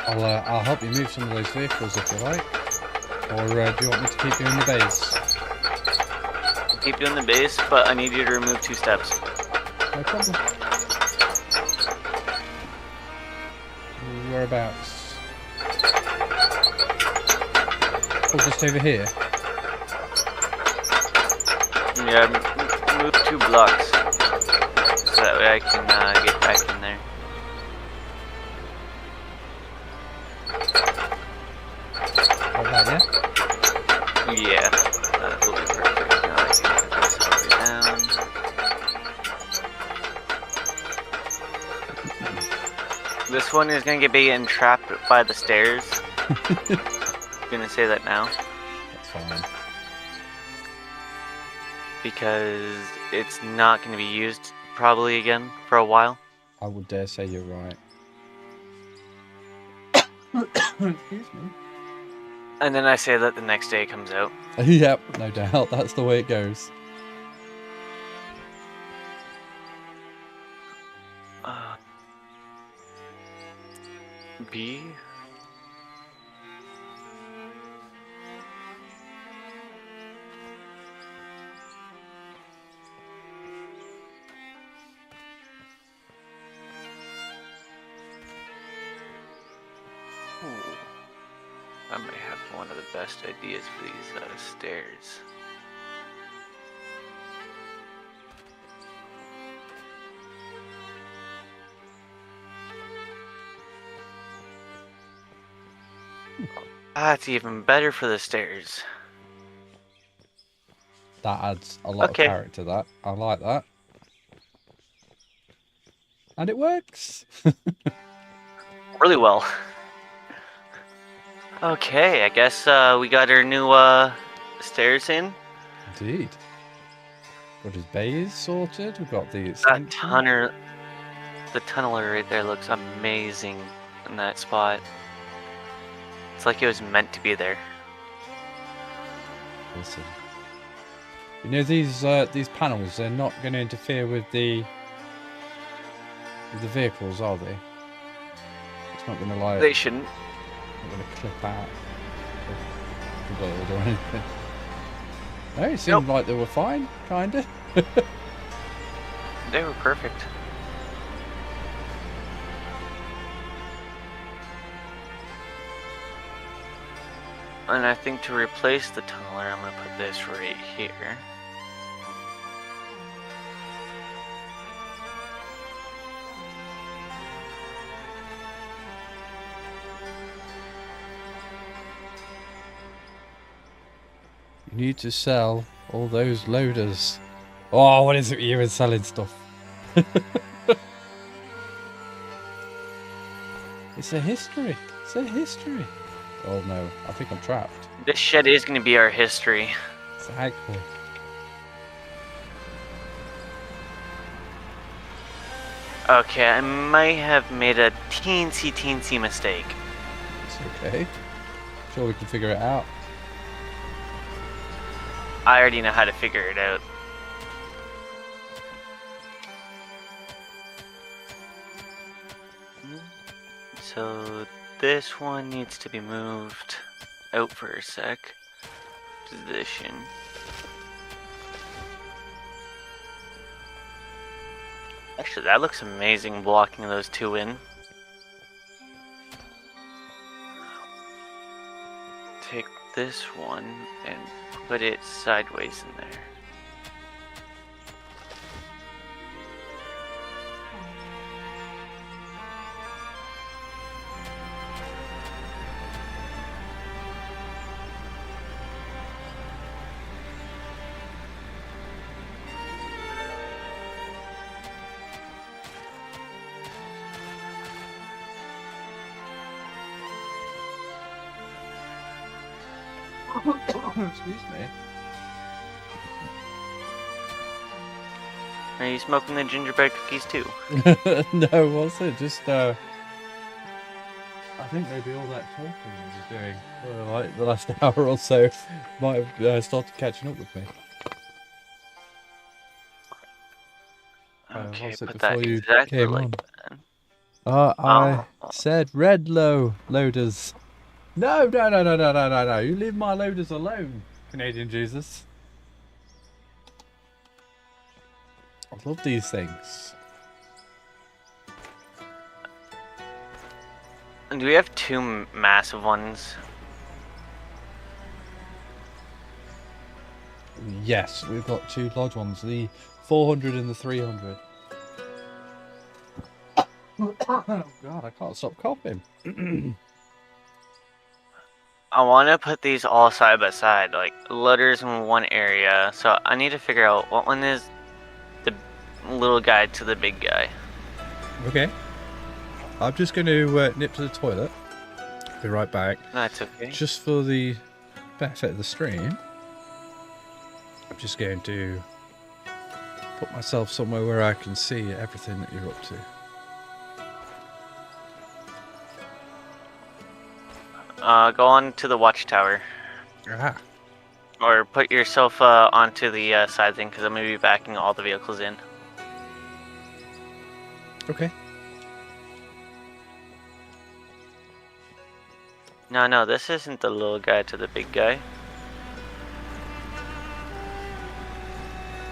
I'll help you move some of those vehicles if you like. Or do you want me to keep you in the base? I'll keep you in the base, but I need you to remove 2 steps. No problem. Whereabouts? Oh, just over here? Yeah, move 2 blocks. So that way I can get back in there. Like that, yeah? Yeah, that will be perfect. Now I can get this all the way down. This one is gonna be getting trapped by the stairs. I'm gonna say that now. That's fine. Because it's not gonna be used probably again for a while. I would dare say you're right. Excuse me. And then I say that the next day it comes out. Yep, no doubt. That's the way it goes. B. Ooh. I may have one of the best ideas for these stairs. That's even better for the stairs. That adds a lot Okay. of character to that. I like that. And it works. Really well. Okay, I guess we got our new stairs in. Indeed. Got his bays sorted. We've got the That extension. the tunneler right there looks amazing in that spot. It's like it was meant to be there. Listen. You know these panels, they're not going to interfere with the vehicles, are they? It's not going to like. They shouldn't. Not going to clip out or build or anything. No, it seemed like they were fine, kinda. They were perfect. And I think to replace the tunneler, I'm going to put this right here. You need to sell all those loaders. Oh, what is it with you and selling stuff? It's a history. It's a history. Oh no, I think I'm trapped. This shed is going to be our history. Exactly. Okay, I might have made a teensy mistake. It's okay. Sure we can figure it out. I already know how to figure it out. So this one needs to be moved out for a sec. Position. Actually, that looks amazing blocking those two in. Take this one and put it sideways in there. Excuse me. Are you smoking the gingerbread cookies too? No, what's it? Just I think maybe all that talking I was doing like the last hour or so might have started catching up with me. Okay, what's it put before that you exactly came like on? that. I said red loaders. No. You leave my loaders alone, Canadian Jesus. I love these things. Do we have two massive ones? Yes, we've got two large ones, the 400 and the 300. Oh God, I can't stop coughing. I want to put these all side by side, like loaders in one area. So I need to figure out what one is the little guy to the big guy. Okay. I'm just going to nip to the toilet. Be right back. That's okay. Just for the benefit of the stream, I'm just going to put myself somewhere where I can see everything that you're up to. Go on to the watchtower. Ah. Or put yourself onto the side thing, because I'm going to be backing all the vehicles in. Okay. No, this isn't the little guy to the big guy.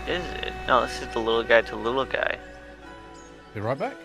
Is it? No, this is the little guy to little guy. Be right back.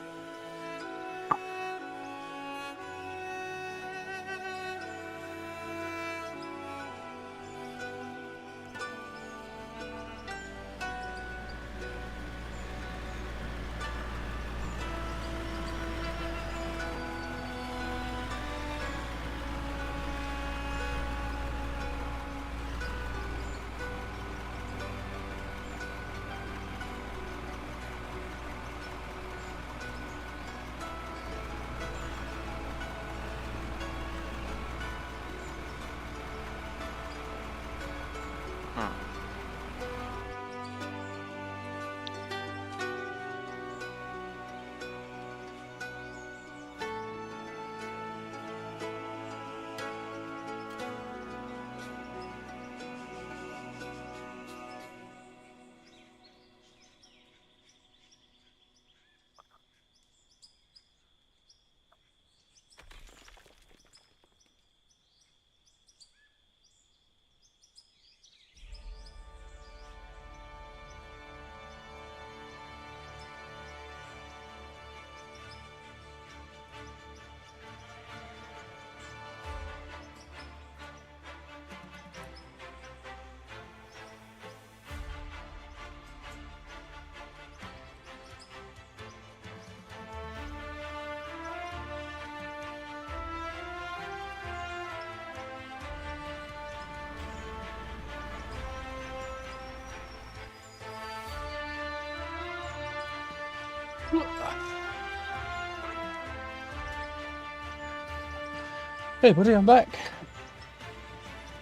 Hey buddy, I'm back.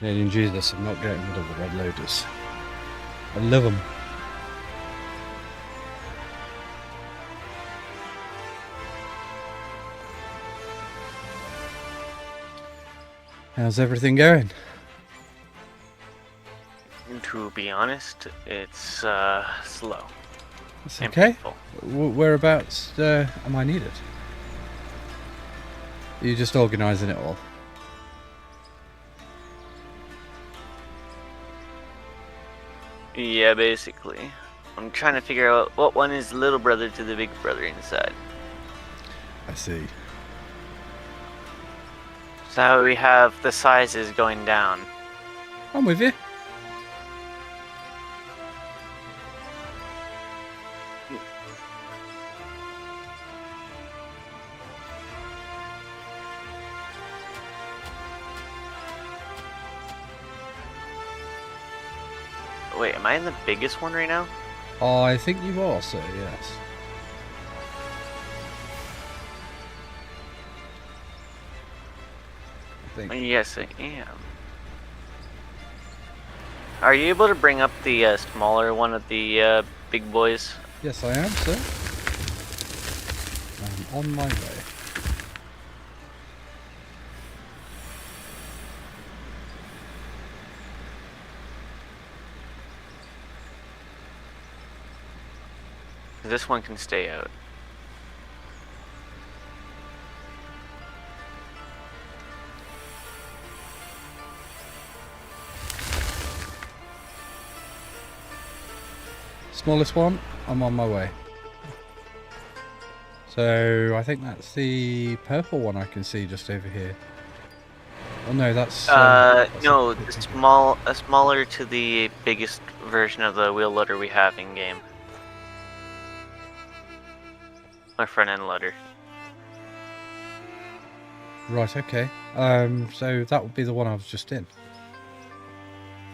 Really enjoy this. I'm not getting rid of the red loaders. I love them. How's everything going? To be honest, it's slow. It's and okay. painful. Whereabouts am I needed? Are you just organising it all? Yeah, basically. I'm trying to figure out what one is little brother to the big brother inside. I see. So we have the sizes going down. I'm with you. Wait, am I in the biggest one right now? Oh, I think you are, sir, yes. I think. Yes, I am. Are you able to bring up the smaller one of the big boys? Yes, I am, sir. I'm on my way. This one can stay out. Smallest one, I'm on my way. So I think that's the purple one I can see just over here. Oh no, that's no, a bit the bigger. smaller to the biggest version of the wheel loader we have in game. Our front end loader. Right, okay. So that would be the one I was just in.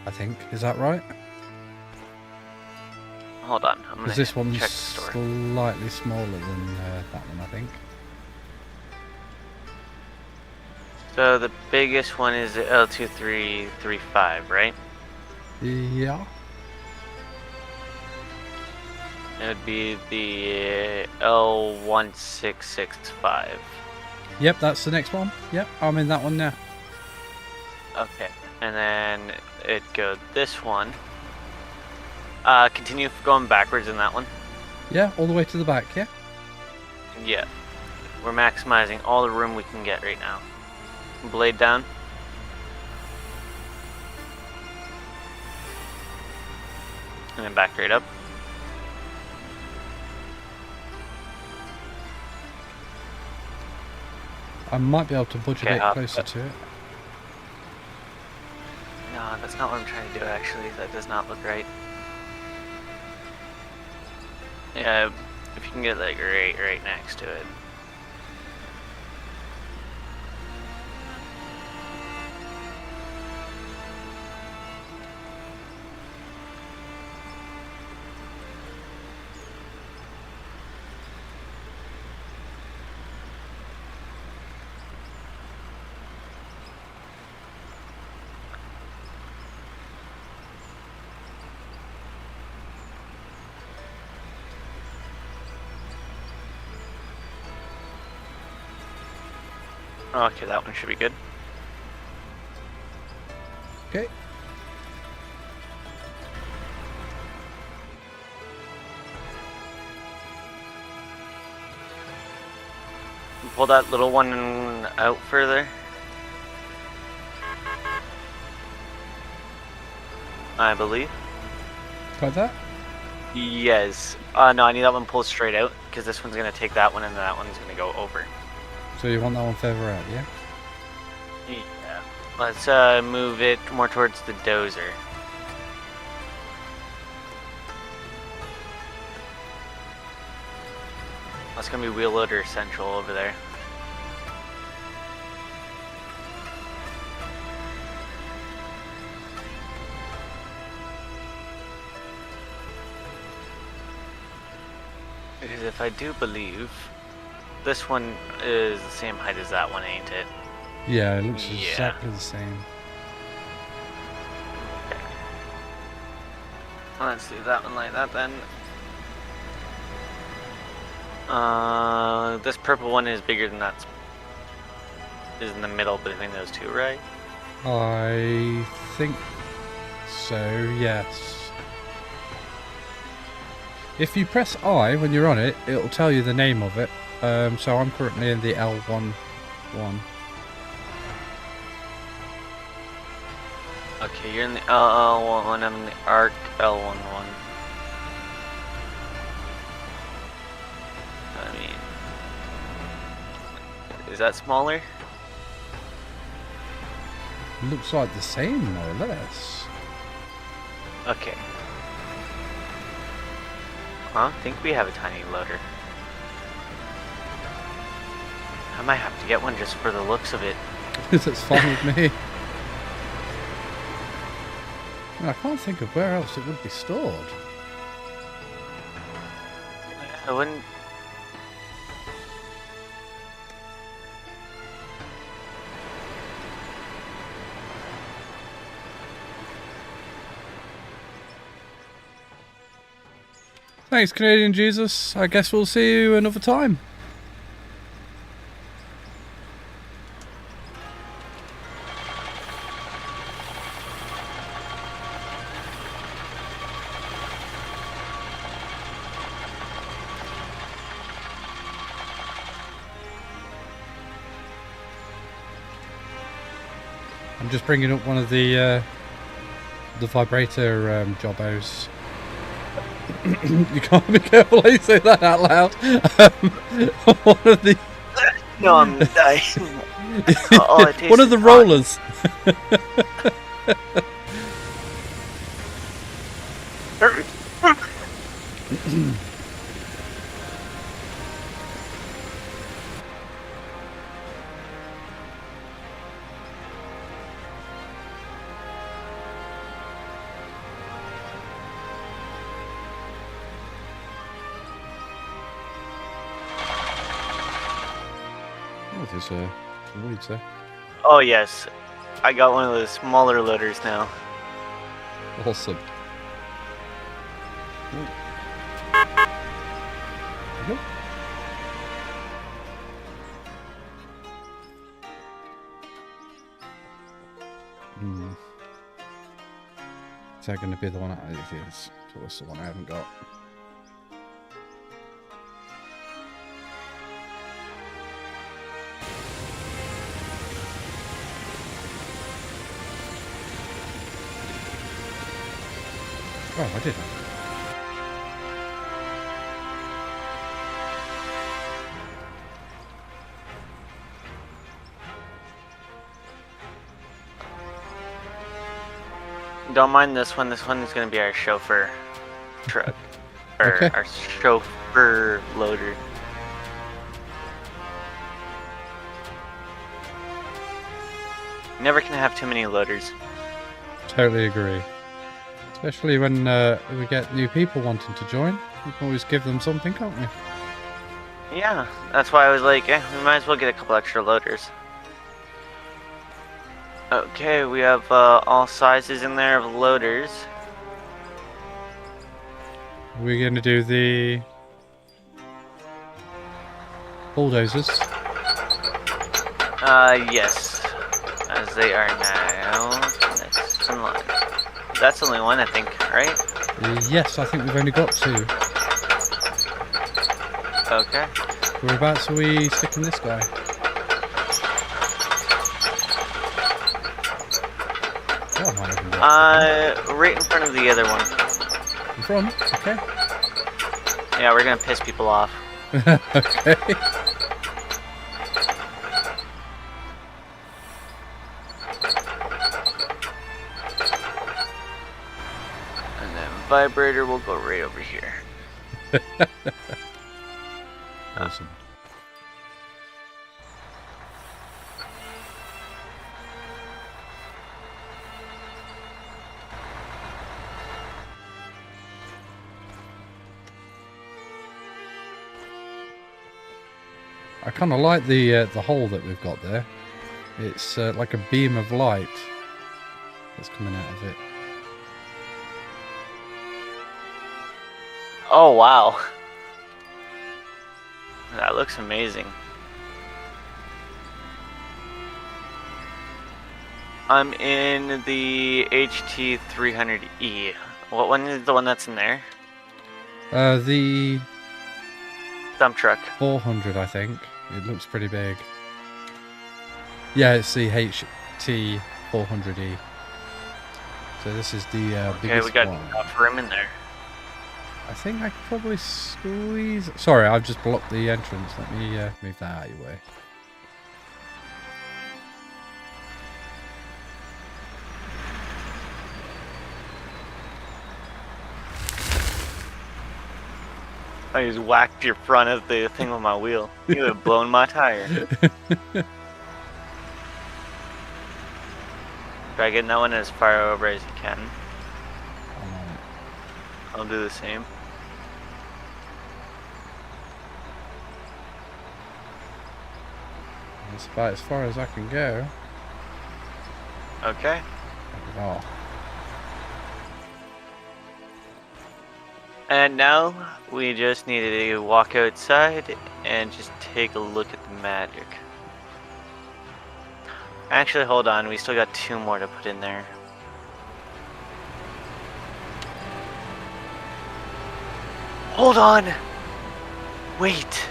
I think. Is that right? Hold on, I'm gonna Because this one's check the store. slightly smaller than that one, I think. So the biggest one is the L2335, right? Yeah. It would be the L1665. Yep, that's the next one. Yep, I'm in that one now. Okay, and then it goes this one. Continue going backwards in that one. Yeah, all the way to the back, yeah? Yeah. We're maximizing all the room we can get right now. Blade down. And then back right up. I might be able to budge a Okay, bit up. closer to it. No, that's not what I'm trying to do actually. That does not look right. Yeah, if you can get like right next to it. Okay, that one should be good. Okay. Pull that little one out further. I believe. Like that? Yes. No, I need that one pulled straight out because this one's gonna take that one and that one's gonna go over. So you want that one further out, yeah? Yeah. Let's move it more towards the dozer. That's gonna be wheel loader central over there. Because if I do believe, this one is the same height as that one, ain't it? Yeah, it looks Yeah. exactly the same. Let's do that one like that then. This purple one is bigger than that. Is in the middle between those two, right? I think so, yes. If you press I when you're on it, it'll tell you the name of it. So I'm currently in the L11. Okay, you're in the L11, I'm in the ARC L11. I mean, is that smaller? Looks like the same, more or less. Okay. I don't think we have a tiny loader. I might have to get one just for the looks of it. That's fine with me. I can't think of where else it would be stored. I wouldn't. Thanks, Canadian Jesus. I guess we'll see you another time. I'm just bringing up one of the vibrator jobbos. You can't be careful how you say that out loud. One of the No, I'm dying. Oh, it tastes one of the hot. rollers. Oh, there's a weeds there. Oh yes, I got one of those smaller loaders now. Awesome. Ooh. Yep. Is that going to be the one? It is. So that's the one I haven't got. Oh, I did. Don't mind this one. This one is going to be our chauffeur truck. Or Okay. our chauffeur loader. Never can have too many loaders. Totally agree. Especially when we get new people wanting to join. We can always give them something, can't we? Yeah, that's why I was like, we might as well get a couple extra loaders. Okay, we have all sizes in there of loaders. We're going to do the bulldozers. Yes. As they are now. Next in line. That's only one, I think, right? Yes, I think we've only got 2. Okay. Whereabouts are we sticking this guy? Oh, I might even go Right in front of the other one. in front. Okay. Yeah, we're gonna piss people off. Okay. And then vibrator will go right over here. Awesome. I kind of like the hole that we've got there. It's like a beam of light that's coming out of it. Oh wow. That looks amazing. I'm in the HT300E. What one is the one that's in there? The Dump truck. 400, I think. It looks pretty big. Yeah, it's the HT400E. So this is the Okay, biggest we got one. enough room in there. I think I could probably squeeze... Sorry, I've just blocked the entrance. Let me move that out of your way. I just whacked your front of the thing with my wheel. You have blown my tire. Try getting that one as far over as you can. I'll do the same. That's about as far as I can go. Okay. Oh. And now we just need to walk outside and just take a look at the magic. Actually, hold on. We still got 2 more to put in there. Hold on. Wait.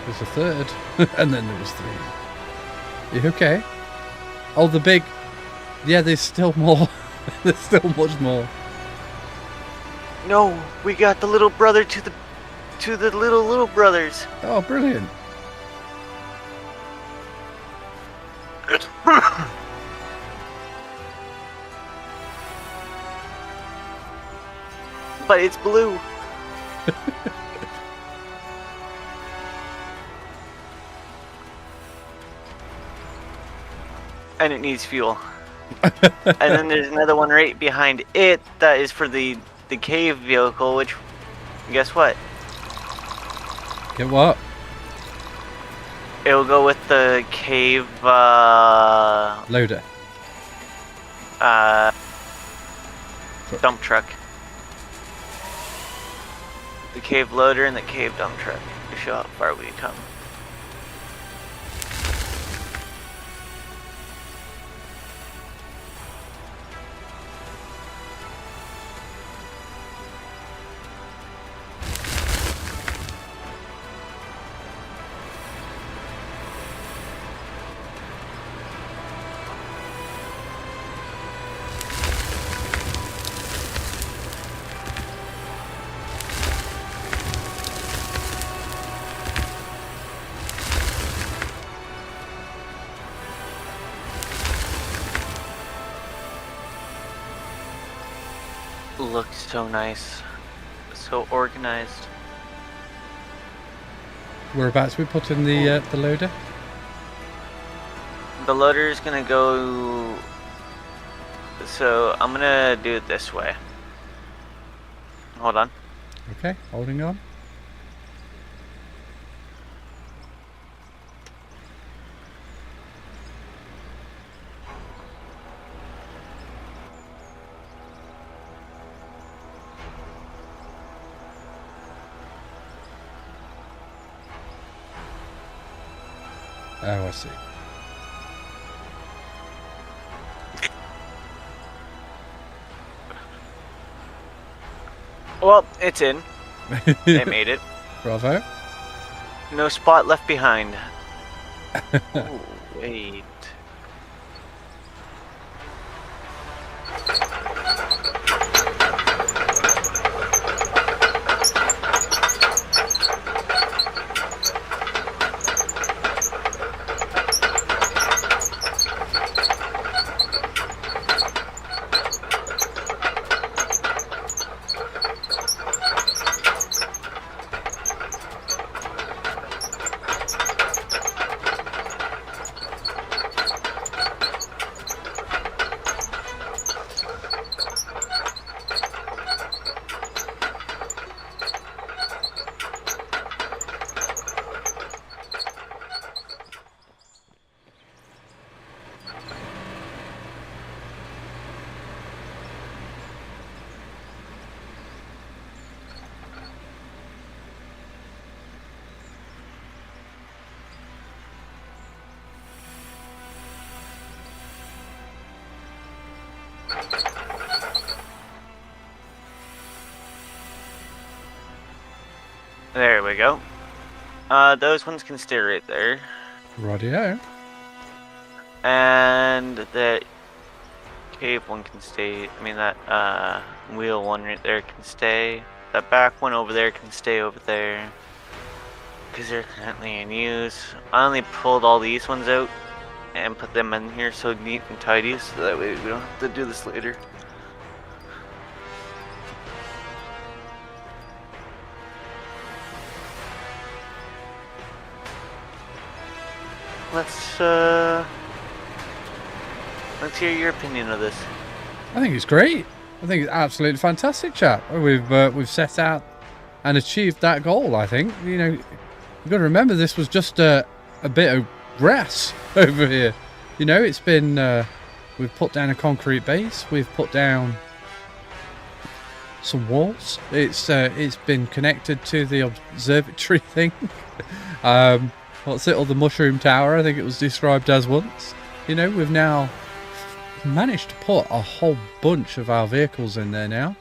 There's a third. And then there was 3. You okay? Oh, the big... Yeah, there's still more. There's still much more. No, we got the little brother to the little brothers. Oh, brilliant. But it's blue. And it needs fuel. And then there's another one right behind it that is for the cave vehicle, which, guess what? Get what? It'll go with the cave, Loader. dump truck. The cave loader and the cave dump truck to show how far we come. looks so nice. So organized. Whereabouts we put in the loader? The loader is gonna go. So I'm gonna do it this way. Hold on. Okay, holding on. Oh, I see. Well, it's in. They made it. Bravo. No spot left behind. Ooh, wait. There we go. Those ones can stay right there. Rightio. And that cave one can stay. I mean, that wheel one right there can stay. That back one over there can stay over there. Because they're currently in use. I only pulled all these ones out and put them in here so neat and tidy so that way we don't have to do this later. Let's hear your opinion of this. I think it's great. I think it's absolutely fantastic, chap. We've set out and achieved that goal. I think you've got to remember this was just a bit of grass over here. It's been we've put down a concrete base. We've put down some walls. It's been connected to the observatory thing. What's it? Or the mushroom tower? I think it was described as once. We've now managed to put a whole bunch of our vehicles in there now.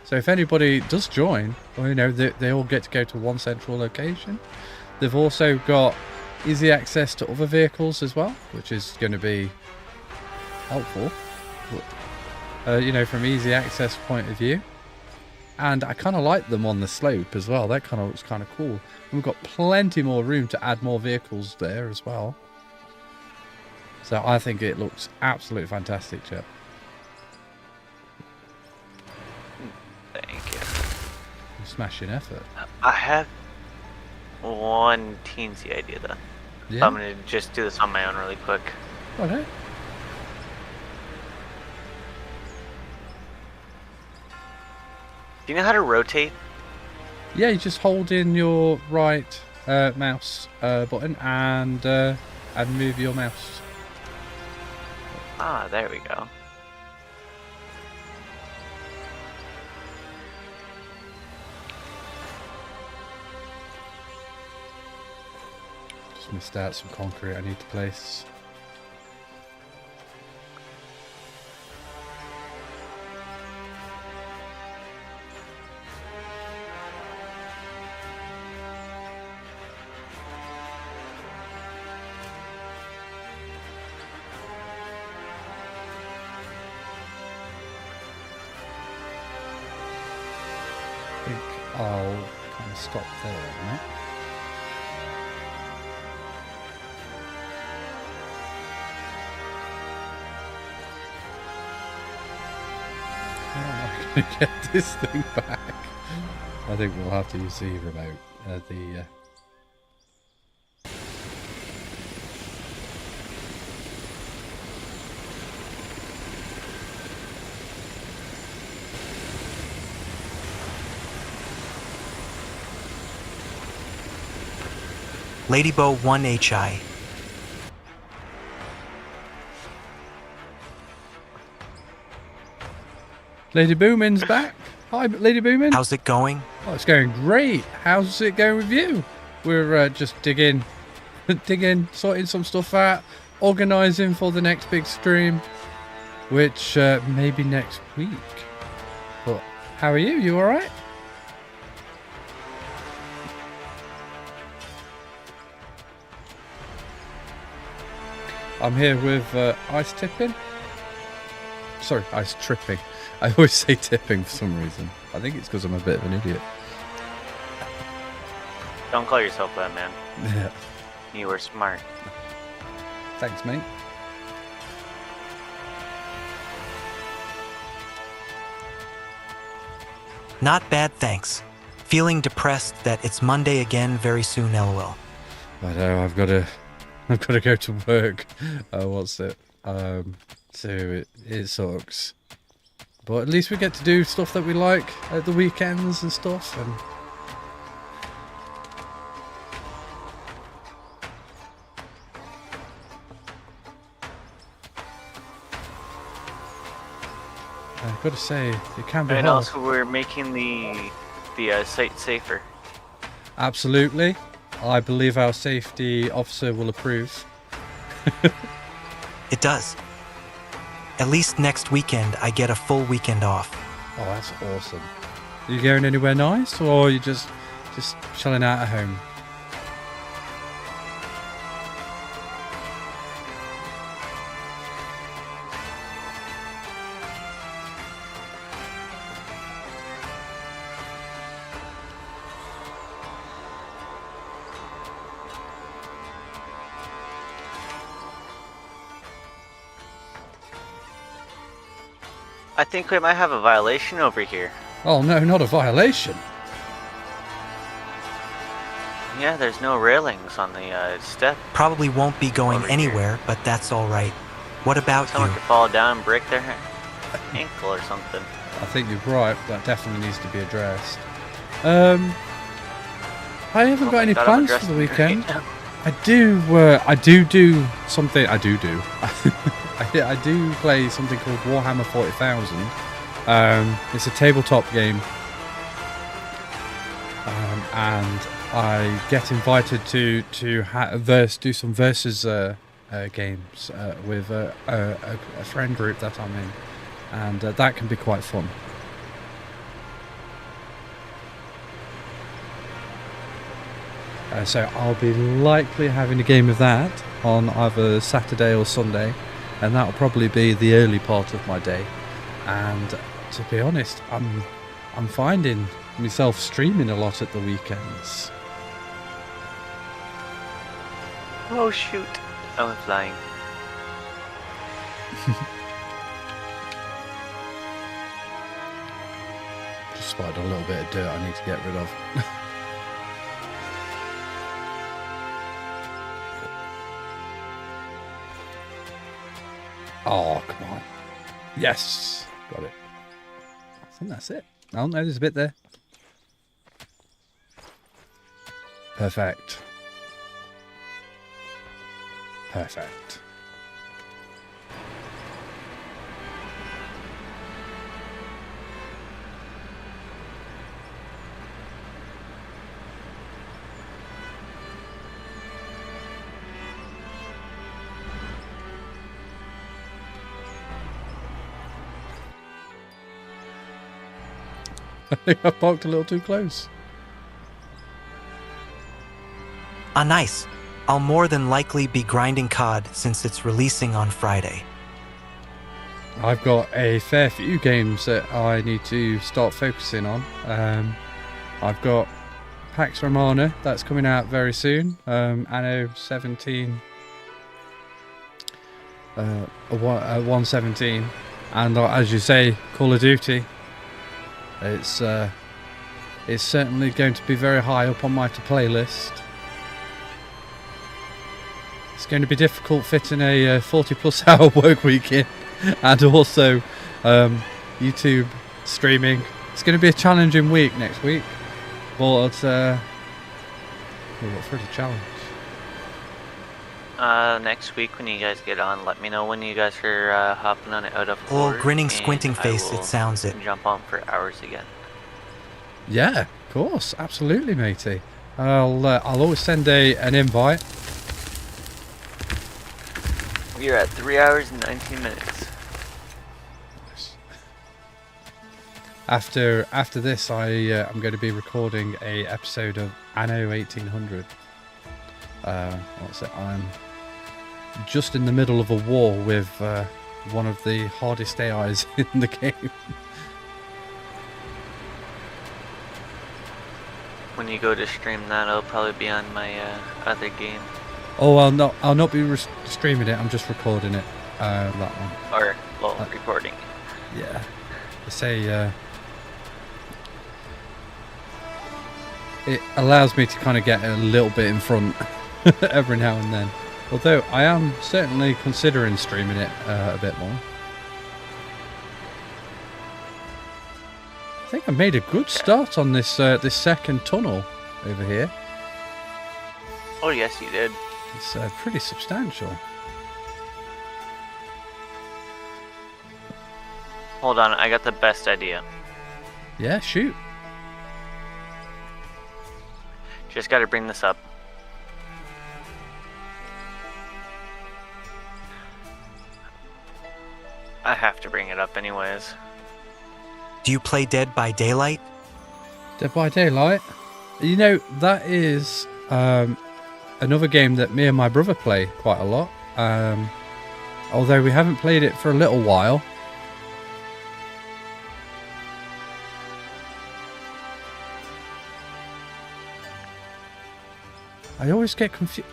So if anybody does join, well, they all get to go to one central location. They've also got easy access to other vehicles as well, which is going to be helpful. From easy access point of view. And I kind of like them on the slope as well. That kind of looks kind of cool. And we've got plenty more room to add more vehicles there as well. So I think it looks absolutely fantastic, chap. Thank you. Smashing effort. I have one teensy idea though. Yeah. So I'm gonna just do this on my own really quick. Okay. Do you know how to rotate? Yeah, you just hold in your right mouse button and move your mouse. Ah, there we go. Just missed out some concrete I need to place. I think I'll kind of stop there a minute. Oh my to get this thing back. I think we'll have to use the remote. Ladybow 1HI. Lady Boomin's back. Hi, Lady Boomin. How's it going? Oh, it's going great. How's it going with you? We're just digging, sorting some stuff out, organising for the next big stream, which may be next week. But how are you? You all right? I'm here with ice tipping. Sorry, ice tripping. I always say tipping for some reason. I think it's because I'm a bit of an idiot. Don't call yourself that, man. Yeah. You were smart. Thanks, mate. Not bad, thanks. Feeling depressed that it's Monday again very soon, lol. I know, I've got to go to work. What's it? So it sucks. But at least we get to do stuff that we like at the weekends and stuff. And I've got to say, it can be And hard. also, we're making the site safer. Absolutely. I believe our safety officer will approve. It does. At least next weekend, I get a full weekend off. Oh, that's awesome. Are you going anywhere nice, or are you just chilling out at home? I think we might have a violation over here. Oh no, not a violation. Yeah, there's no railings on the step. Probably won't be going Over anywhere, but that's alright. What about Someone you? could fall down and break their ankle or something. I think you're right. That definitely needs to be addressed. I haven't got any Got plans addressed for the weekend. right now. I do something. I do. I do play something called Warhammer 40,000. It's a tabletop game, and I get invited to do some versus games with a friend group that I'm in, and that can be quite fun. So I'll be likely having a game of that on either Saturday or Sunday, and that'll probably be the early part of my day. And to be honest, I'm finding myself streaming a lot at the weekends. Oh shoot! I went flying. Just spotted a little bit of dirt I need to get rid of. Oh, come on. Yes! Got it. I think that's it. Oh, no, there's a bit there. Perfect. Perfect. I think I parked a little too close. Ah, nice. I'll more than likely be grinding COD since it's releasing on Friday. I've got a fair few games that I need to start focusing on. I've got Pax Romana, that's coming out very soon. Anno 17, 117, and as you say, Call of Duty. It's certainly going to be very high up on my to-play list. It's going to be difficult fitting a 40-plus hour work week in, and also YouTube streaming. It's going to be a challenging week next week, but what's for the challenge? Next week when you guys get on, let me know when you guys are hopping on it out of Oh, court, grinning, and squinting I face, will it sounds it. Jump on for hours again. Yeah, of course, absolutely, matey. I'll always send an invite. We're at 3 hours and 19 minutes. After this, I'm going to be recording a episode of Anno 1800. What's it? I'm just in the middle of a war with one of the hardest AIs in the game. When you go to stream that, it'll probably be on my other game. Oh, I'll not be streaming it. I'm just recording it. That one. Or, well, recording. Yeah. Say it allows me to kind of get a little bit in front every now and then. Although I am certainly considering streaming it a bit more. I think I made a good start on this this second tunnel over here. Oh, yes, you did. It's pretty substantial. Hold on, I got the best idea. Yeah, shoot. Just gotta bring this up. I have to bring it up anyways. Do you play Dead by Daylight? Dead by Daylight. You know, that is another game that me and my brother play quite a lot. Although we haven't played it for a little while. I always get confused.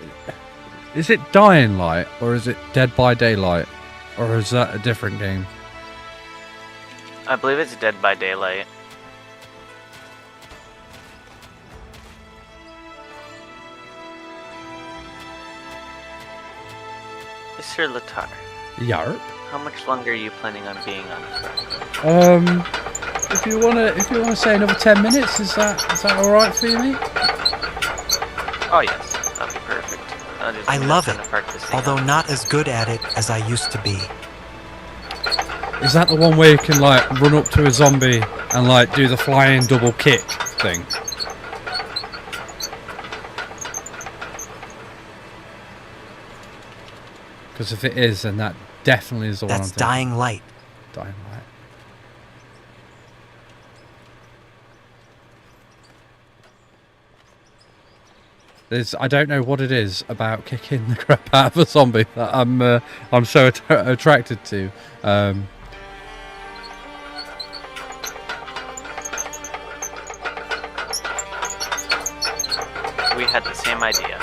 Is it Dying Light or is it Dead by Daylight? Or is that a different game? I believe it's Dead by Daylight. SirLTAR, Yarp. how much longer are you planning on being on? If you wanna say another 10 minutes, is that all right for you, mate? Oh yes, that'll be perfect. I love it, although not as good at it as I used to be. Is that the one where you can like run up to a zombie and like do the flying double kick thing? Because if it is, then that definitely is the one I'm That's thinking. Dying Light. Dying Light. I don't know what it is about kicking the crap out of a zombie that I'm so attracted to. We had the same idea.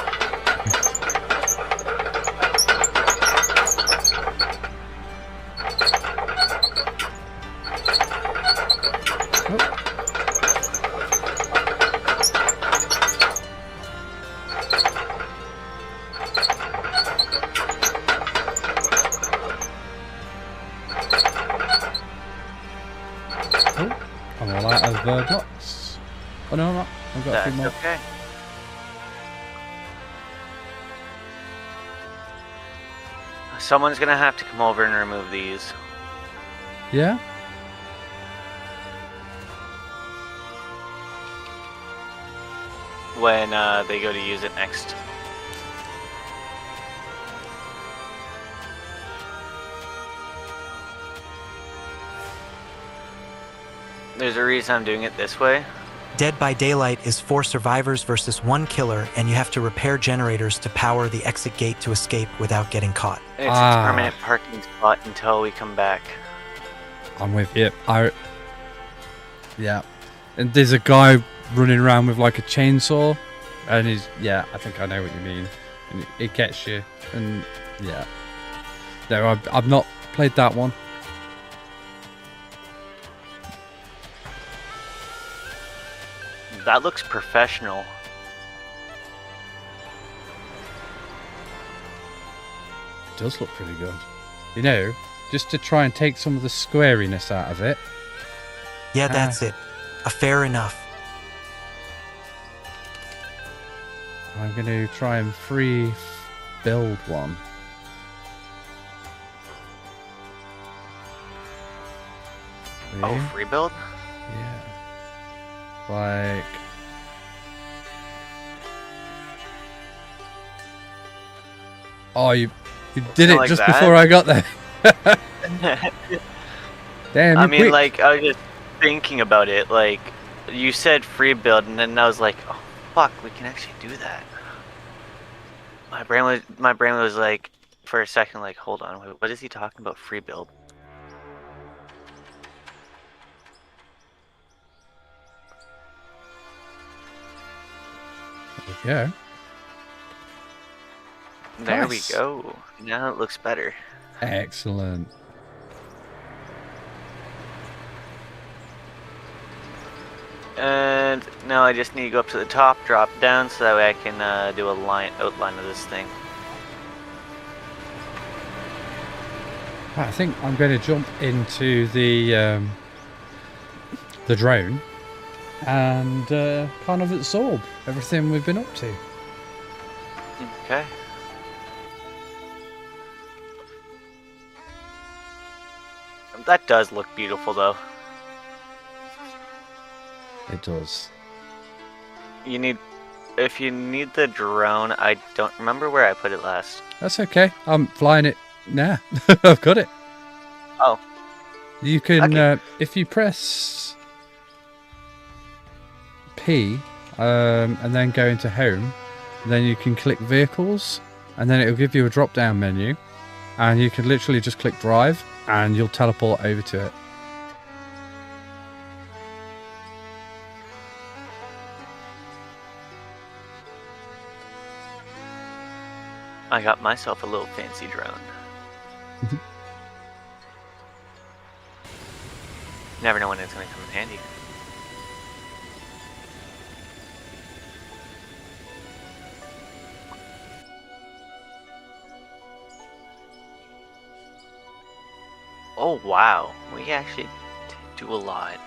I'm all out of blocks. Oh no, I'm not. I've got a few more. That's okay. Someone's gonna have to come over and remove these. Yeah? When they go to use it next. There's a reason I'm doing it this way. Dead by Daylight is 4 survivors versus 1 killer, and you have to repair generators to power the exit gate to escape without getting caught. It's a permanent parking spot until we come back. I'm with you. Yeah. And there's a guy running around with like a chainsaw, and yeah, I think I know what you mean. And it gets you, and yeah. No, I've not played that one. That looks professional. It does look pretty good. You know, just to try and take some of the squariness out of it. Yeah, that's it. Fair enough. I'm going to try and free build one. Oh, free build? Yeah. Like... Oh, you did it like just that? before I got there. Damn, I mean, quick. like, I was just thinking about it, like, you said free build, and then I was like, oh, fuck, we can actually do that. My brain was like, for a second, like, hold on, wait, what is he talking about free build? There There Nice. we go. Now it looks better. Excellent. And now I just need to go up to the top, drop down, so that way I can do a outline of this thing. I think I'm going to jump into the drone and kind of absorb everything we've been up to. Okay. That does look beautiful, though. It does. If you need the drone, I don't remember where I put it last. That's okay. I'm flying it now. I've got it. Oh. You can, Okay. if you press P and then go into home, then you can click vehicles and then it'll give you a drop down menu and you can literally just click drive and you'll teleport over to it. I got myself a little fancy drone. Never know when it's going to come in handy. Oh wow, we actually did do a lot.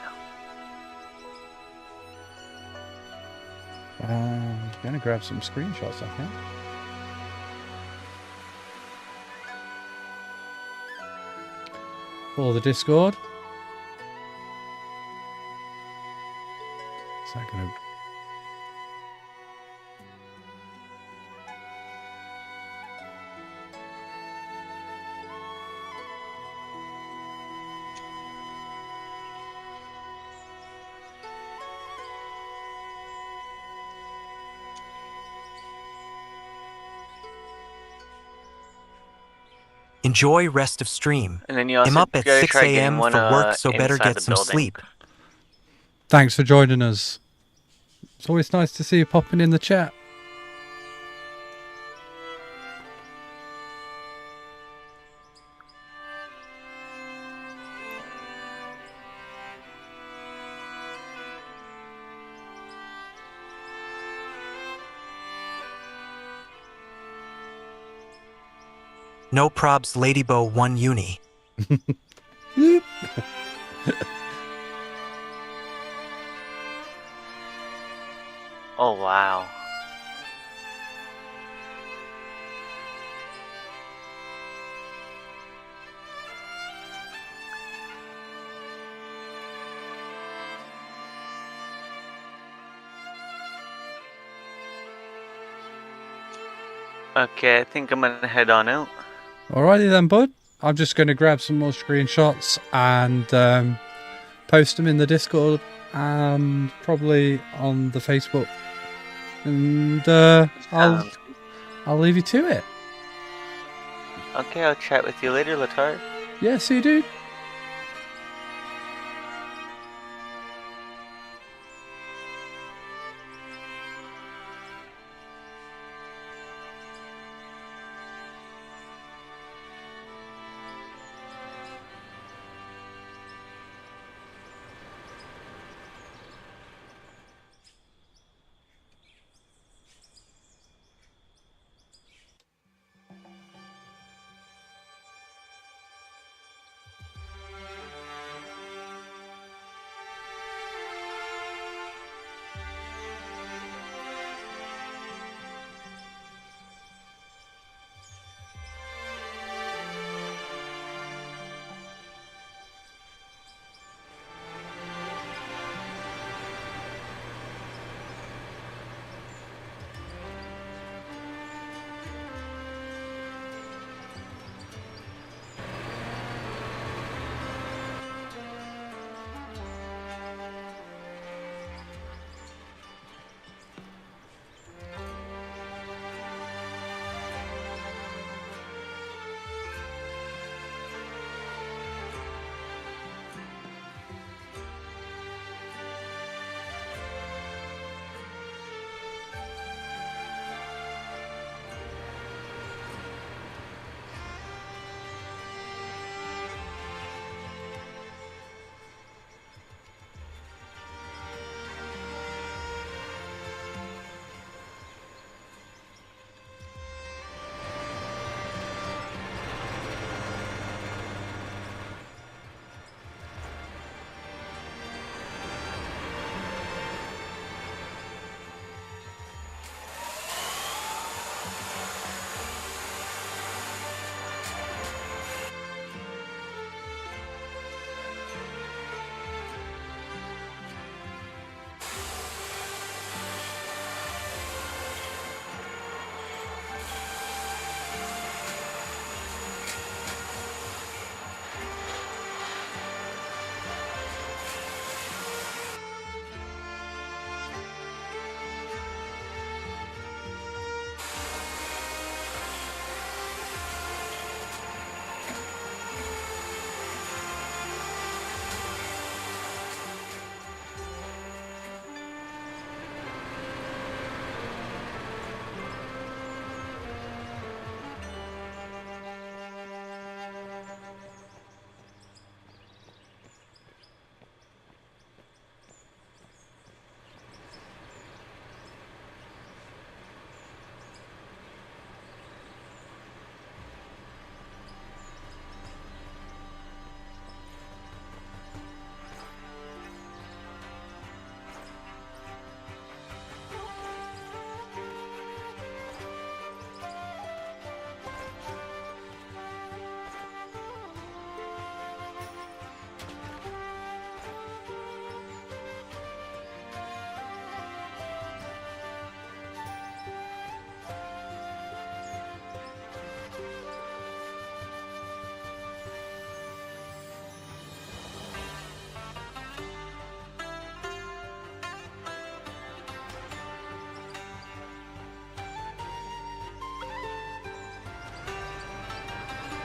I'm going to grab some screenshots, I think. For the Discord. Is that going to... Enjoy rest of stream. And then you also I'm up at gotta 6 try getting a.m. one, for work, so better inside get the some building. sleep. Thanks for joining us. It's always nice to see you popping in the chat. No probs, Ladybo 1 uni. Oh wow. Okay, I think I'm gonna head on out. Alrighty then, bud. I'm just going to grab some more screenshots and post them in the Discord and probably on the Facebook. And I'll leave you to it. Okay, I'll chat with you later, LTAR. Yeah, see you, dude.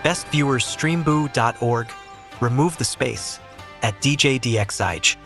Bestviewers.streamboo.org. Remove the space at DJDXIJ.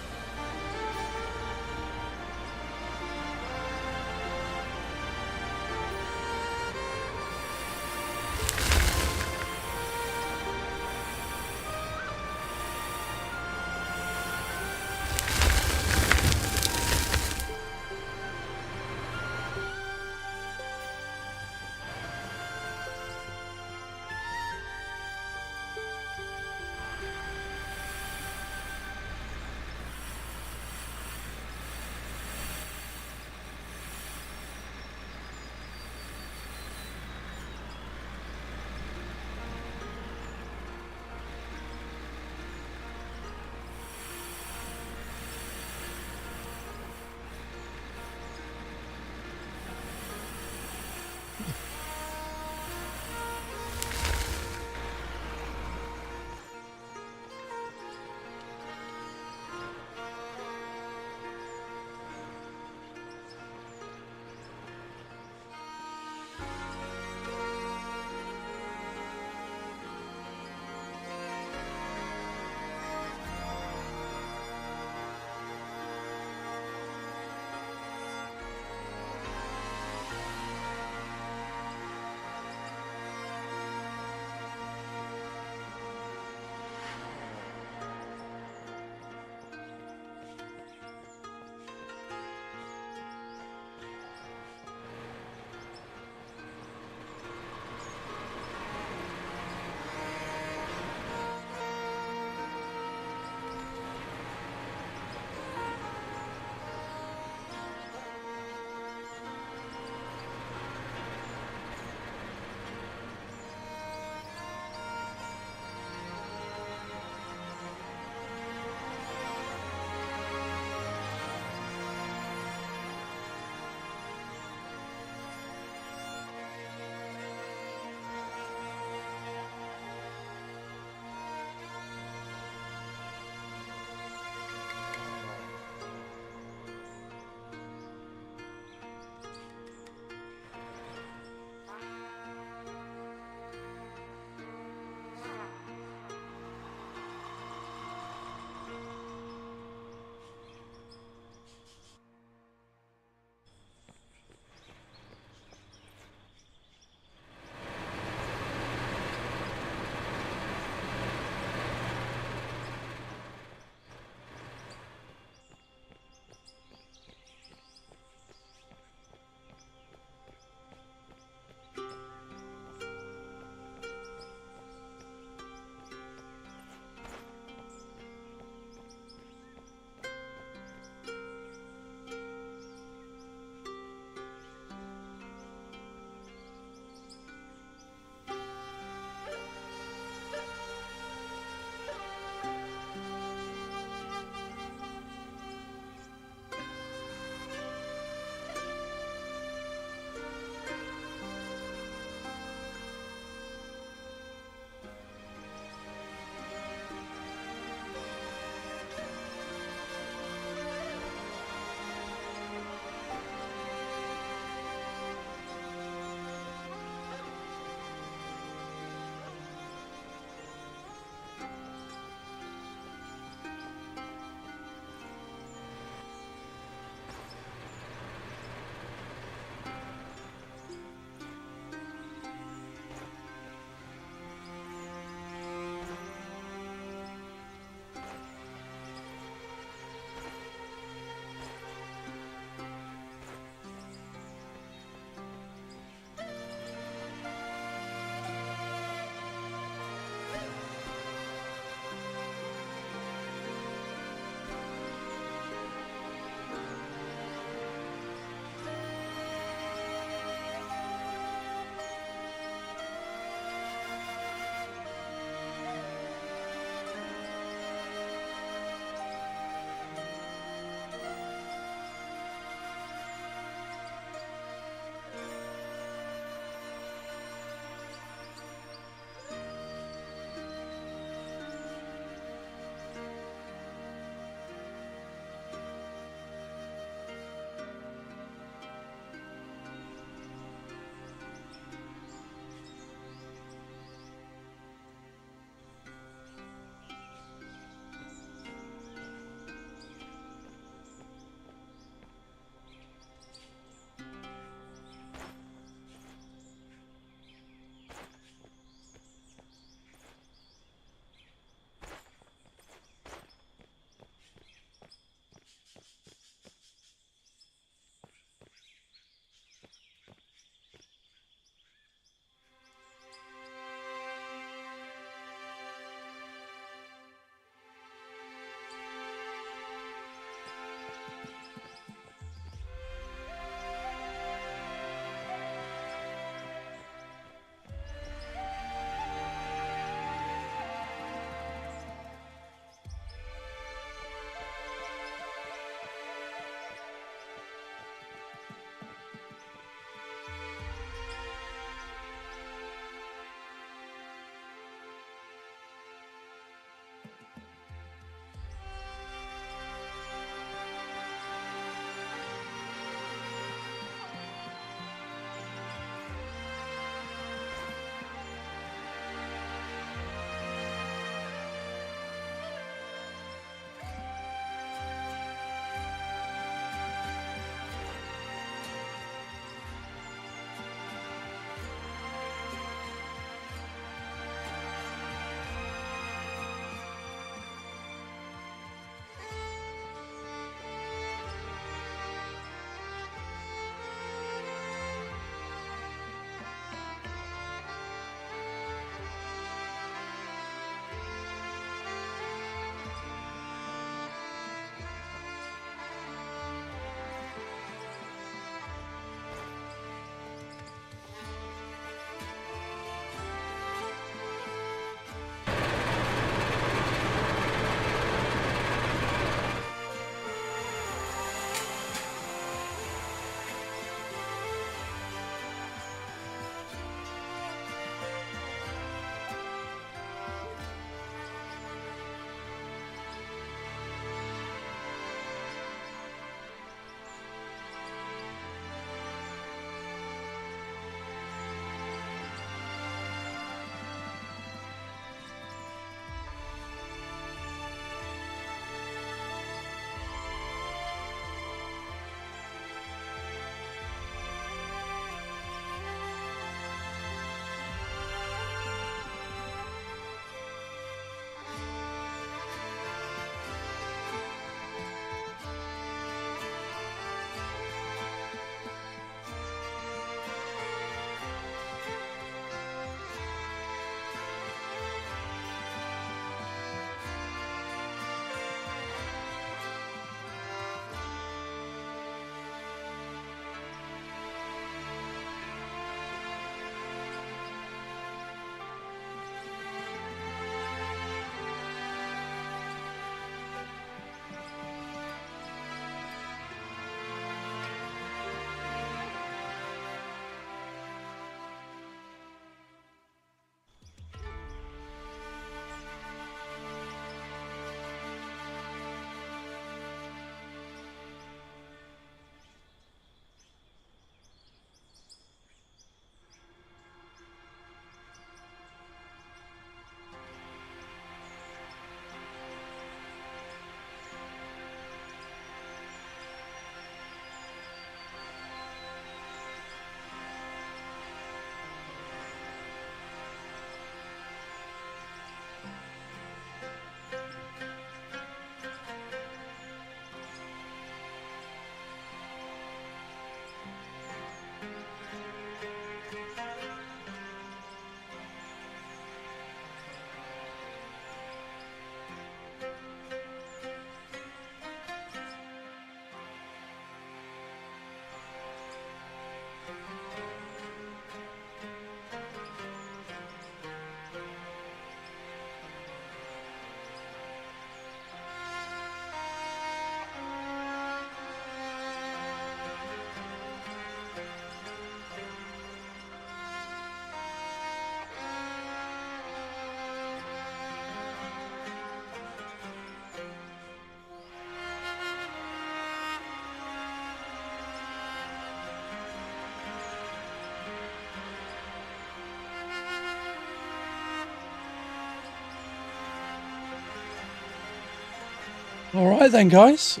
All right then, guys.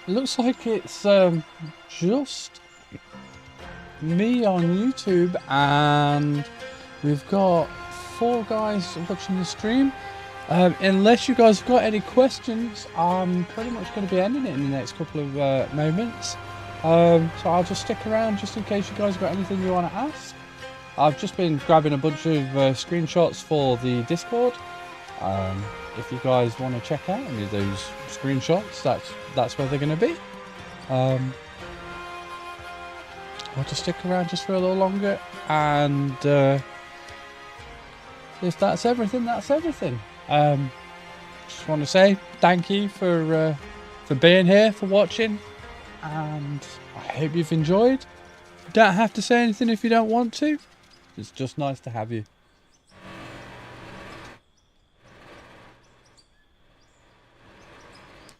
Looks like it's just me on YouTube, and we've got 4 guys watching the stream. Unless you guys have got any questions, I'm pretty much going to be ending it in the next couple of moments. So I'll just stick around just in case you guys got anything you want to ask. I've just been grabbing a bunch of screenshots for the Discord. If you guys want to check out any of those screenshots, that's where they're going to be. I'll just stick around just for a little longer, and if that's everything, that's everything. Just want to say thank you for being here, for watching, and I hope you've enjoyed. You don't have to say anything if you don't want to. It's just nice to have you.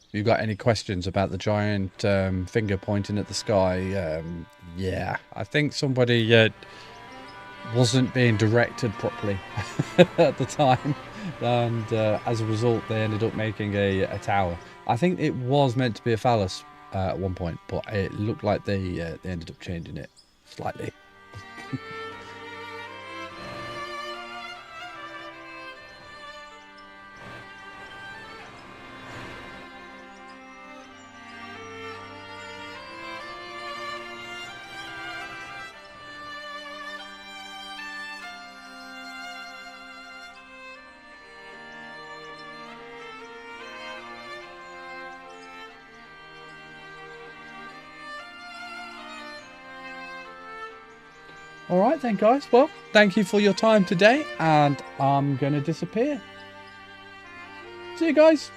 If you've got any questions about the giant finger pointing at the sky, yeah, I think somebody wasn't being directed properly at the time, and as a result they ended up making a tower. I think it was meant to be a phallus at one point, but it looked like they ended up changing it slightly. Alright then, guys, well, thank you for your time today, and I'm gonna disappear. See you guys.